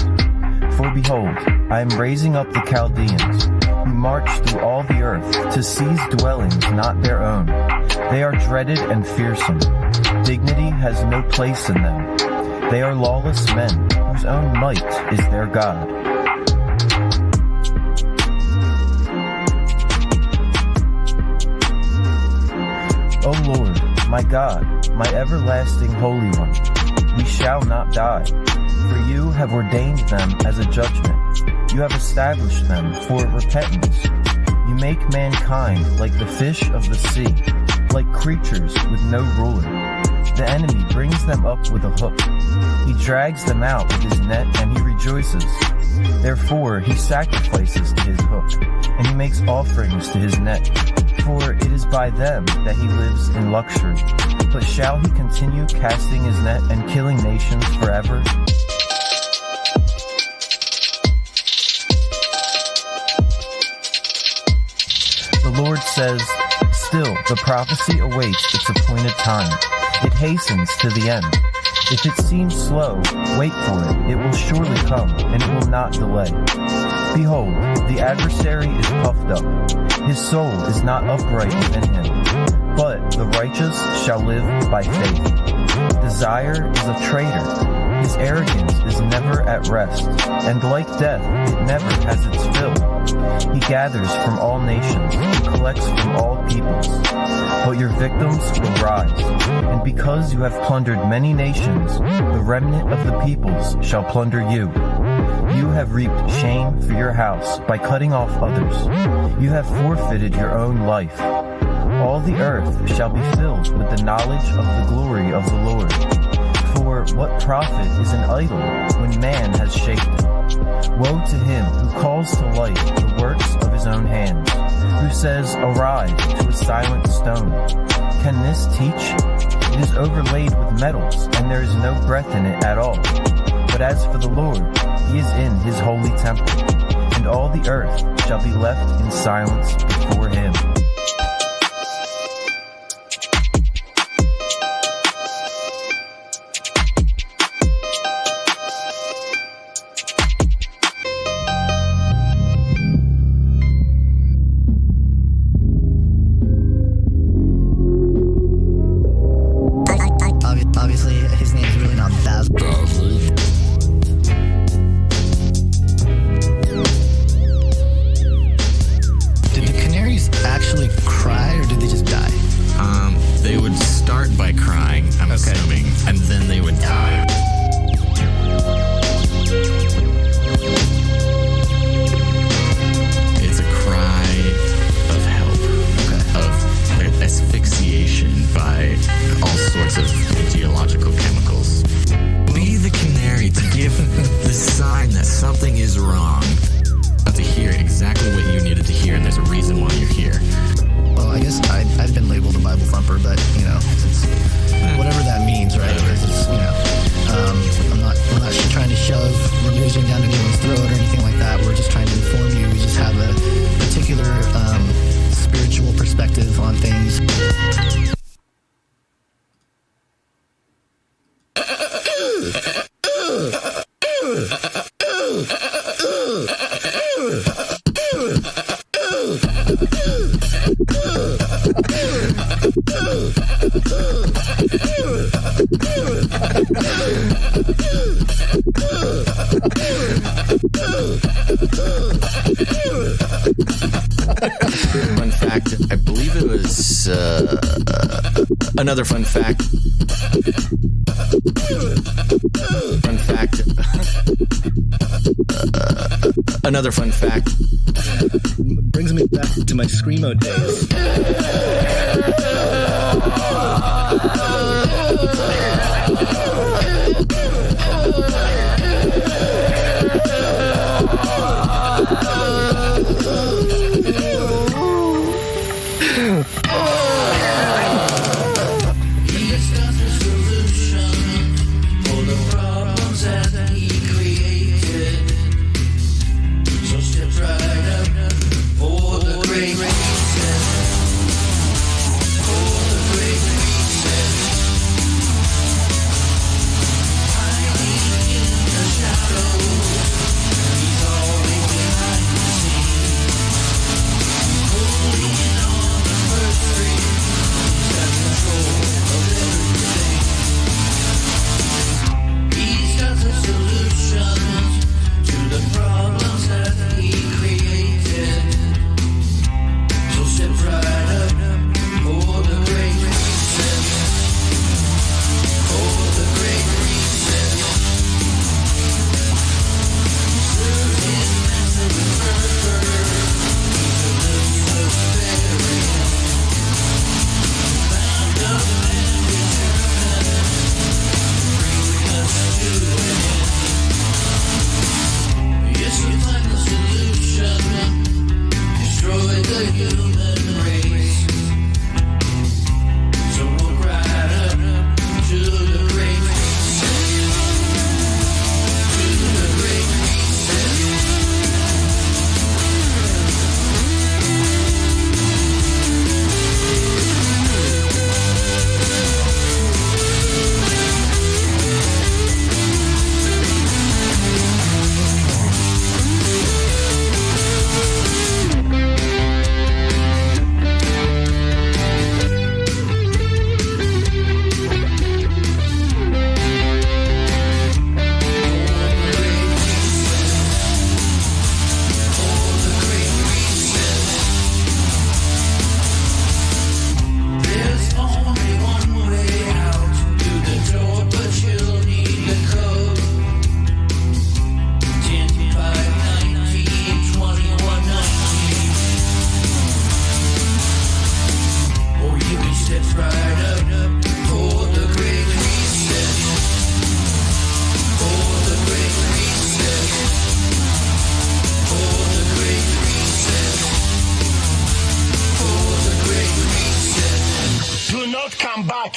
For behold, I am raising up the Chaldeans, who march through all the earth to seize dwellings not their own. They are dreaded and fearsome. Dignity has no place in them. They are lawless men, whose own might is their God. O Lord, my God, my everlasting Holy One, we shall not die, for you have ordained them as a judgment. You have established them for repentance. You make mankind like the fish of the sea, like creatures with no ruler. The enemy brings them up with a hook. He drags them out with his net, and he rejoices. Therefore he sacrifices to his hook, and he makes offerings to his net. For it is by them that he lives in luxury. But shall he continue casting his net and killing nations forever? The Lord says, still, the prophecy awaits its appointed time. It hastens to the end. If it seems slow, wait for it. It will surely come, and it will not delay. Behold, the adversary is puffed up. His soul is not upright within him. But the righteous shall live by faith. Desire is a traitor. His arrogance is never at rest, and like death, it never has its fill. He gathers from all nations, he collects from all peoples. But your victims will rise, and because you have plundered many nations, the remnant of the peoples shall plunder you. You have reaped shame for your house by cutting off others. You have forfeited your own life. All the earth shall be filled with the knowledge of the glory of the Lord. For what profit is an idol when man has shaped it? Woe to him who calls to light the works of his own hands, who says, arise to a silent stone. Can this teach? It is overlaid with metals, and there is no breath in it at all. But as for the Lord, he is in his holy temple, and all the earth shall be left in silence before him. Obviously, his name is really not Basil. Did the canaries actually cry, or did they just die? They would start by crying, I'm assuming, and then they would die. It's a cry of help, of asphyxiation by all sorts of geological chemicals. Be the canary to give the sign that something is wrong. To hear exactly what you needed to hear, and there's a reason why you're here. Well, I guess I've been labeled a Bible thumper, but, you know, it's whatever that means, right? Because it's, you know, we're not trying to shove religion down anyone's throat or anything like that. We're just trying to inform you. We just have a particular spiritual perspective on things. Fun fact, I believe it was another fun fact. Fun fact. Another fun fact. Brings me back to my Screamo days.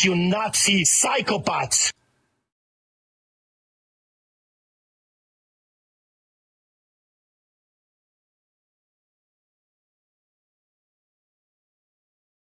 you Nazi psychopaths.